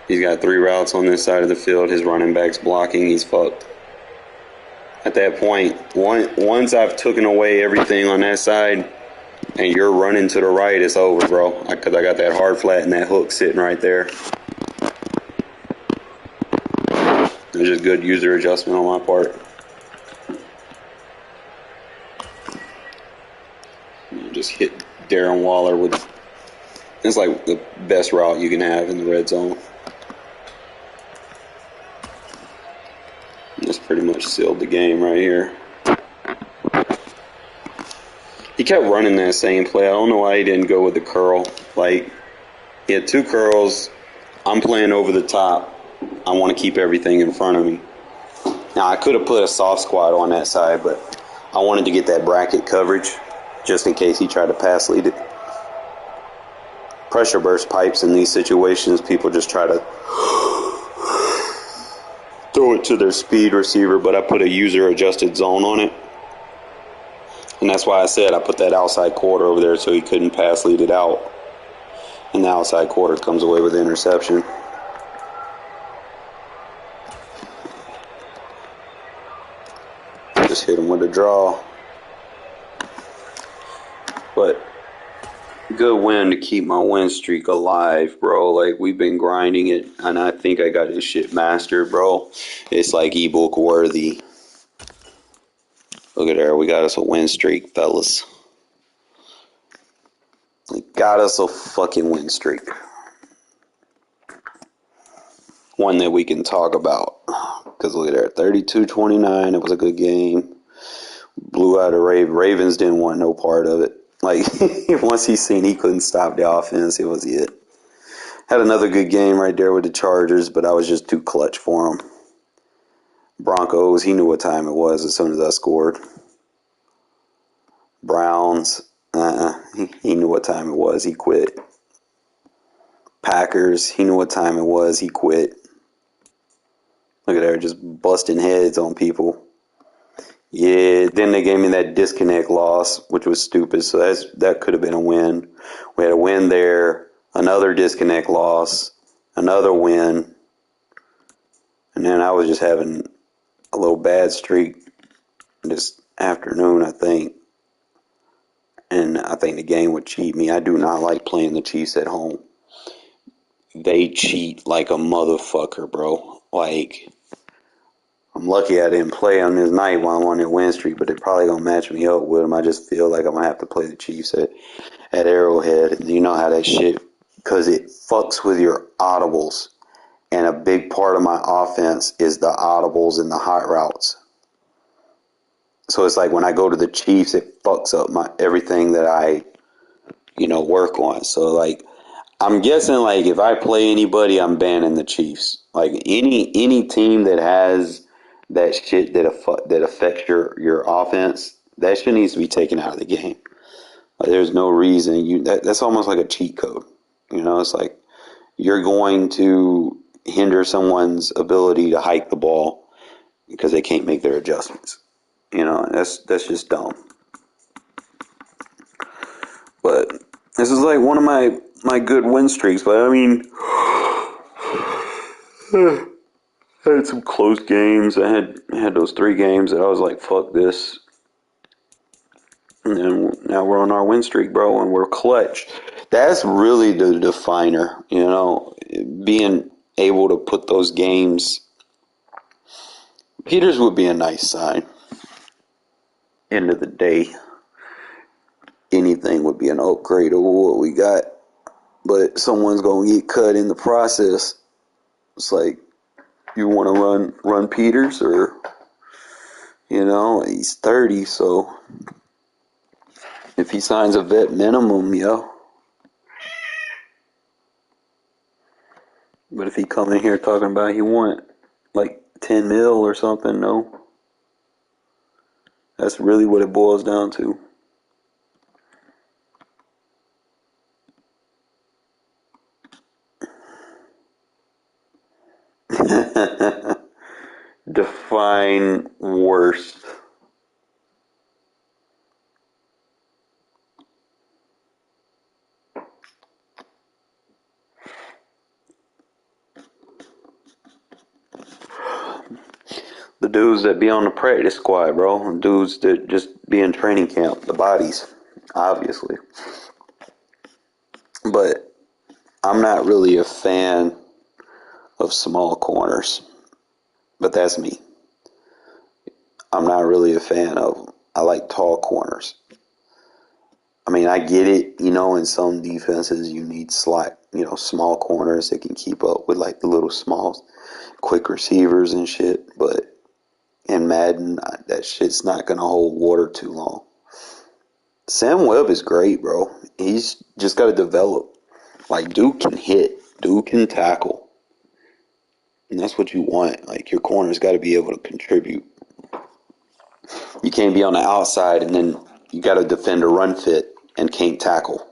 He's got 3 routes on this side of the field. His running back's blocking. He's fucked. At that point, once I've taken away everything on that side and you're running to the right, it's over, bro. Because I got that hard flat and that hook sitting right there. It's just good user adjustment on my part. Just hit Darren Waller with... It's like the best route you can have in the red zone. This pretty much sealed the game right here. He kept running that same play. I don't know why he didn't go with the curl. Like, he had 2 curls. I'm playing over the top. I want to keep everything in front of me. Now, I could have put a soft squat on that side, but I wanted to get that bracket coverage just in case he tried to pass lead it. Pressure burst pipes in these situations, people just try to throw it to their speed receiver, but I put a user-adjusted zone on it. And that's why I said I put that outside quarter over there so he couldn't pass lead it out. And the outside quarter comes away with the interception. Just hit him with a draw. But good win to keep my win streak alive, bro. Like, we've been grinding it, and I think I got this shit mastered, bro. It's like ebook worthy. Look at there. We got us a win streak, fellas. We got us a fucking win streak. One that we can talk about. Because look at there. 32-29. It was a good game. Blew out a Ravens didn't want no part of it. Like, once he seen he couldn't stop the offense, it was it. Had another good game right there with the Chargers, but I was just too clutch for him. Broncos, he knew what time it was as soon as I scored. Browns, he knew what time it was, he quit. Packers, he knew what time it was, he quit. Look at there, just busting heads on people. Yeah, then they gave me that disconnect loss, which was stupid, so that could have been a win. We had a win there, another disconnect loss, another win, and then I was just having a little bad streak this afternoon, I think. And I think the game would cheat me. I do not like playing the Chiefs at home. They cheat like a motherfucker, bro. Like, I'm lucky I didn't play on this night while I'm on their win streak, but they're probably going to match me up with them. I just feel like I'm going to have to play the Chiefs at Arrowhead. And you know how that shit, because it fucks with your audibles. And a big part of my offense is the audibles and the hot routes. So it's like when I go to the Chiefs, it fucks up my everything that I, work on. So, like, I'm guessing, like, if I play anybody, I'm banning the Chiefs. Like, any team that has that shit that affects your offense, that shit needs to be taken out of the game. Like, there's no reason. That's almost like a cheat code. It's like you're going to hinder someone's ability to hike the ball because they can't make their adjustments. That's just dumb. But this is like one of my good win streaks. But I mean, I had some close games. I had those 3 games that I was like, fuck this. And then now we're on our win streak, bro, and we're clutch. That's really the definer, being able to put those games. Peters would be a nice sign. End of the day, anything would be an upgrade over what we got. But someone's going to get cut in the process. It's like, you want to run Peters, or, he's 30, so if he signs a vet minimum, yeah. But if he come in here talking about he want like 10 mil or something, no. That's really what it boils down to. Define worst. The dudes that be on the practice squad, bro. Dudes that just be in training camp. The bodies, obviously. But I'm not really a fan of small corners. But that's me. I'm not really a fan of them. I like tall corners. I mean, I get it, in some defenses you need small corners that can keep up with like the little small, quick receivers and shit. But in Madden, that shit's not going to hold water too long. Sam Webb is great, bro. He's just got to develop. Like, dude can hit. Dude can tackle. And that's what you want. Like, your corner's got to be able to contribute. You can't be on the outside and then you got to defend a run fit and can't tackle.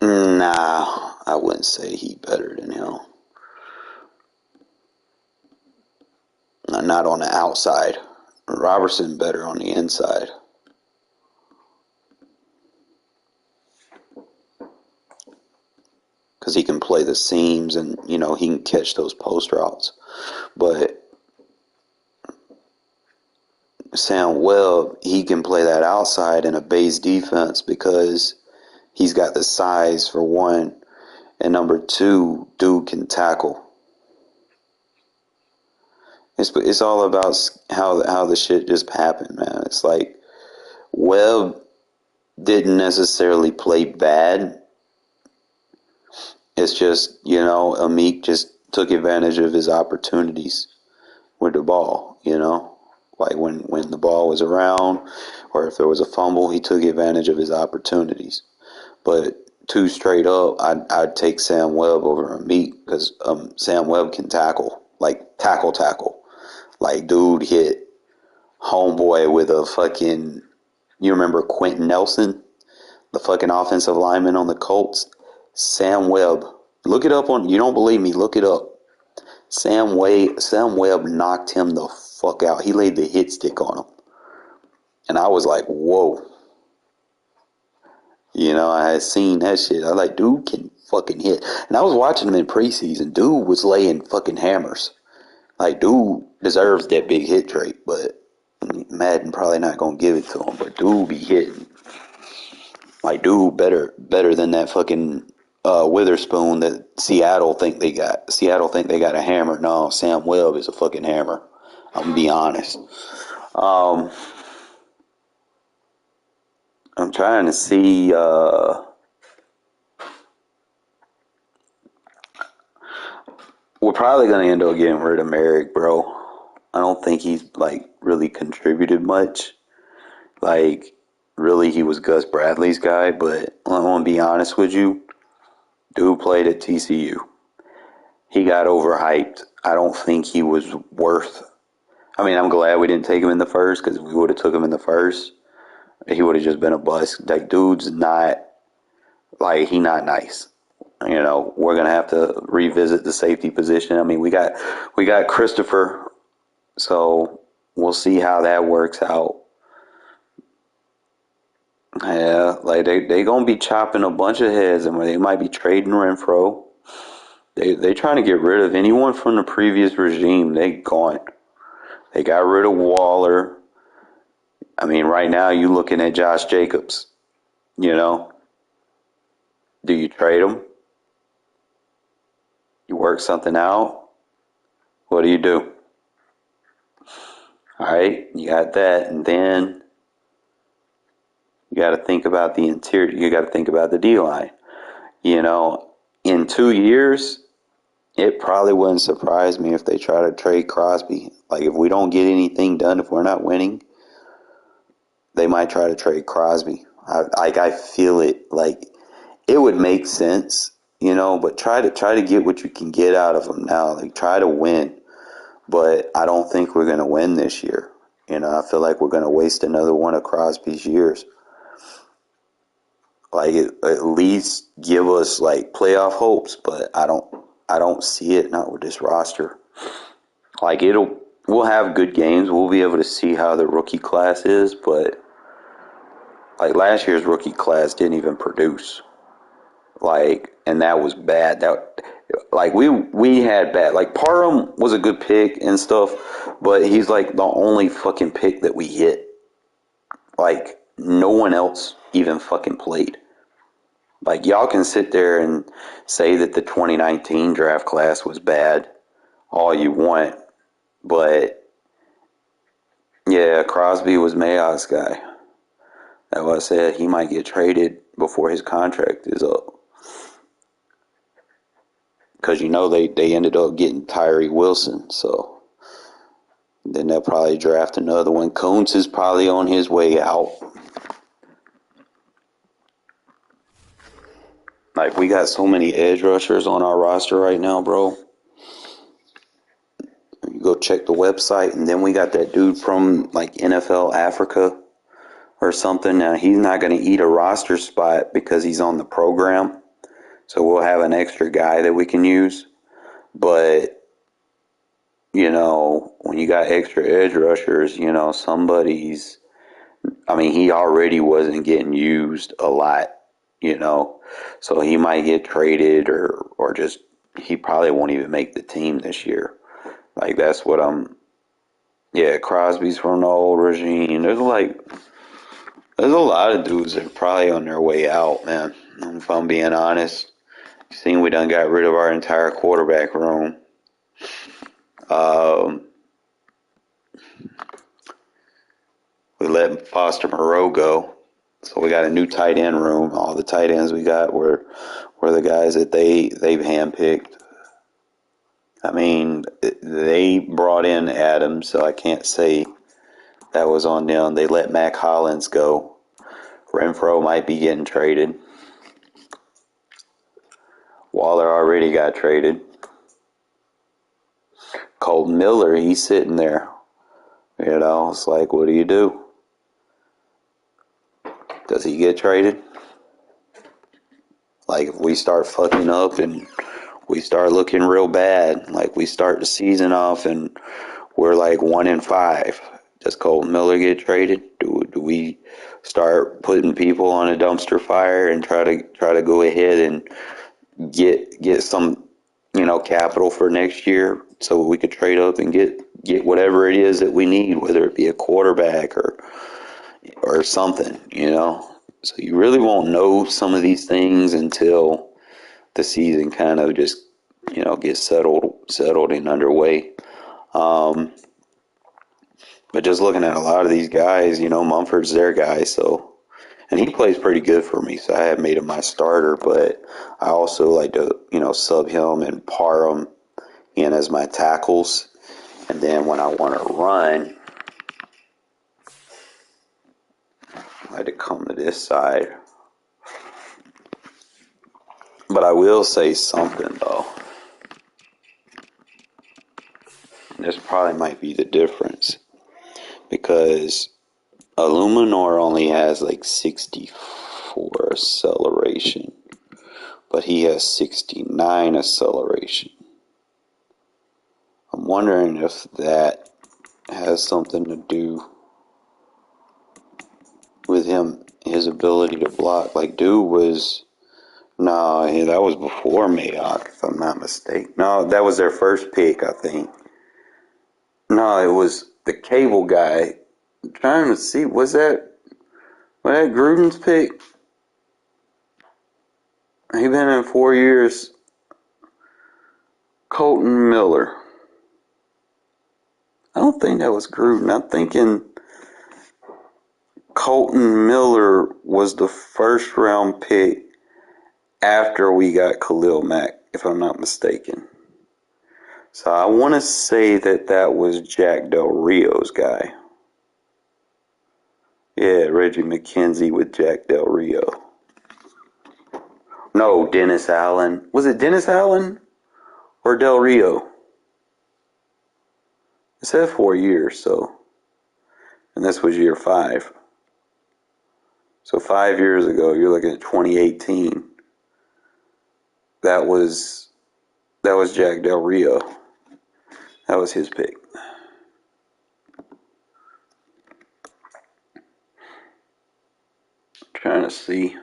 Nah, I wouldn't say he better than him. Not on the outside. Robertson better on the inside. Because he can play the seams and, he can catch those post routes. But Sam Webb, he can play that outside in a base defense because he's got the size for one. And number two, dude can tackle. It's all about how the shit just happened, man. It's like Webb didn't necessarily play bad. It's just, Amik just took advantage of his opportunities with the ball, Like when the ball was around or if there was a fumble, he took advantage of his opportunities. But two straight up, I'd take Sam Webb over Amik because Sam Webb can tackle, like tackle. Like, dude hit homeboy with a fucking, you remember Quentin Nelson, the fucking offensive lineman on the Colts? Sam Webb. Look it up you don't believe me, look it up. Sam Webb knocked him the fuck out. He laid the hit stick on him. And I was like, whoa. I had seen that shit. I was like, dude can fucking hit. And I was watching him in preseason. Dude was laying fucking hammers. Like, dude deserves that big hit trait, but Madden probably not gonna give it to him. But dude be hitting. Like, dude better than that fucking Witherspoon that Seattle think they got. Seattle think they got a hammer. No, Sam Webb is a fucking hammer. I'm gonna be honest. I'm trying to see. We're probably gonna end up getting rid of Merrick, bro. I don't think he's like really contributed much. Like, really, he was Gus Bradley's guy, but I want to be honest with you. Dude played at TCU. He got overhyped. I don't think he was worth. I mean, I'm glad we didn't take him in the first because if we would have took him in the first, he would have just been a bust. Like, dude's not, like, he not nice. We're gonna have to revisit the safety position. I mean, we got Christopher, so we'll see how that works out. Yeah, like they gonna be chopping a bunch of heads, and they might be trading Renfro. They trying to get rid of anyone from the previous regime. They gone. They got rid of Waller. I mean, right now you looking at Josh Jacobs. You know, do you trade him? You work something out? What do you do? All right, you got that, and then you got to think about the interior. You got to think about the D line. You know, in 2 years, it probably wouldn't surprise me if they try to trade Crosby. Like, if we don't get anything done, if we're not winning, they might try to trade Crosby. I feel it. Like, it would make sense, you know. But try to get what you can get out of them now. Like, try to win. But I don't think we're gonna win this year. You know, I feel like we're gonna waste another one of Crosby's years. Like, at least give us like playoff hopes. But I don't see it not with this roster. Like, we'll have good games. We'll be able to see how the rookie class is, but like last year's rookie class didn't even produce. Like, and that was bad. That like we had bad. Like, Parham was a good pick and stuff, but he's like the only fucking pick that we hit. Like, no one else even fucking played. Like, y'all can sit there and say that the 2019 draft class was bad all you want, but yeah, Crosby was Mayock's guy. That's why I said he might get traded before his contract is up. Because, you know, they ended up getting Tyree Wilson. So then they'll probably draft another one. Kuntz is probably on his way out. Like, we got so many edge rushers on our roster right now, bro. You go check the website, and then we got that dude from, like, NFL Africa or something. Now, he's not going to eat a roster spot because he's on the program. So we'll have an extra guy that we can use. But, you know, when you got extra edge rushers, you know, he already wasn't getting used a lot, you know. So he might get traded or just, he probably won't even make the team this year. Like, that's what yeah, Crosby's from the old regime. There's a lot of dudes that are probably on their way out, man. If I'm being honest. Seeing we done got rid of our entire quarterback room. We let Foster Moreau go. So we got a new tight end room. All the tight ends we got were the guys that they've handpicked. I mean, they brought in Adams, so I can't say that was on them. They let Mac Hollins go. Renfro might be getting traded. Waller already got traded. Colton Miller, he's sitting there. You know, it's like, what do you do? Does he get traded? Like, if we start fucking up and we start looking real bad, like we start the season off and we're like 1-5, does Colton Miller get traded? Do we start putting people on a dumpster fire and try to go ahead and get some, you know, capital for next year so we could trade up and get whatever it is that we need, whether it be a quarterback or something, you know? So you really won't know some of these things until the season kind of just, you know, gets settled and underway. But just looking at a lot of these guys, you know, Mumford's their guy, so, and he plays pretty good for me, so I have made him my starter, but I also like to, you know, sub him and Parham in as my tackles. And then when I want to run, I had to come to this side. But I will say something, though. This probably might be the difference. Because Illuminor only has like 64 acceleration. But he has 69 acceleration. I'm wondering if that has something to do with him, his ability to block. Like, dude was No, yeah, that was before Mayock, if I'm not mistaken. No, that was their first pick, I think. No, it was the cable guy. I'm trying to see, was that Gruden's pick? He been in 4 years. Colton Miller. I don't think that was Gruden. I'm thinking Colton Miller was the first round pick after we got Khalil Mack, if I'm not mistaken. So I want to say that was Jack Del Rio's guy. Yeah, Reggie McKenzie with Jack Del Rio. No, Dennis Allen. Was it Dennis Allen or Del Rio? It said 4 years, and this was year 5. So 5 years ago, you're looking at 2018. That was Jack Del Rio. That was his pick. Trying to see.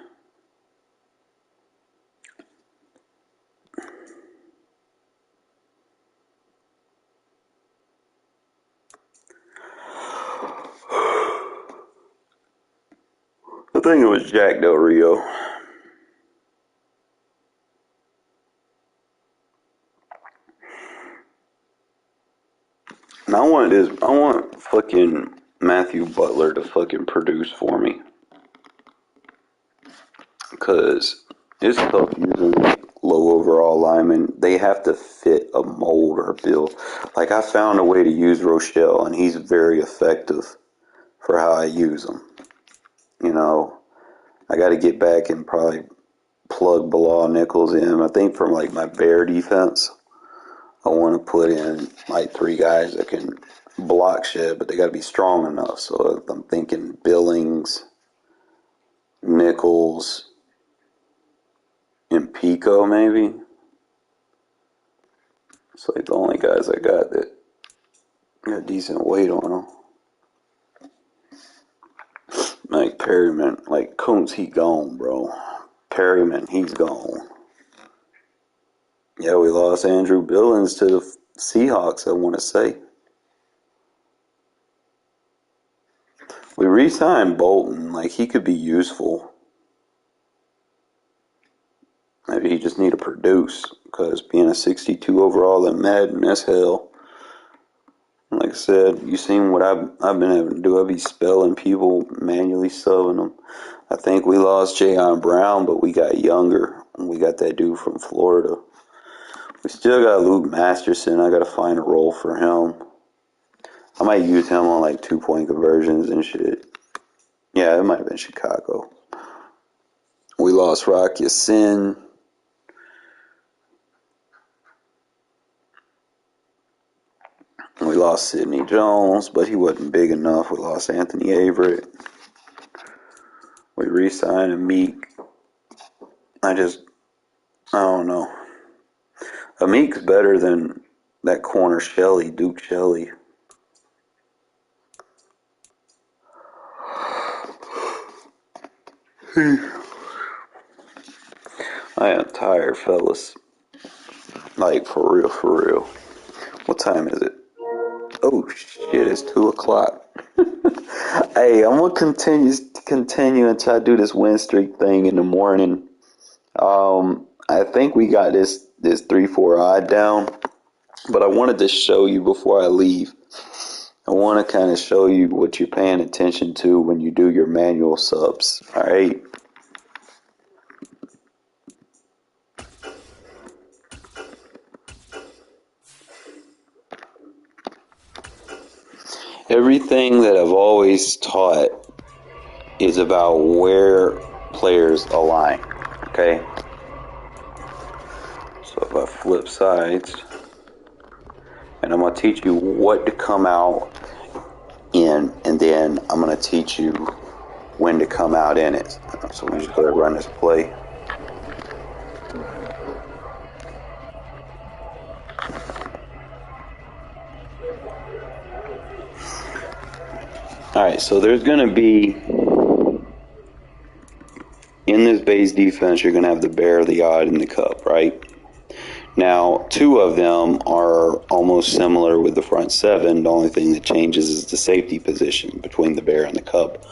I think it was Jack Del Rio. And I want fucking Matthew Butler to fucking produce for me. Because it's tough using low overall linemen. They have to fit a mold or build. Like, I found a way to use Rochelle, and he's very effective for how I use him. You know, I got to get back and probably plug Bilal Nichols in. I think from like my bear defense, I want to put in like 3 guys that can block shit, but they got to be strong enough. So I'm thinking Billings, Nichols, and Pico maybe. It's like the only guys I got that got decent weight on them. Like Perryman, like Kuntz, he gone, bro. Perryman, he's gone. Yeah, we lost Andrew Billings to the Seahawks, I want to say. We re-signed Bolton, like he could be useful. Maybe he just need to produce, because being a 62 overall in Madden, that's hell. Like I said, you seen what I've been having to do. I be spelling people, manually subbing them. I think we lost Jayon Brown, but we got younger. We got that dude from Florida. We still got Luke Masterson. I got to find a role for him. I might use him on like 2-point conversions and shit. Yeah, it might have been Chicago. We lost Rock Yassin. We lost Sidney Jones, but he wasn't big enough. We lost Anthony Averett. We re-signed Meek. I don't know. Meek's better than that corner Shelley, Duke Shelley. I am tired, fellas. Like, for real, for real. What time is it? Oh, shit, it's 2 o'clock. Hey, I'm going to continue until I do this win streak thing in the morning. I think we got this 3-4 odd down, but I wanted to show you before I leave. I want to kind of show you what you're paying attention to when you do your manual subs. All right. Everything that I've always taught is about where players align. Okay. So if I flip sides, and I'm going to teach you what to come out in, and then I'm going to teach you when to come out in it. So we just go ahead and run this play. All right, so there's going to be in this base defense, you're going to have the bear, the odd, and the cub, right? Now, two of them are almost similar with the front seven. The only thing that changes is the safety position between the bear and the cub.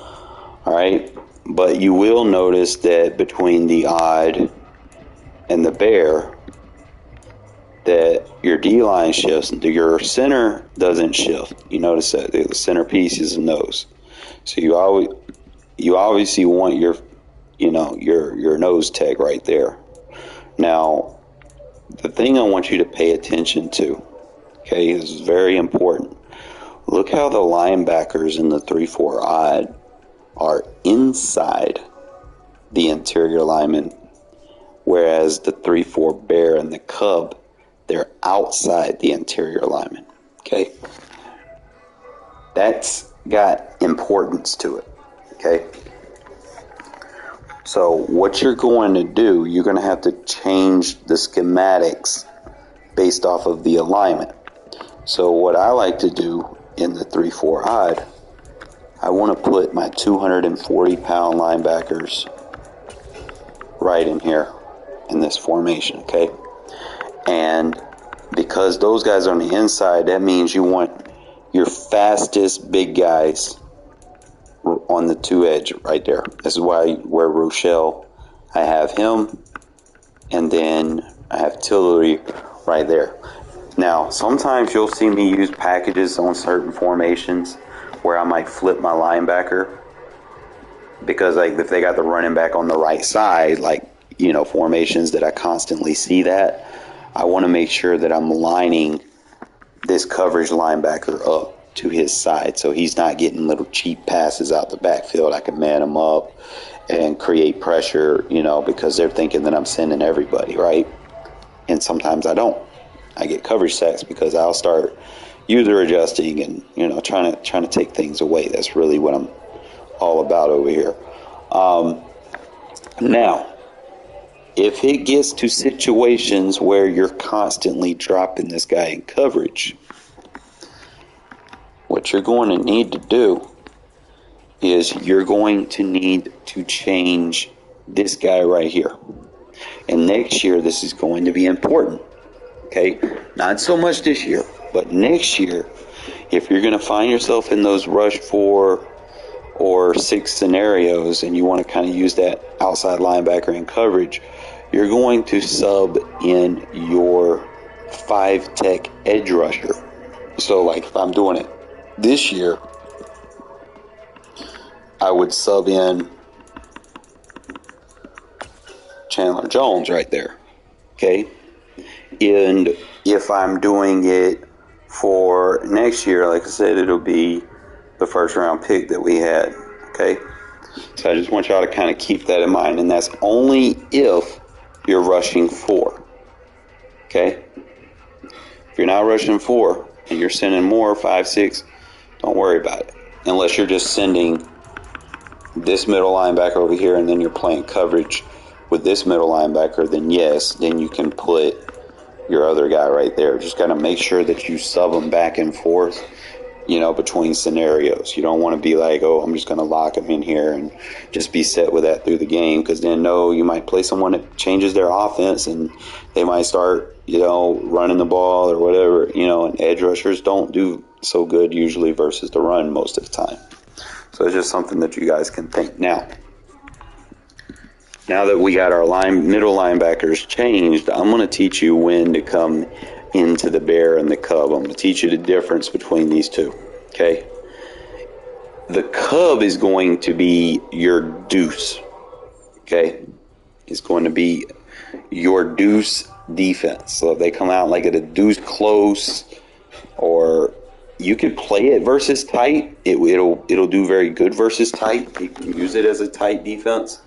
All right? But you will notice that between the odd and the bear, that your D-line shifts, your center doesn't shift. You notice that the centerpiece is a nose. So you obviously want your nose tag right there. Now, the thing I want you to pay attention to, okay, this is very important. Look how the linebackers in the 3-4 odd are inside the interior lineman, whereas the 3-4 bear and the cub, they're outside the interior lineman. Okay, that's got importance to it. Okay, so what you're going to do, you're going to have to change the schematics based off of the alignment. So what I like to do in the 3-4 odd, I want to put my 240-pound linebackers right in here in this formation, okay? And because those guys are on the inside, that means you want your fastest big guys on the two edge right there. This is where Rochelle, I have him, and then I have Tillery right there. Now, sometimes you'll see me use packages on certain formations where I might flip my linebacker, because like if they got the running back on the right side, like, formations that I constantly see that, I want to make sure that I'm lining this coverage linebacker up to his side so he's not getting little cheap passes out the backfield. I can man him up and create pressure, because they're thinking that I'm sending everybody, right? And sometimes I don't. I get coverage sacks because I'll start user adjusting and, trying to take things away. That's really what I'm all about over here. Now, if it gets to situations where you're constantly dropping this guy in coverage, what you're going to need to do is you're going to need to change this guy right here. And next year, this is going to be important. Okay? Not so much this year, but next year, if you're going to find yourself in those rush 4 or 6 scenarios and you want to kind of use that outside linebacker in coverage, you're going to sub in your 5-tech edge rusher. So like if I'm doing it this year, I would sub in Chandler Jones right there. Okay? And if I'm doing it for next year, like I said, it'll be the first round pick that we had. Okay? So I just want y'all to kind of keep that in mind. And that's only if you're rushing 4. Okay? If you're not rushing 4 and you're sending more 5, 6, don't worry about it. Unless you're just sending this middle linebacker over here and then you're playing coverage with this middle linebacker, then yes, then you can put your other guy right there. Just got to make sure that you sub them back and forth, between scenarios. You don't want to be like, oh, I'm just going to lock them in here and just be set with that through the game, because then, you might play someone that changes their offense and they might start, running the ball or whatever, and edge rushers don't do so good usually versus the run most of the time. So it's just something that you guys can think. Now that we got our middle linebackers changed, I'm going to teach you when to come into the bear and the cub. I'm going to teach you the difference between these two. Okay? The cub is going to be your deuce. Okay? It's going to be your deuce defense. So if they come out like at a deuce close, or you can play it versus tight, it'll do very good versus tight. You can use it as a tight defense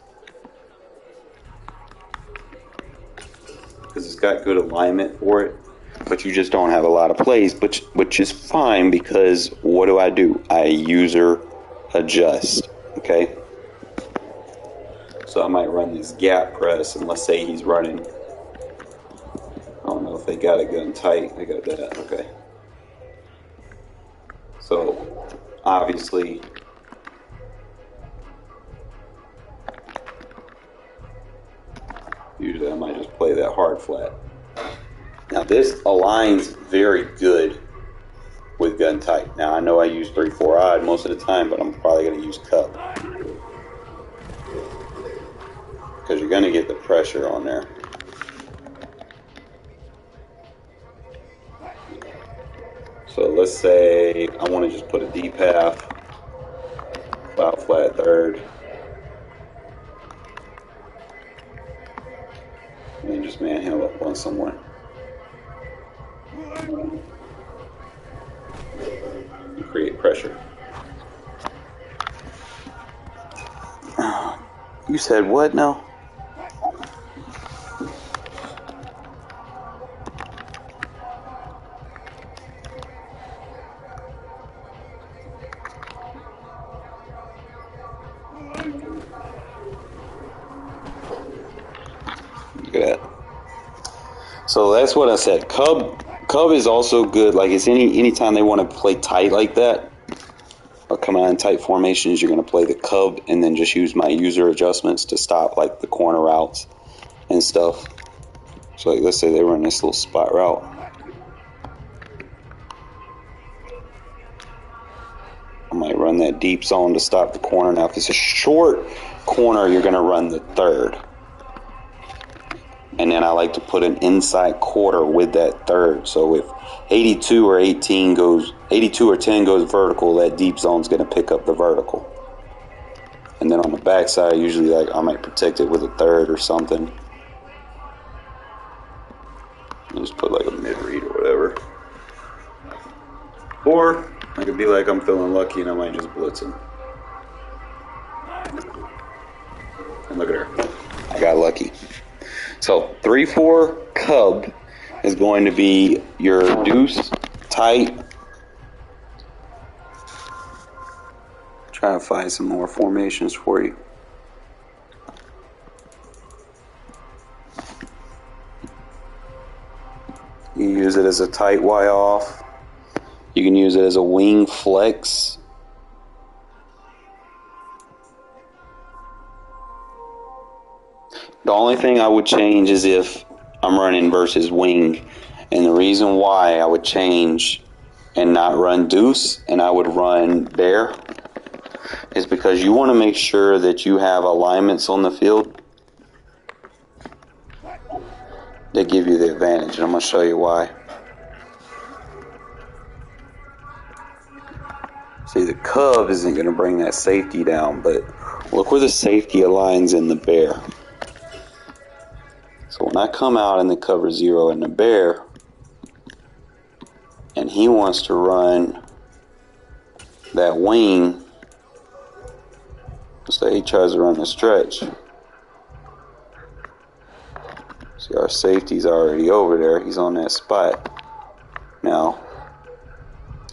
because it's got good alignment for it. But you just don't have a lot of plays, which is fine, because what do? I user adjust, okay? So I might run this gap press, and let's say he's running, I don't know if they got a gun tight. They got that, okay. So obviously Usually I might just play that hard flat. Now this aligns very good with gun tight. Now I know I use 3/4 odd most of the time, but I'm probably going to use cup because you're going to get the pressure on there. So let's say I want to just put a deep half, cloud flat third, and then just manhandle up on someone. And create pressure. You said what now? Look at that. So that's what I said. Cub is also good. Like it's anytime they want to play tight like that, or come out in tight formations, you're going to play the cub and then just use my user adjustments to stop like the corner routes and stuff. So like, let's say they run this little spot route. I might run that deep zone to stop the corner. Now if it's a short corner, you're going to run the third. And then I like to put an inside quarter with that third. So if 82 or 10 goes vertical, that deep zone's going to pick up the vertical. And then on the backside, usually like I might protect it with a third or something. And just put like a mid read or whatever. Or I could be like I'm feeling lucky and I might just blitz him. And look at her. I got lucky. So 3/4 cub is going to be your deuce tight. Trying to find some more formations for you. You use it as a tight Y off. You can use it as a wing flex. The only thing I would change is if I'm running versus wing. And the reason why I would change and not run deuce and I would run bear is because you want to make sure that you have alignments on the field that give you the advantage. And I'm going to show you why. See, the cub isn't going to bring that safety down, but look where the safety aligns in the bear. So when I come out in the cover 0 in the bear, and he wants to run that wing, so he tries to run the stretch. See, our safety's already over there. He's on that spot. Now,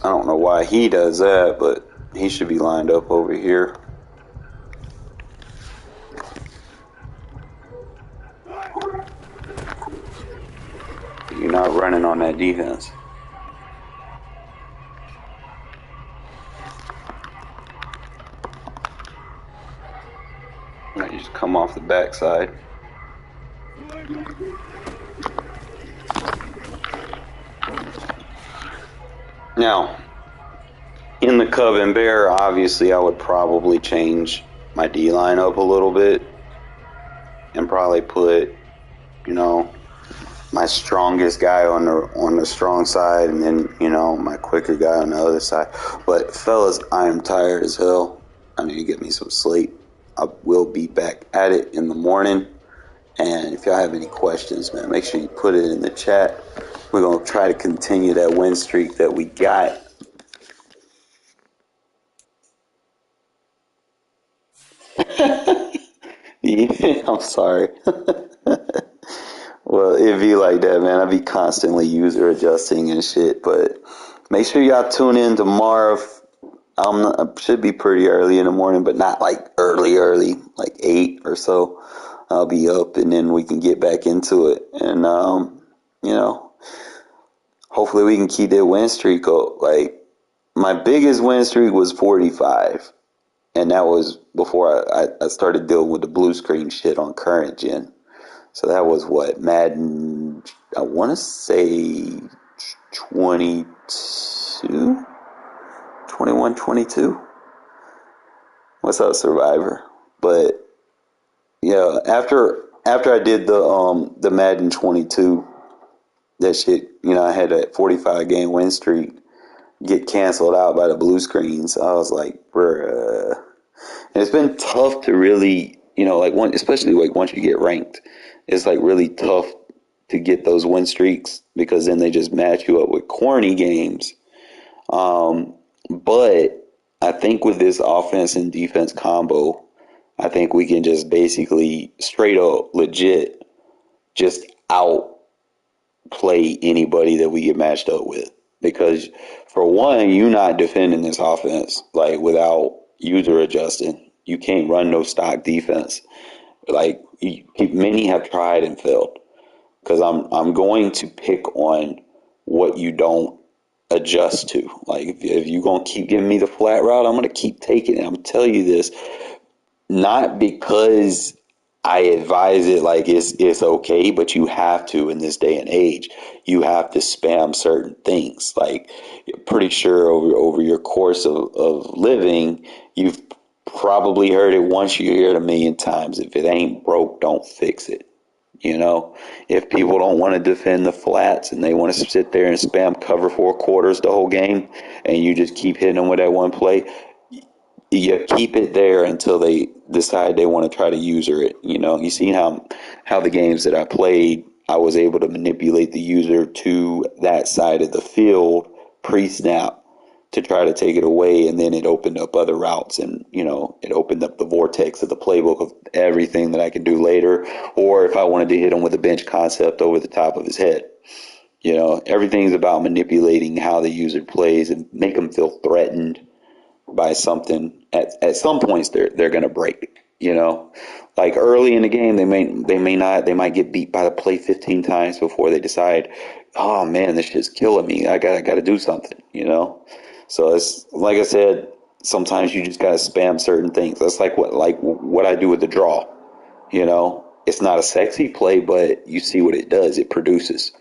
I don't know why he does that, but he should be lined up over here. You're not running on that defense. You just come off the backside. Now, in the cub and bear, obviously I would probably change my D line up a little bit and probably put, my strongest guy on the strong side, and then my quicker guy on the other side. But fellas, I am tired as hell. I need to get me some sleep. I will be back at it in the morning. And if y'all have any questions, man, make sure you put it in the chat. We're gonna try to continue that win streak that we got. Yeah, I'm sorry. Well, it'd be like that, man. I'd be constantly user adjusting and shit. But make sure y'all tune in tomorrow. I should be pretty early in the morning, but not like early, like 8 or so. I'll be up, and then we can get back into it. And hopefully we can keep that win streak up. Like, my biggest win streak was 45, and that was before I started dealing with the blue screen shit on current gen. So that was what, Madden, I want to say 22, 21, 22. What's up, Survivor? But yeah, after I did the Madden 22, that shit, I had that 45 game win streak get canceled out by the blue screens. I was like, bruh. And it's been tough to really, especially like once you get ranked, it's like really tough to get those win streaks because then they just match you up with corny games. But I think with this offense and defense combo, I think we can just basically straight up legit just outplay anybody that we get matched up with. Because for one, you're not defending this offense like without user adjusting. You can't run no stock defense. Like many have tried and failed. Because I'm going to pick on what you don't adjust to. Like if you're gonna keep giving me the flat route, I'm gonna keep taking it. I'm gonna tell you this, not because I advise it like it's okay, but you have to in this day and age. You have to spam certain things. Like pretty sure over your course of living, you've probably heard it once, you hear it a million times. If it ain't broke, don't fix it. If people don't want to defend the flats and they want to sit there and spam cover 4 quarters the whole game and you just keep hitting them with that one play, you keep it there until they decide they want to try to user it. You seen how the games that I played, I was able to manipulate the user to that side of the field pre-snap to try to take it away, and then it opened up other routes, and it opened up the vortex of the playbook of everything that I could do later, or if I wanted to hit him with a bench concept over the top of his head. Everything's about manipulating how the user plays and make them feel threatened by something. At some points they're gonna break. Like early in the game they may not, they might get beat by the play 15 times before they decide, oh man, this shit's killing me. I gotta do something. So it's like I said, sometimes you just gotta spam certain things. That's like what I do with the draw. It's not a sexy play, but you see what it does. It produces.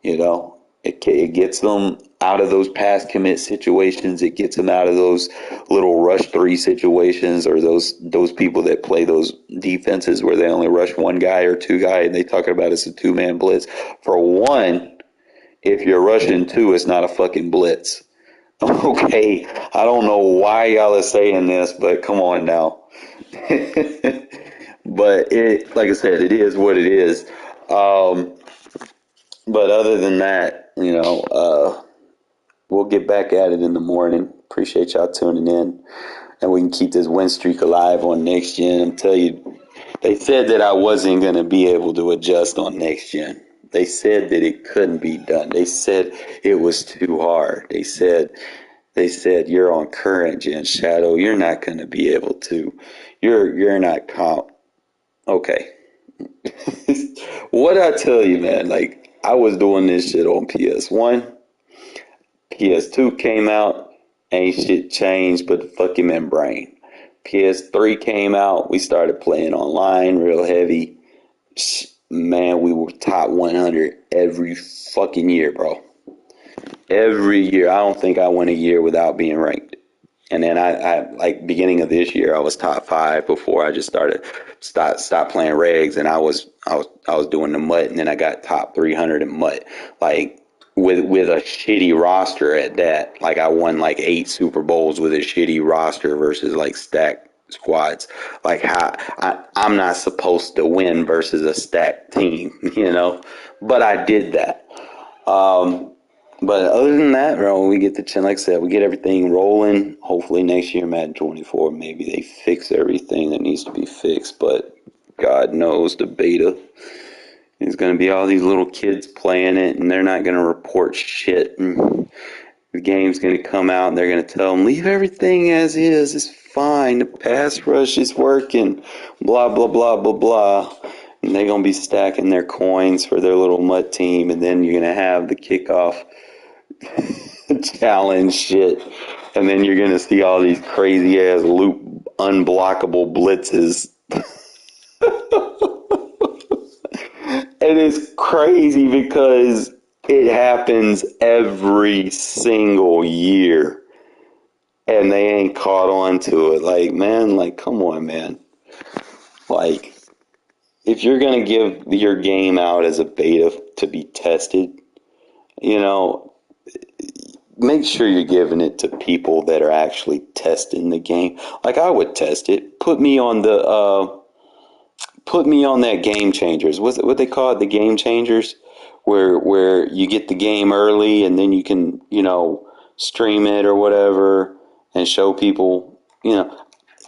It gets them out of those pass commit situations. It gets them out of those little rush 3 situations, or those people that play those defenses where they only rush 1 guy or 2 guy, and they talk about it's a 2-man blitz. For one, if you're rushing 2, it's not a fucking blitz. Okay, I don't know why y'all are saying this, but come on now. But like I said, it is what it is. But other than that, we'll get back at it in the morning. Appreciate y'all tuning in, and we can keep this win streak alive on next gen. I'm telling you, they said that I wasn't going to be able to adjust on next gen. They said that it couldn't be done. They said it was too hard. They said you're on current gen, Shadow. You're not going to be able to. You're not comp. Okay. What I tell you, man, like I was doing this shit on PS1. PS2 came out, ain't shit changed but the fucking membrane. PS3 came out, we started playing online real heavy. Man, we were top 100 every fucking year, bro. Every year. I don't think I went a year without being ranked. And then I like beginning of this year, I was top 5 before I just stopped playing regs, and I was doing the MUT, and then I got top 300 in MUT, like with a shitty roster at that. Like I won like 8 Super Bowls with a shitty roster versus like stacked squads. Like I'm not supposed to win versus a stacked team, but I did that. But other than that, bro, we get like I said, we get everything rolling. Hopefully next year, Madden 24, maybe they fix everything that needs to be fixed. But God knows the beta is going to be all these little kids playing it, and they're not going to report shit. And the game's going to come out, and they're going to tell them, leave everything as is. It's fine. The pass rush is working. Blah, blah, blah, blah, blah. And they're going to be stacking their coins for their little MUT team, and then you're going to have the kickoff challenge shit, and then you're gonna see all these crazy ass loop unblockable blitzes. And it's crazy because it happens every single year, and they ain't caught on to it. Like, man, like, come on, man. Like, if you're gonna give your game out as a beta to be tested, you know, make sure you're giving it to people that are actually testing the game. Like, I would test it. Put me on that Game Changers. What's it, what they call it? The Game Changers, where you get the game early and then you can, stream it or whatever and show people.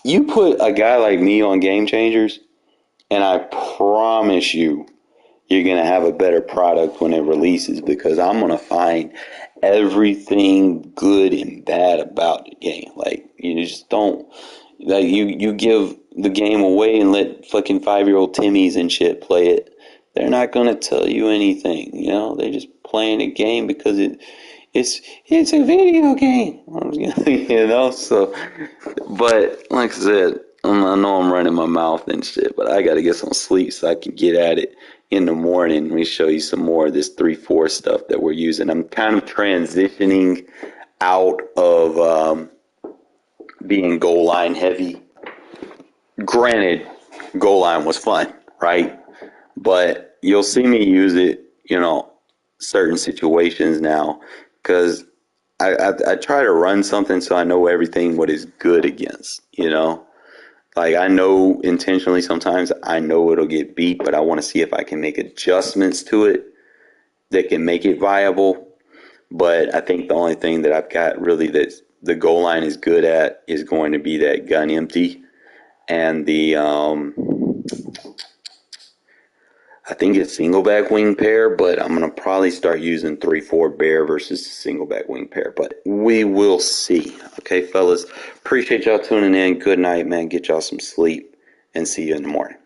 You put a guy like me on Game Changers, and I promise you're going to have a better product when it releases, because I'm going to find everything good and bad about the game. Like, you just don't, like, you give the game away and let fucking 5-year-old Timmies and shit play it. They're not going to tell you anything, they're just playing a game because it's a video game, so, but like I said, I know I'm running my mouth and shit, but I got to get some sleep so I can get at it in the morning. Let me show you some more of this 3-4 stuff that we're using. I'm kind of transitioning out of being goal line heavy. Granted, goal line was fun, right? But you'll see me use it, certain situations now, because I try to run something so I know everything what is good against. Like, I know intentionally sometimes I know it'll get beat, but I want to see if I can make adjustments to it that can make it viable. But I think the only thing that I've got really that the goal line is good at is going to be that gun empty and the I think it's single back wing pair, but I'm gonna probably start using 3-4 bear versus single back wing pair. But we will see. Okay, fellas. Appreciate y'all tuning in. Good night, man. Get y'all some sleep, and see you in the morning.